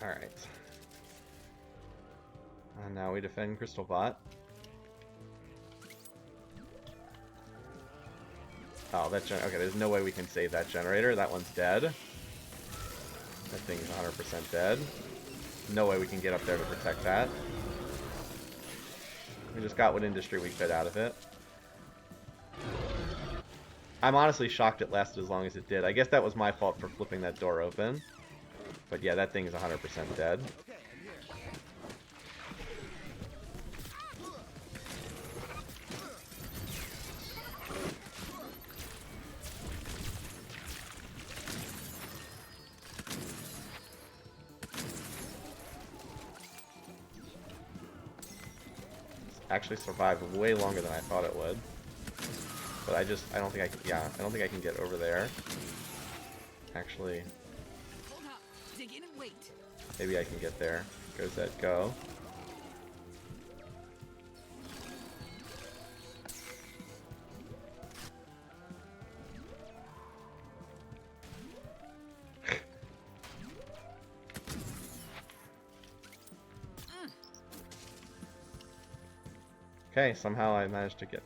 Alright. And now we defend Crystal Bot. Oh, okay, there's no way we can save that generator. That one's dead. That thing's 100% dead. No way we can get up there to protect that. We just got what industry we could out of it. I'm honestly shocked it lasted as long as it did. I guess that was my fault for flipping that door open. But yeah, that thing is 100% dead. Okay, I'm here. Actually survived way longer than I thought it would. But I don't think I can, yeah, I don't think I can get over there. Actually, Hold up. Dig in and wait. maybe I can get there. Goes that go. Okay, somehow I managed to get...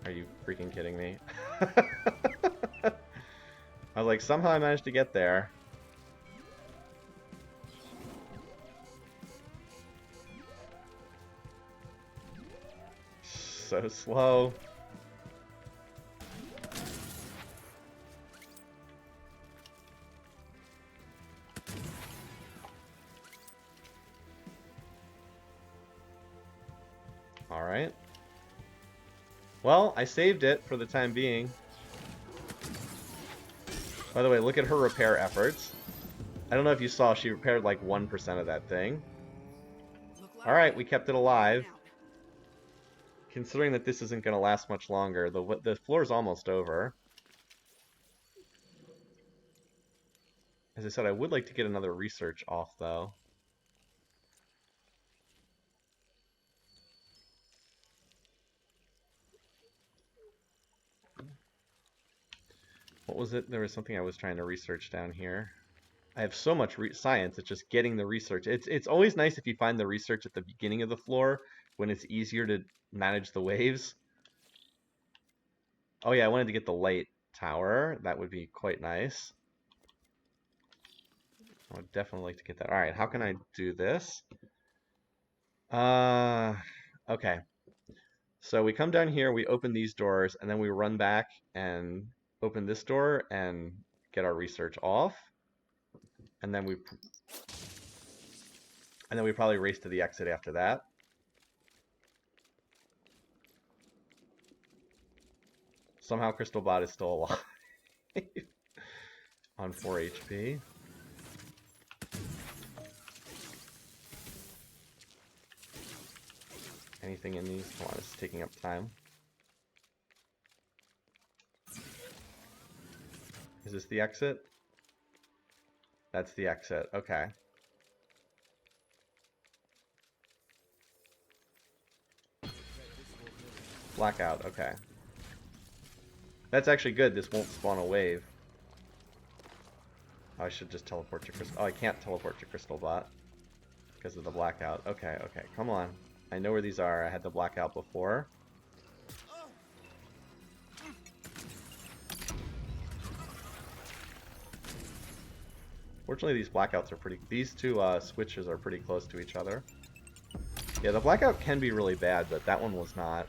Are you freaking kidding me? I was like, somehow I managed to get there. So slow. Alright. Well, I saved it for the time being. By the way, look at her repair efforts. I don't know if you saw, she repaired like 1% of that thing. Alright, we kept it alive. Considering that this isn't going to last much longer, the floor's almost over. As I said, I would like to get another research off, though. What was it? There was something I was trying to research down here. I have so much science, it's just getting the research. It's always nice if you find the research at the beginning of the floor, when it's easier to manage the waves. Oh yeah, I wanted to get the light tower. That would be quite nice. I would definitely like to get that. Alright, how can I do this? Okay. So we come down here, we open these doors, and then we run back and open this door and get our research off. And then we probably race to the exit after that. Somehow Crystal Bot is still alive. On 4 HP. Anything in these? Come on, it's taking up time. Is this the exit? That's the exit. Okay. Blackout. Okay. That's actually good. This won't spawn a wave. Oh, I should just teleport to Crystal. Oh, I can't teleport to Crystal Bot because of the blackout. Okay, okay. Come on. I know where these are. I had the blackout before. Fortunately, these blackouts are pretty... These two switches are pretty close to each other. Yeah, the blackout can be really bad, but that one was not.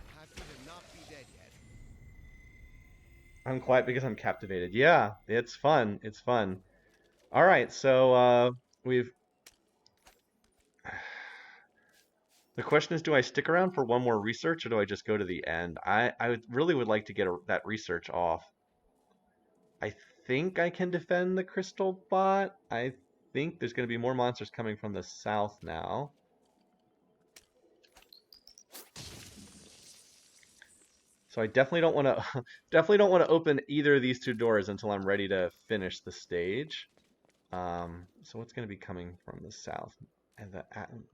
I'm quiet because I'm captivated. Yeah, it's fun. It's fun. Alright, so we've... The question is, do I stick around for one more research, or do I just go to the end? I really would like to get that research off. I think I can defend the Crystal Bot. I think there's going to be more monsters coming from the south now. So I definitely don't want to definitely don't want to open either of these two doors until I'm ready to finish the stage. So what's going to be coming from the south? And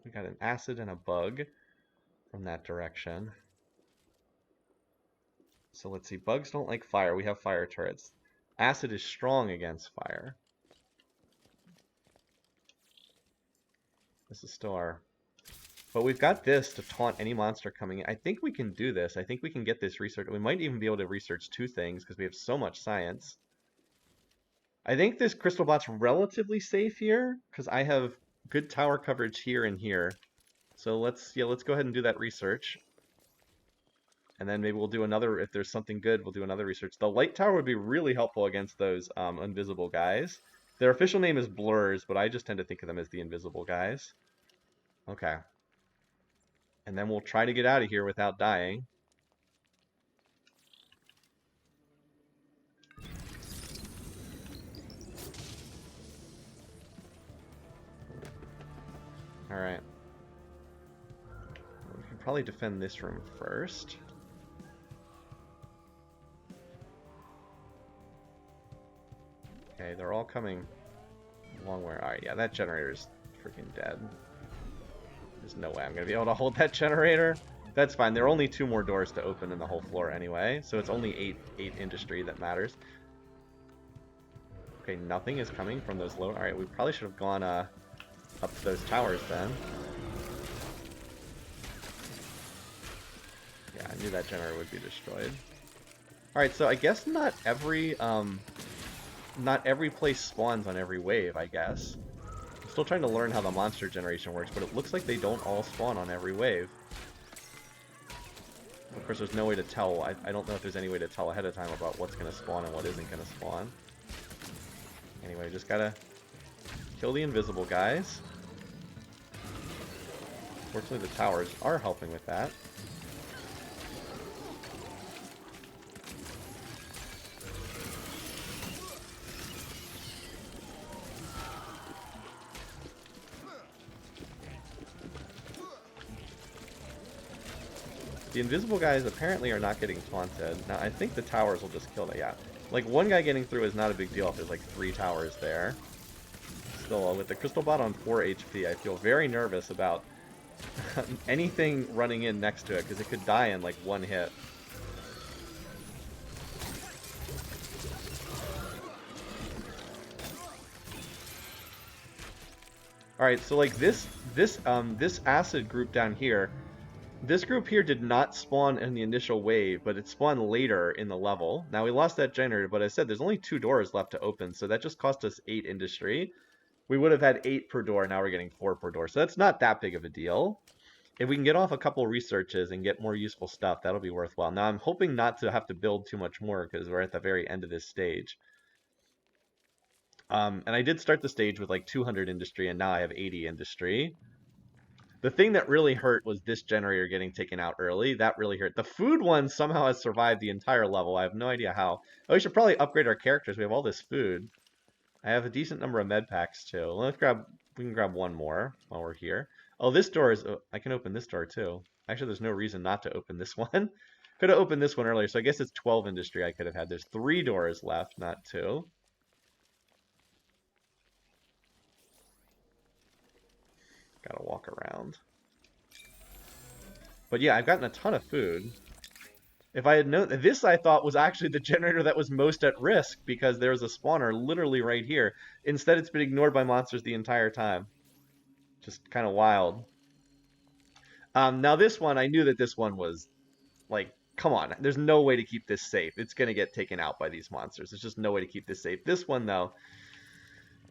we got an acid and a bug from that direction. So let's see. Bugs don't like fire. We have fire turrets. Acid is strong against fire. This is still our... But we've got this to taunt any monster coming in. I think we can do this. I think we can get this research. We might even be able to research two things because we have so much science. I think this crystal bot's relatively safe here because I have good tower coverage here and here. So let's go ahead and do that research. And then maybe we'll do another, if there's something good, we'll do another research. The light tower would be really helpful against those invisible guys. Their official name is Blurs, but I just tend to think of them as the invisible guys. Okay. And then we'll try to get out of here without dying. Alright. We can probably defend this room first. Okay, they're all coming a long way. Alright, yeah, that generator's freaking dead. There's no way I'm going to be able to hold that generator. That's fine. There are only 2 more doors to open in the whole floor anyway, so it's only 8 industry that matters. Okay, nothing is coming from those low... Alright, we probably should have gone up to those towers then. Yeah, I knew that generator would be destroyed. Alright, so I guess not every place spawns on every wave, I guess. I'm still trying to learn how the monster generation works, but it looks like they don't all spawn on every wave. Of course, there's no way to tell. I don't know if there's any way to tell ahead of time about what's going to spawn and what isn't going to spawn. Anyway, just gotta kill the invisible guys. Fortunately, the towers are helping with that. The invisible guys apparently are not getting taunted. Now, I think the towers will just kill that. Yeah. Like, one guy getting through is not a big deal if there's like 3 towers there. Still, with the crystal bot on 4 HP, I feel very nervous about anything running in next to it, because it could die in like 1 hit. Alright, so like this acid group down here, this group here did not spawn in the initial wave, but it spawned later in the level. Now, we lost that generator, but I said there's only 2 doors left to open, so that just cost us 8 industry. We would have had 8 per door, now we're getting 4 per door, so that's not that big of a deal. If we can get off a couple researches and get more useful stuff, that'll be worthwhile. Now, I'm hoping not to have to build too much more, because we're at the very end of this stage. And I did start the stage with like 200 industry, and now I have 80 industry. The thing that really hurt was this generator getting taken out early. That really hurt. The food one somehow has survived the entire level. I have no idea how. Oh, we should probably upgrade our characters. We have all this food. I have a decent number of med packs too. We can grab one more while we're here. Oh, this door is... I can open this door too. Actually, there's no reason not to open this one. Could have opened this one earlier, so I guess it's 12 industry I could have had. There's 3 doors left, not 2. Gotta walk around. But yeah, I've gotten a ton of food. If I had known... This, I thought, was actually the generator that was most at risk, because there was a spawner literally right here. Instead, it's been ignored by monsters the entire time. Just kind of wild. Now this one, I knew that this one was... Like, come on. There's no way to keep this safe. It's going to get taken out by these monsters. There's just no way to keep this safe. This one, though...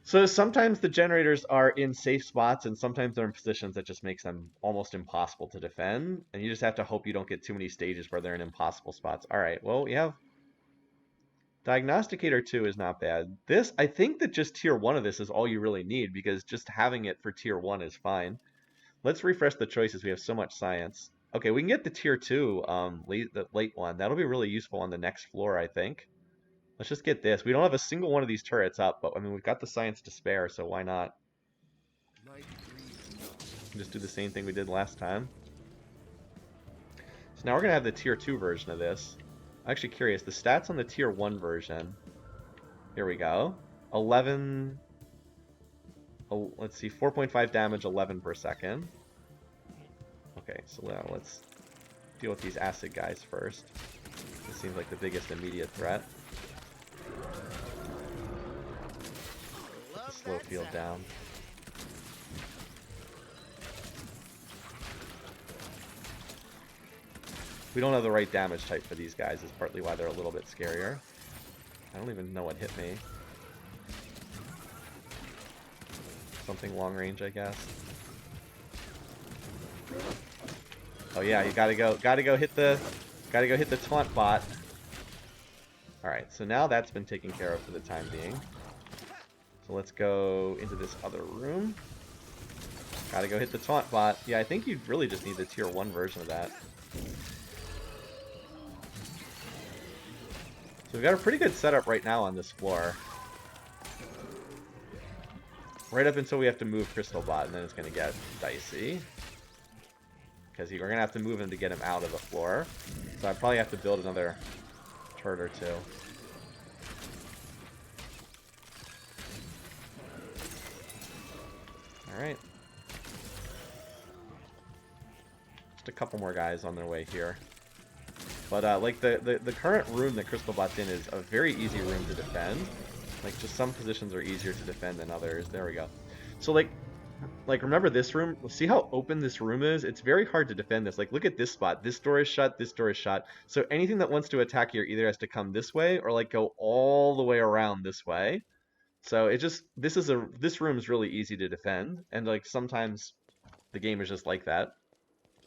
So sometimes the generators are in safe spots, and sometimes they're in positions that just makes them almost impossible to defend. And you just have to hope you don't get too many stages where they're in impossible spots. All right, well, we have... Diagnosticator 2 is not bad. This, I think that just tier 1 of this is all you really need, because just having it for tier 1 is fine. Let's refresh the choices. We have so much science. Okay, we can get the tier 2 the late one. That'll be really useful on the next floor, I think. Let's just get this. We don't have a single one of these turrets up, but I mean, we've got the science to spare, so why not? Just do the same thing we did last time. So now we're going to have the tier 2 version of this. I'm actually curious. The stats on the tier 1 version. Here we go. 11... Oh, let's see. 4.5 damage, 11 per second. Okay, so now let's deal with these acid guys first. This seems like the biggest immediate threat. Put the slow field down. We don't have the right damage type for these guys, is partly why they're a little bit scarier. I don't even know what hit me. Something long range, I guess. Oh yeah, you gotta go hit the taunt bot. Alright, so now that's been taken care of for the time being. So let's go into this other room. Gotta go hit the taunt bot. Yeah, I think you really just need the tier 1 version of that. So we've got a pretty good setup right now on this floor. Right up until we have to move Crystal Bot, and then it's going to get dicey. Because we're going to have to move him to get him out of the floor. So I probably have to build another turret or two. Alright. Just a couple more guys on their way here. But like the current room that Crystal Bot's in is a very easy room to defend. Like just some positions are easier to defend than others. There we go. So like remember this room? See how open this room is? It's very hard to defend this. Like look at this spot. This door is shut, this door is shut. So anything that wants to attack here either has to come this way or like go all the way around this way. So it just this room is really easy to defend, and like sometimes the game is just like that.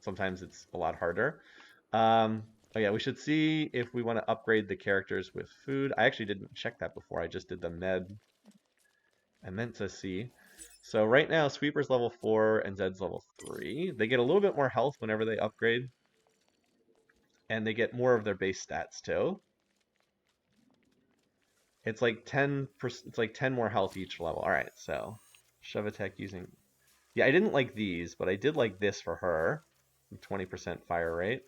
Sometimes it's a lot harder. Oh yeah, we should see if we want to upgrade the characters with food. I actually didn't check that before. I just did the med. I meant to see. So right now, Sweeper's level 4 and Zed's level 3. They get a little bit more health whenever they upgrade. And they get more of their base stats too. It's like 10%, it's like 10 more health each level. Alright, so shove attack using... Yeah, I didn't like these, but I did like this for her. 20% fire rate.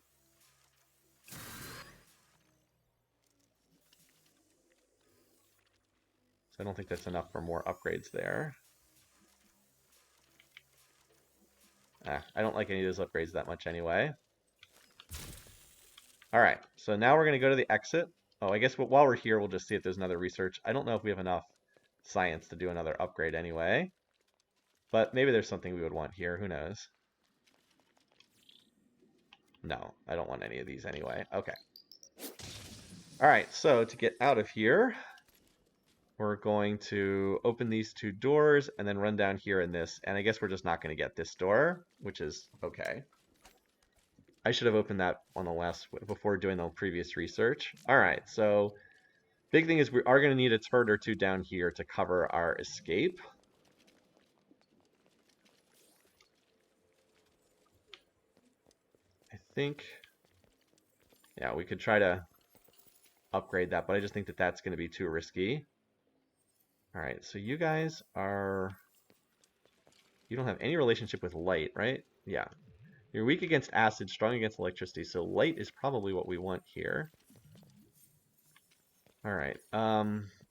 I don't think that's enough for more upgrades there. I don't like any of those upgrades that much anyway. Alright, so now we're going to go to the exit. Oh, I guess while we're here, we'll just see if there's another research. I don't know if we have enough science to do another upgrade anyway. But maybe there's something we would want here. Who knows? No, I don't want any of these anyway. Okay. Alright, so to get out of here... We're going to open these two doors and then run down here in this. And I guess we're just not going to get this door, which is okay. I should have opened that on the last before doing the previous research. All right, so big thing is we are going to need a turret or two down here to cover our escape. I think, yeah, we could try to upgrade that, but I just think that that's going to be too risky. All right, so you guys are... You don't have any relationship with light, right? Yeah. You're weak against acid, strong against electricity, so light is probably what we want here. All right,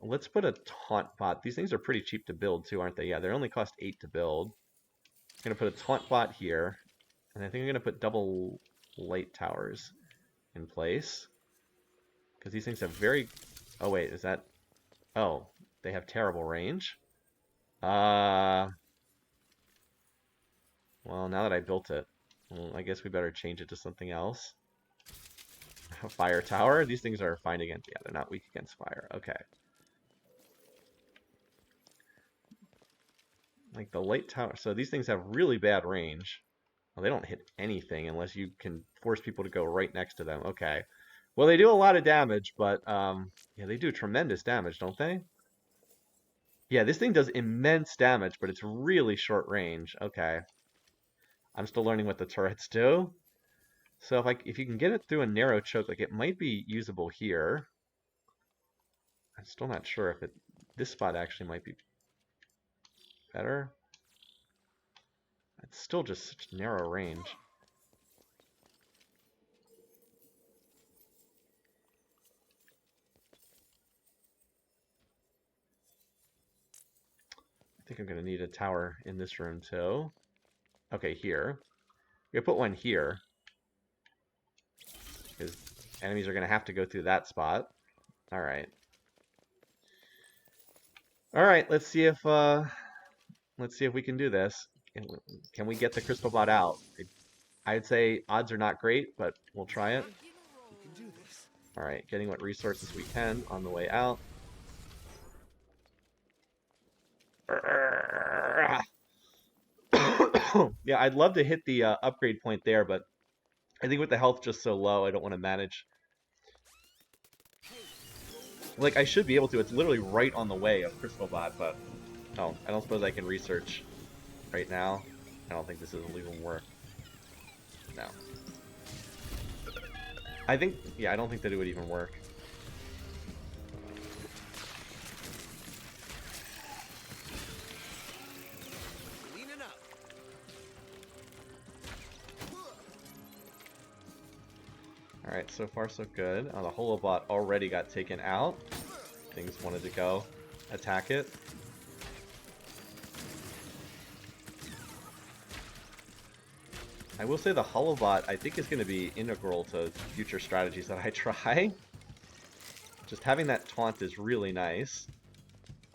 let's put a taunt bot. These things are pretty cheap to build too, aren't they? Yeah, they only cost 8 to build. I'm going to put a taunt bot here, and I think I'm going to put double light towers in place. Because these things have very... Oh, wait, is that... Oh, they have terrible range. Well, now that I built it, well, I guess we better change it to something else. A fire tower? These things are fine against... Yeah, they're not weak against fire. Okay. Like the light tower... So these things have really bad range. Well, they don't hit anything unless you can force people to go right next to them. Okay. Well, they do a lot of damage, but... yeah, they do tremendous damage, don't they? Yeah, this thing does immense damage, but it's really short range. Okay. I'm still learning what the turrets do. So if you can get it through a narrow choke, like it might be usable here. I'm still not sure if this spot actually might be better. It's still just such narrow range. think I'm going to need a tower in this room too. Okay, here. We're going to put one here. Because enemies are going to have to go through that spot. Alright. Alright, let's see if we can do this. Can we get the crystal bot out? I'd say odds are not great, but we'll try it. We can do this. Alright, getting what resources we can on the way out. Yeah, I'd love to hit the upgrade point there, but I think with the health just so low, I don't want to manage. Like, I should be able to. It's literally right on the way of Crystal Bot, but... Oh, I don't suppose I can research right now. I don't think this will even work. No. I think... Yeah, I don't think that it would even work. Cleaning up. Alright, so far so good. Oh, the Holobot already got taken out. Things wanted to go attack it. I will say the Holobot, I think, is going to be integral to future strategies that I try. Just having that taunt is really nice.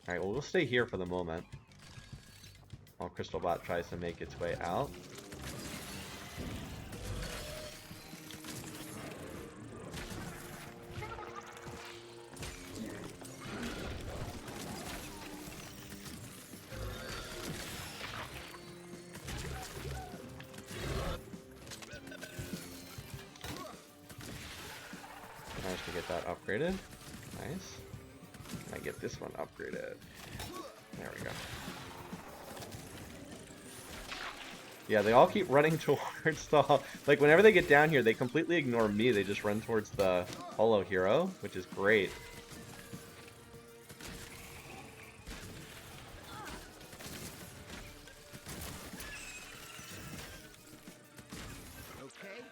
Alright, well, we'll stay here for the moment. While Crystal Bot tries to make its way out. Managed to get that upgraded. Nice. I get this one upgraded. There we go. Yeah, they all keep running towards the... Like, whenever they get down here, they completely ignore me. They just run towards the Holo Hero, which is great. Okay.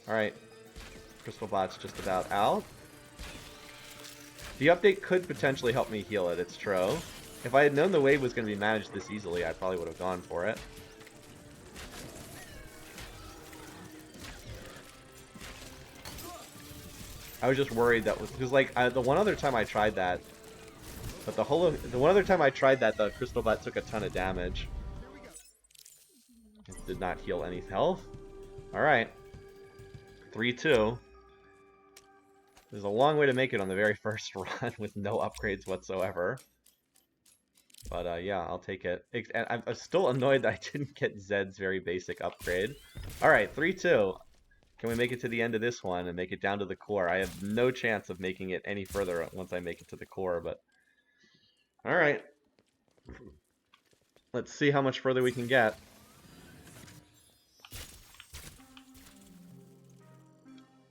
Alright. Crystal Bot's just about out. The update could potentially help me heal it, it's true. If I had known the wave was going to be managed this easily, I probably would have gone for it. I was just worried that was because like the one other time I tried that, but the one other time I tried that, the Crystal Bot took a ton of damage. It did not heal any health. All right, 3-2. There's a long way to make it on the very first run with no upgrades whatsoever. But yeah, I'll take it. And I'm still annoyed that I didn't get Zed's very basic upgrade. All right, 3-2. Can we make it to the end of this one and make it down to the core? I have no chance of making it any further once I make it to the core, but... Alright. Let's see how much further we can get.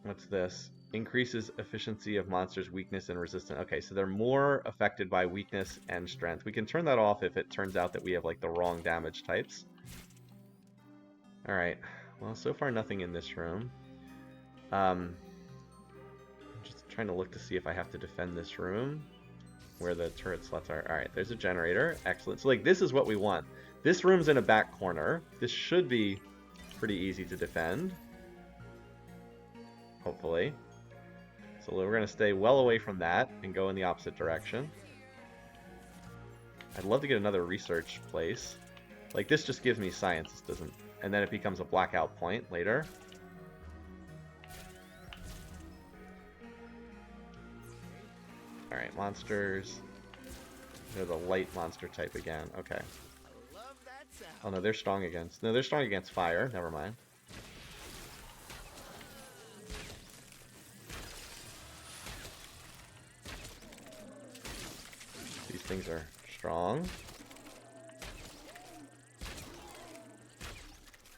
What's this? Increases efficiency of monsters' weakness and resistance. Okay, so they're more affected by weakness and strength. We can turn that off if it turns out that we have like the wrong damage types. Alright. Well, so far nothing in this room. I'm just trying to look to see if I have to defend this room where the turret slots are. Alright, there's a generator. Excellent. So like this is what we want. This room's in a back corner. This should be pretty easy to defend. Hopefully. So we're going to stay well away from that and go in the opposite direction. I'd love to get another research place. Like this just gives me science. This doesn't... And then it becomes a blackout point later. Alright, monsters. They're the light monster type again. Okay. I love that sound. Oh no, they're strong against... No, they're strong against fire. Never mind. These things are strong.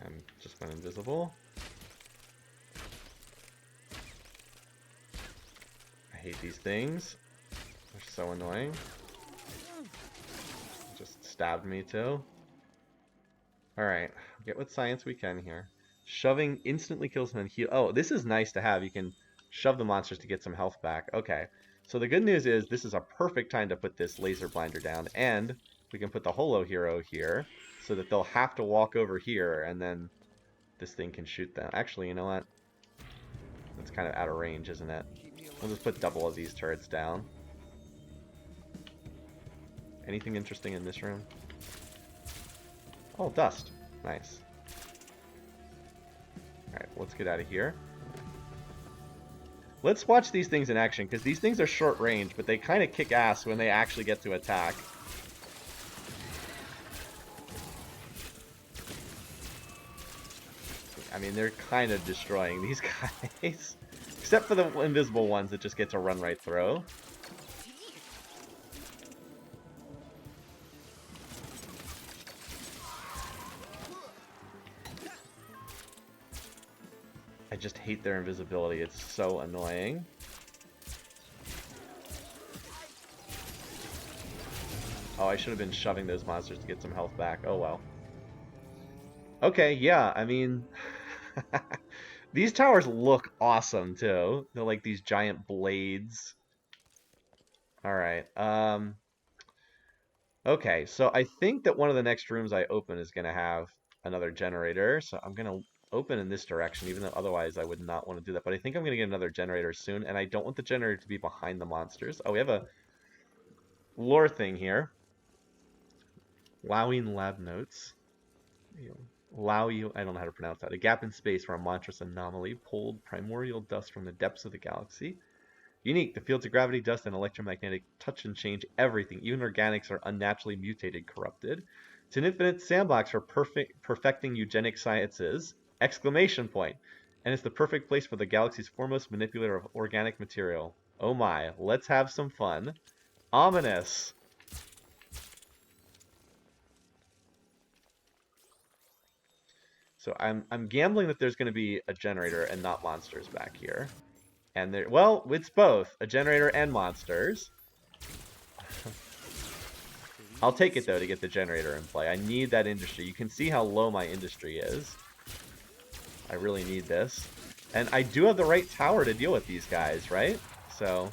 And just went invisible. I hate these things. They're so annoying. Just stabbed me too. Alright, get what science we can here. Shoving instantly kills them and heal. Oh, this is nice to have. You can shove the monsters to get some health back. Okay, so the good news is this is a perfect time to put this laser blinder down, and we can put the holo hero here so that they'll have to walk over here and then this thing can shoot them. Actually, you know what? That's kind of out of range, isn't it? We'll just put double of these turrets down. Anything interesting in this room? Oh, dust. Nice. Alright, let's get out of here. Let's watch these things in action, because these things are short range, but they kind of kick ass when they actually get to attack. I mean, they're kind of destroying these guys. Except for the invisible ones that just get to run right through. I just hate their invisibility. It's so annoying. Oh, I should have been shoving those monsters to get some health back. Oh well. Okay, yeah, I mean... These towers look awesome, too. They're like these giant blades. Alright, okay, so I think that one of the next rooms I open is going to have another generator. So I'm going to open in this direction, even though otherwise I would not want to do that. But I think I'm going to get another generator soon, and I don't want the generator to be behind the monsters. Oh, we have a lore thing here. Allowing lab notes. Allow you, I don't know how to pronounce that. A gap in space where a monstrous anomaly pulled primordial dust from the depths of the galaxy. Unique, the fields of gravity, dust, and electromagnetic touch and change everything. Even organics are unnaturally mutated, corrupted. It's an infinite sandbox for perfecting eugenic sciences! Exclamation point! And it's the perfect place for the galaxy's foremost manipulator of organic material. Oh my, let's have some fun. Ominous! So I'm gambling that there's going to be a generator and not monsters back here. And there, well, it's both a generator and monsters. I'll take it though to get the generator in play. I need that industry. You can see how low my industry is. I really need this. And I do have the right tower to deal with these guys, right? So,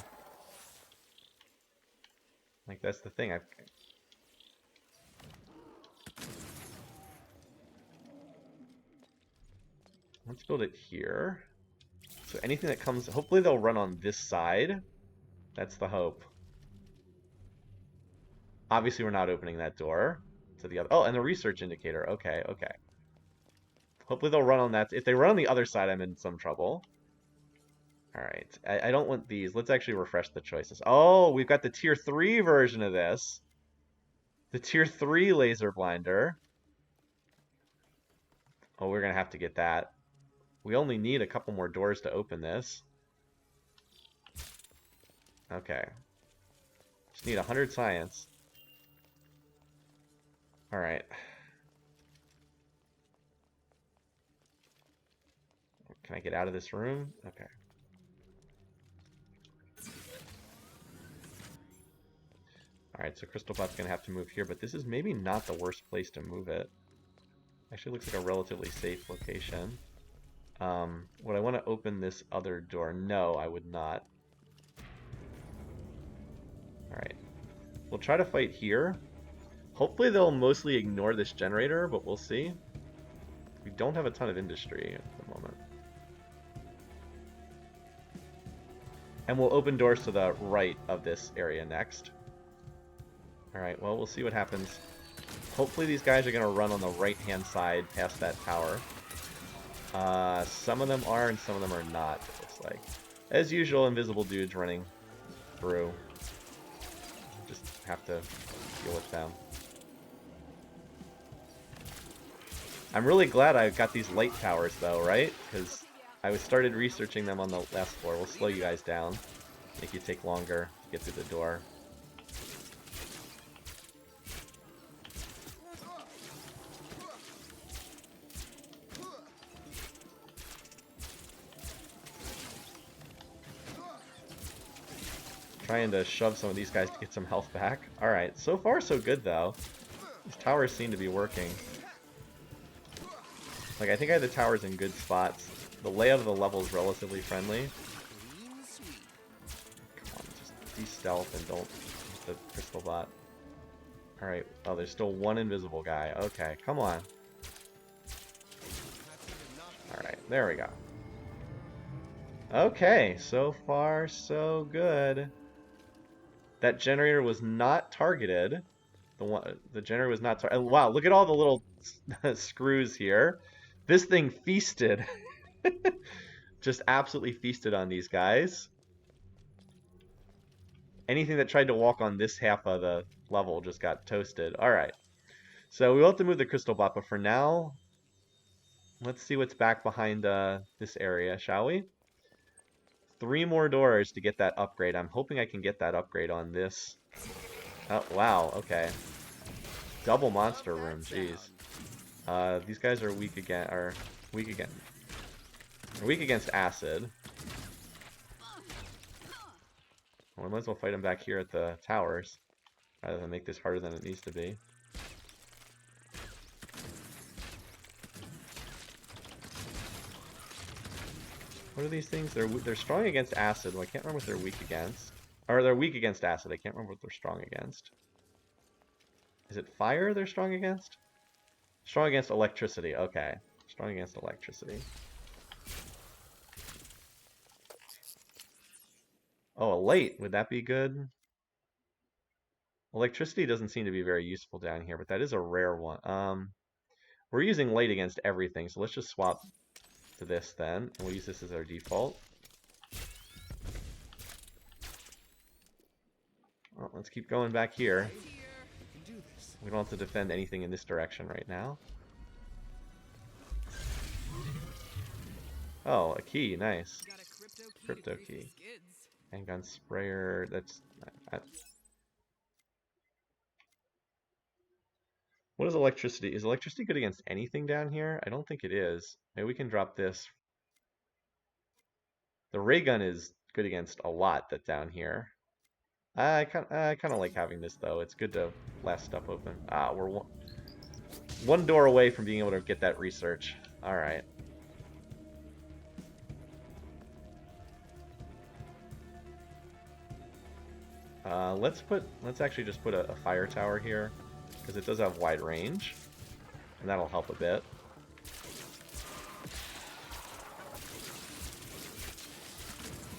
like, that's the thing. Let's build it here. So anything that comes, hopefully they'll run on this side. That's the hope. Obviously we're not opening that door to the other. Oh, and the research indicator. Okay, okay. Hopefully they'll run on that. If they run on the other side, I'm in some trouble. Alright, I don't want these. Let's actually refresh the choices. Oh, we've got the tier 3 version of this. The tier 3 laser blinder. Oh, we're going to have to get that. We only need a couple more doors to open this. Okay. Just need 100 science. Alright. Can I get out of this room? Okay. Alright, so Crystalbot's going to have to move here, but this is maybe not the worst place to move it. Actually looks like a relatively safe location. Would I want to open this other door? No, I would not. Alright. We'll try to fight here. Hopefully they'll mostly ignore this generator, but we'll see. We don't have a ton of industry at the moment. And we'll open doors to the right of this area next. Alright, well, we'll see what happens. Hopefully these guys are going to run on the right-hand side past that tower. Some of them are and some of them are not, it looks like. As usual, invisible dudes running through. Just have to deal with them. I'm really glad I got these light towers though, right? Because I started researching them on the last floor. We'll slow you guys down. Make you take longer to get through the door. Trying to shove some of these guys to get some health back. Alright, so far so good though. These towers seem to be working. Like, I think I have the towers in good spots. The layout of the level is relatively friendly. Come on, just be stealth and don't hit the crystal bot. Alright. Oh, there's still one invisible guy. Okay, come on. Alright, there we go. Okay, so far so good. That generator was not targeted. The generator was not targeted. Wow, look at all the little screws here. This thing feasted. Just absolutely feasted on these guys. Anything that tried to walk on this half of the level just got toasted. Alright. So we will have to move the crystal bot, but for now, let's see what's back behind this area, shall we? 3 more doors to get that upgrade. I'm hoping I can get that upgrade on this. Oh, wow, okay. Double monster room, jeez. These guys are weak again, weak again. They're weak against acid. Well, we might as well fight them back here at the towers, rather than make this harder than it needs to be. What are these things? They're strong against acid. Well, I can't remember what they're weak against. Or they're weak against acid. I can't remember what they're strong against. Is it fire they're strong against? Strong against electricity. Okay. Strong against electricity. Oh, a light. Would that be good? Electricity doesn't seem to be very useful down here, but that is a rare one. We're using light against everything, so let's just swap to this then. And we'll use this as our default. Well, let's keep going back here. We don't have to defend anything in this direction right now. Oh, a key, nice. Crypto key. Handgun sprayer, that's... What is electricity? Is electricity good against anything down here? I don't think it is. Maybe we can drop this. The ray gun is good against a lot that's down here. I kind of like having this, though. It's good to blast stuff open. Ah, we're one door away from being able to get that research. Alright. Let's actually just put a fire tower here, because it does have wide range, and that'll help a bit.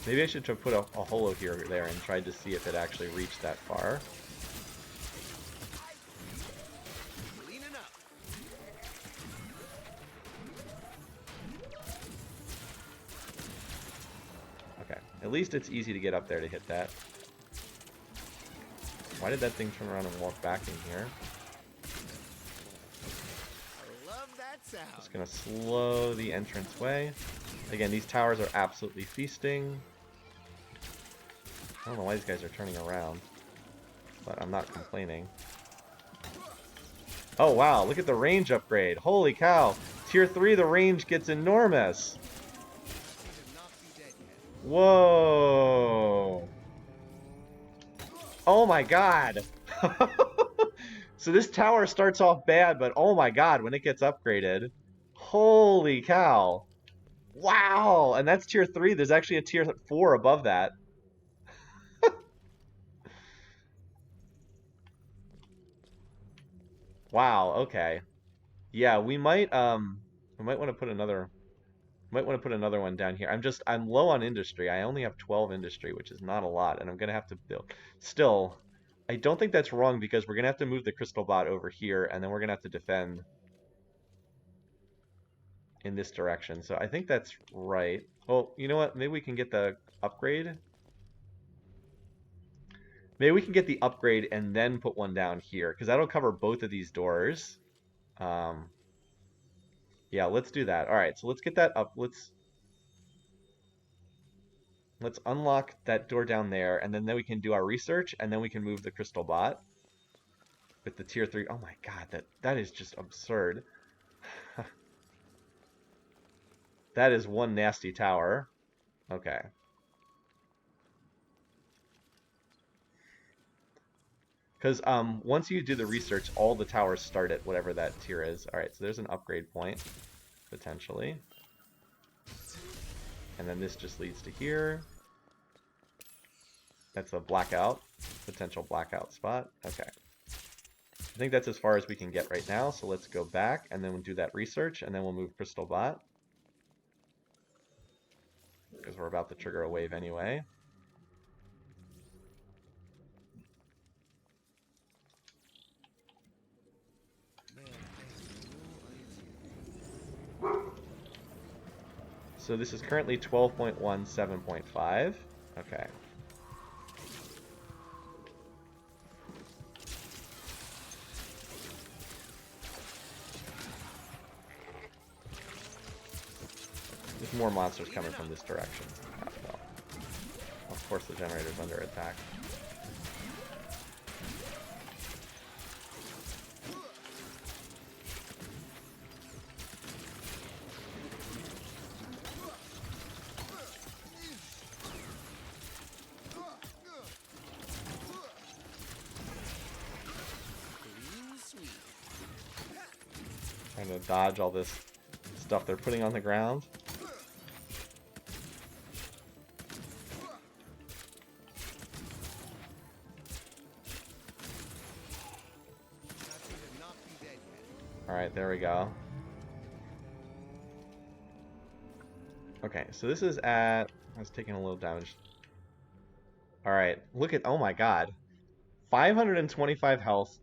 Maybe I should put a holo here or there and try to see if it actually reached that far. Okay, at least it's easy to get up there to hit that. Why did that thing turn around and walk back in here? I love that sound. Just gonna slow the entrance way. Again, these towers are absolutely feasting. I don't know why these guys are turning around, but I'm not complaining. Oh wow, look at the range upgrade. Holy cow. Tier 3, the range gets enormous. Whoa. Oh my god. So this tower starts off bad, but oh my god, when it gets upgraded. Holy cow. Wow. And that's tier 3. There's actually a tier 4 above that. Wow, okay. Yeah, we might want to put another one down here. I'm low on industry. I only have 12 industry, which is not a lot, and I'm gonna have to build. Still, I don't think that's wrong because we're gonna have to move the crystal bot over here, and then we're gonna have to defend in this direction. So I think that's right. Well, you know what? Maybe we can get the upgrade. Maybe we can get the upgrade and then put one down here, because that'll cover both of these doors. Yeah, let's do that. All right, so let's get that up. Let's unlock that door down there, and then we can do our research, and then we can move the crystal bot with the tier 3. Oh my god, that is just absurd. That is one nasty tower. Okay. Because once you do the research, all the towers start at whatever that tier is. All right, so there's an upgrade point, potentially. And then this just leads to here. That's a blackout, potential blackout spot. Okay. I think that's as far as we can get right now, so let's go back and then we'll do that research, and then we'll move Crystal Bot. Because we're about to trigger a wave anyway. So this is currently 12.17.5. Okay. There's more monsters coming from this direction. Oh, well. Of course the generator's under attack. Trying to dodge all this stuff they're putting on the ground. Alright, there we go. Okay, so this is at... I was taking a little damage. Alright, look at... Oh my god. 525 health.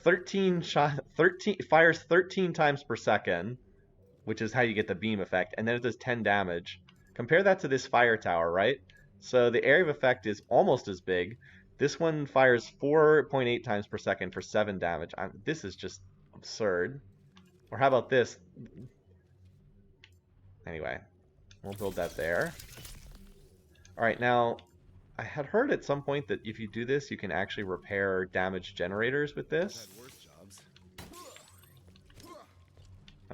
13 shot... 13... Fires 13 times per second. Which is how you get the beam effect. And then it does 10 damage. Compare that to this fire tower, right? So the area of effect is almost as big. This one fires 4.8 times per second for 7 damage. This is just absurd. Or how about this? Anyway, we'll build that there. Alright, now, I had heard at some point that if you do this, you can actually repair damaged generators with this.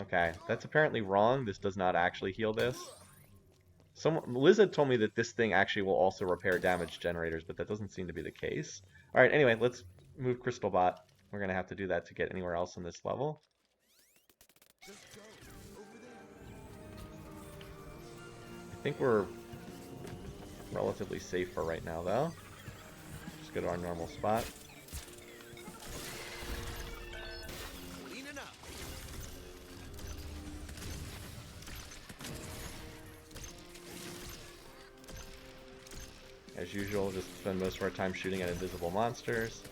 Okay, that's apparently wrong. This does not actually heal this. Liz had told me that this thing actually will also repair damaged generators, but that doesn't seem to be the case. Alright, anyway, let's move Crystal Bot. We're going to have to do that to get anywhere else in this level. I think we're relatively safe for right now, though. Just go to our normal spot. As usual, just spend most of our time shooting at invisible monsters.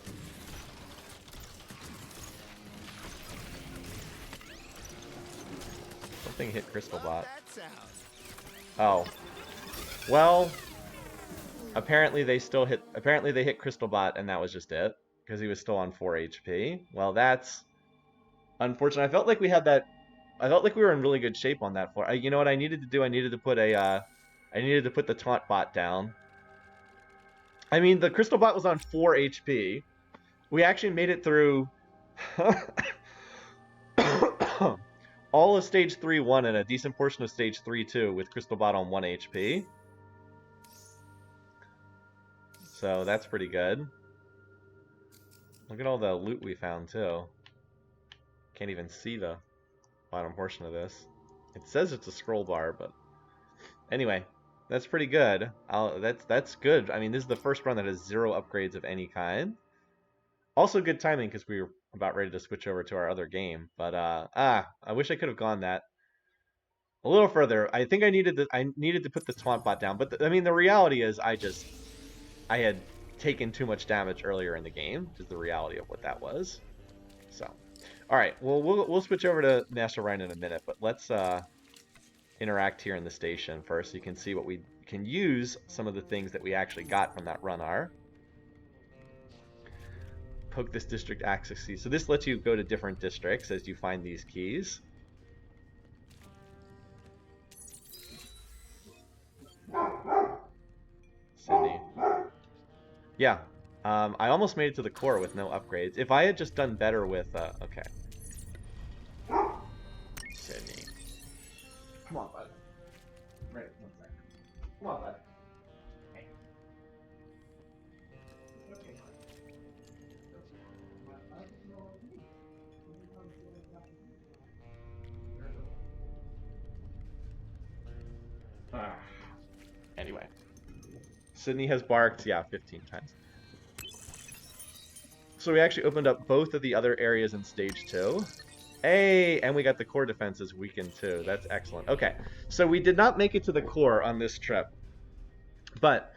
Something hit Crystal Bot. Oh. Well, apparently they still hit... Apparently they hit Crystal Bot and that was just it. Because he was still on 4 HP. Well, that's unfortunate. I felt like we had that... I felt like we were in really good shape on that floor. You know what I needed to do? I needed to put a... I needed to put the Taunt Bot down. I mean, the Crystal Bot was on 4 HP. We actually made it through all of Stage 3-1 and a decent portion of Stage 3-2 with Crystal Bot on 1 HP. So that's pretty good. Look at all the loot we found, too. Can't even see the bottom portion of this. It says it's a scroll bar, but... Anyway. That's pretty good. That's good. I mean, this is the first run that has 0 upgrades of any kind. Also good timing because we were about ready to switch over to our other game. But I wish I could have gone that a little further. I think I needed to put the Taunt Bot down. But I mean, the reality is I had taken too much damage earlier in the game. Is the reality of what that was. So, all right. Well, we'll switch over to Master Ryan in a minute. But let's interact here in the station first so you can see what we can use. Some of the things that we actually got from that run are. Poke this district access key. So this lets you go to different districts as you find these keys. Sydney. Yeah. I almost made it to the core with no upgrades. If I had just done better with... okay. Sydney. Come on, bud. Right, 1 second. Come on, bud. Hey. Anyway. Sydney has barked, yeah, 15 times. So we actually opened up both of the other areas in stage 2. Hey, and we got the core defenses weakened too. That's excellent. Okay, so we did not make it to the core on this trip. But,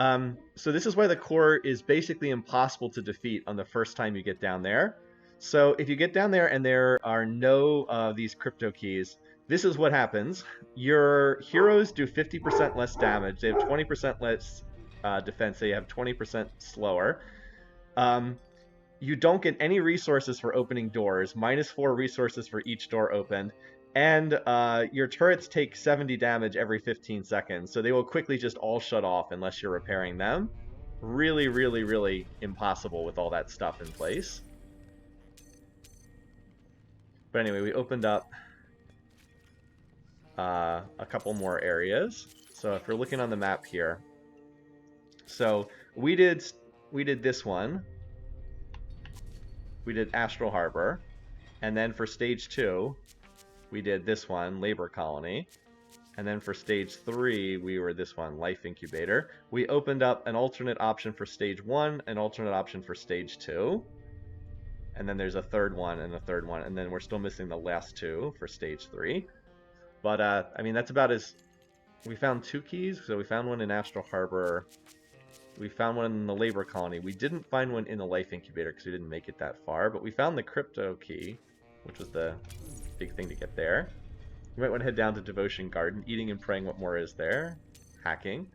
so this is why the core is basically impossible to defeat on the first time you get down there. So if you get down there and there are no these crypto keys, this is what happens. Your heroes do 50% less damage. They have 20% less defense. They have 20% slower. You don't get any resources for opening doors, -4 resources for each door opened, and your turrets take 70 damage every 15 seconds, so they will quickly just all shut off unless you're repairing them. Really, really, really impossible with all that stuff in place. But anyway, we opened up a couple more areas. So if we're looking on the map here, so we did this one. We did Astral Harbor, and then for stage 2, we did this one, Labor Colony, and then for stage 3, we were this one, Life Incubator. We opened up an alternate option for stage 1, an alternate option for stage 2, and then there's a third one and a third one, and then we're still missing the last 2 for stage 3. But, I mean, that's about as... We found 2 keys, so we found one in Astral Harbor. We found one in the Labor Colony. We didn't find one in the Life Incubator because we didn't make it that far, but we found the crypto key, which was the big thing to get there. You might want to head down to Devotion Garden, eating and praying what more is there. Hacking.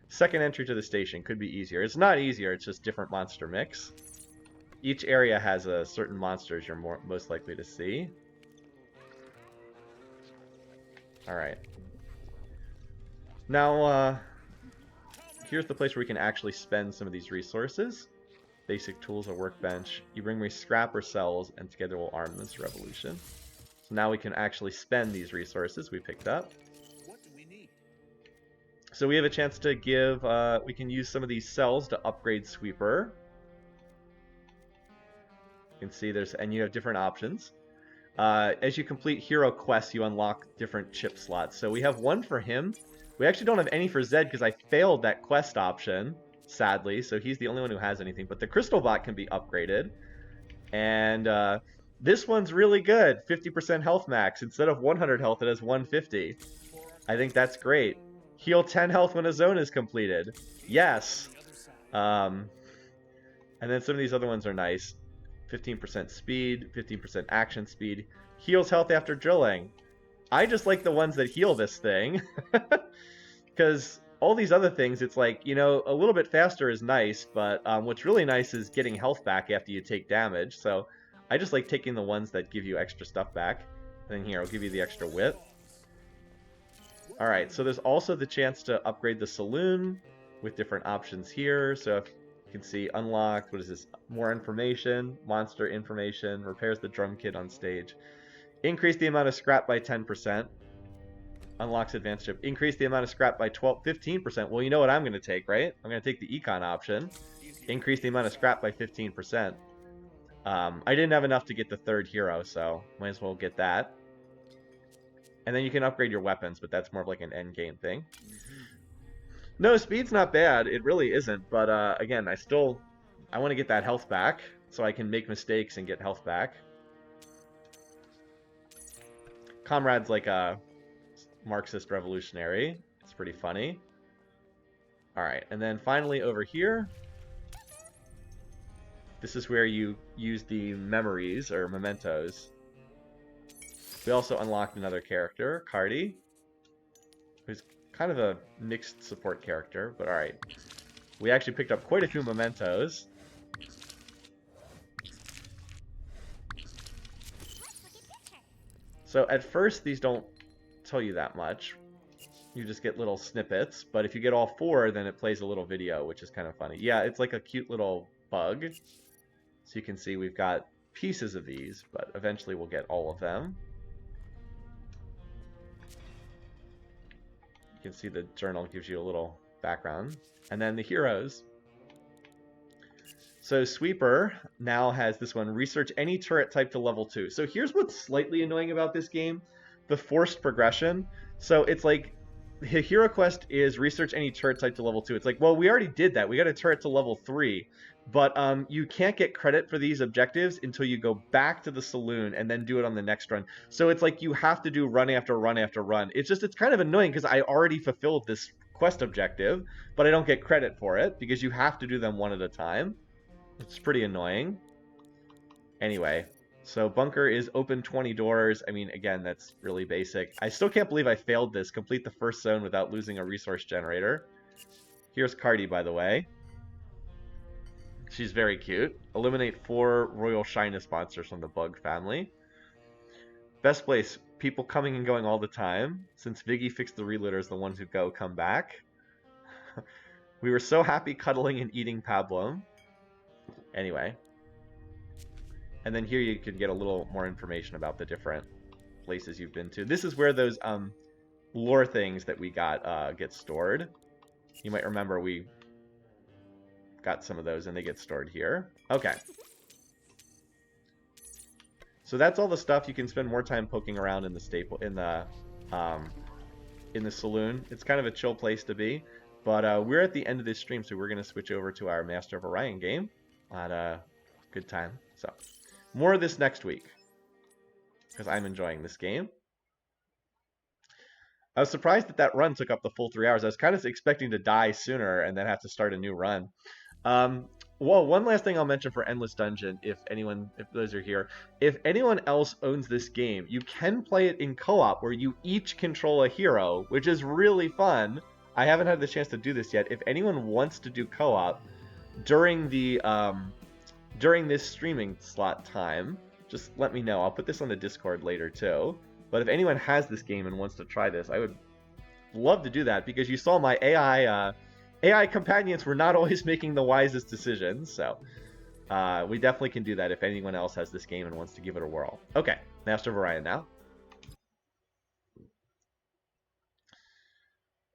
Second entry to the station could be easier. It's not easier, it's just different monster mix. Each area has a certain monsters you're most likely to see. Alright. Now, here's the place where we can actually spend some of these resources. Basic tools, a workbench. You bring me scrap or cells, and together we'll arm this revolution. So now we can actually spend these resources we picked up. What do we need? So we have a chance to give, we can use some of these cells to upgrade Sweeper. You can see there's, and you have different options. As you complete hero quests, you unlock different chip slots. So we have one for him. We actually don't have any for Zed because I failed that quest option, sadly. So he's the only one who has anything. But the Crystal Bot can be upgraded. And this one's really good. 50% health max. Instead of 100 health, it has 150. I think that's great. Heal 10 health when a zone is completed. Yes. And then some of these other ones are nice. 15% speed, 15% action speed. Heals health after drilling. I just like the ones that heal this thing. Because all these other things, it's like, you know, a little bit faster is nice, but what's really nice is getting health back after you take damage. So I just like taking the ones that give you extra stuff back. And then here, I'll give you the extra whip. Alright, so there's also the chance to upgrade the saloon with different options here. So if you can see unlocked, what is this? More information, monster information, repairs the drum kit on stage. Increase the amount of scrap by 10%. Unlocks advanced chip. Increase the amount of scrap by 15%. Well, you know what I'm going to take, right? I'm going to take the econ option. Increase the amount of scrap by 15%. I didn't have enough to get the third hero, so might as well get that. And then you can upgrade your weapons, but that's more of like an end game thing. No, speed's not bad. It really isn't. But again, I want to get that health back so I can make mistakes and get health back. Comrade's like a Marxist revolutionary. It's pretty funny. Alright, and then finally over here, this is where you use the memories or mementos. We also unlocked another character, Cardi, who's kind of a mixed support character, but alright. We actually picked up quite a few mementos. So at first these don't tell you that much. You just get little snippets, but if you get all 4, then it plays a little video, which is kind of funny. Yeah, it's like a cute little bug. So you can see we've got pieces of these, but eventually we'll get all of them. You can see the journal gives you a little background. And then the heroes. So Sweeper now has this one, research any turret type to level 2. So here's what's slightly annoying about this game. The forced progression. So it's like, hero quest is research any turret type to level 2. It's like, well, we already did that. We got a turret to level 3. But you can't get credit for these objectives until you go back to the saloon and then do it on the next run. So it's like you have to do run after run after run. It's kind of annoying because I already fulfilled this quest objective, but I don't get credit for it because you have to do them one at a time. It's pretty annoying. Anyway, so bunker is open 20 doors. I mean, again, that's really basic. I still can't believe I failed this. Complete the first zone without losing a resource generator. Here's Cardi, by the way. She's very cute. Eliminate 4 Royal Shyness monsters from the bug family. Best place. People coming and going all the time. Since Viggy fixed the reloaders, the ones who go come back. We were so happy cuddling and eating Pablum. Anyway. And then here you can get a little more information about the different places you've been to. This is where those lore things that we got get stored. You might remember we got some of those and they get stored here. Okay. So that's all the stuff. You can spend more time poking around in the saloon. It's kind of a chill place to be. But we're at the end of this stream, so we're going to switch over to our Master of Orion game. Had a good time. So more of this next week because I'm enjoying this game. I was surprised that that run took up the full 3 hours. I was kind of expecting to die sooner and then have to start a new run. Well, one last thing I'll mention for Endless Dungeon, if those are here, if anyone else owns this game, you can play it in co-op where you each control a hero, which is really fun. I haven't had the chance to do this yet. If anyone wants to do co-op during the during this streaming slot time, just let me know. I'll put this on the Discord later too. But if anyone has this game and wants to try this, I would love to do that because you saw my AI companions were not always making the wisest decisions, so we definitely can do that if anyone else has this game and wants to give it a whirl. Okay, Master of Orion now.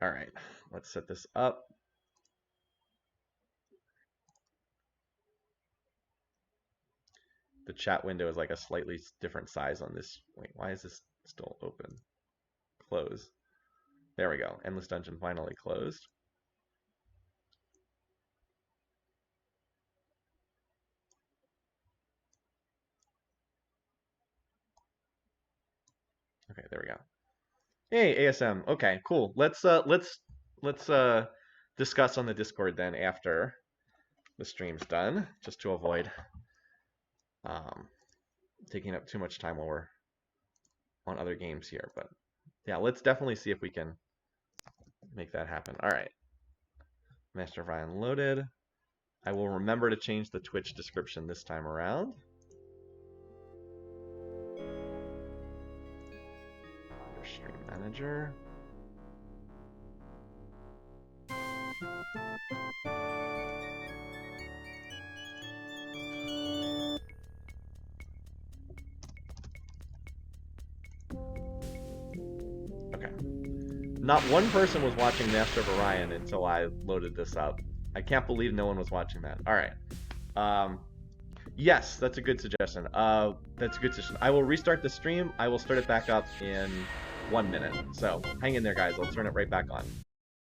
Alright, let's set this up. The chat window is like a slightly different size on this. Wait, why is this still open? Close. There we go. Endless Dungeon finally closed. Okay, there we go. Hey, ASM. Okay, cool. Let's discuss on the Discord then after the stream's done, just to avoid taking up too much time while we're on other games here. But yeah, let's definitely see if we can make that happen. All right. Master of Orion loaded. I will remember to change the Twitch description this time around. Stream manager. Okay. Not one person was watching Master of Orion until I loaded this up. I can't believe no one was watching that. All right. Yes, that's a good suggestion. I will restart the stream. I will start it back up in 1 minute. So hang in there, guys. I'll turn it right back on.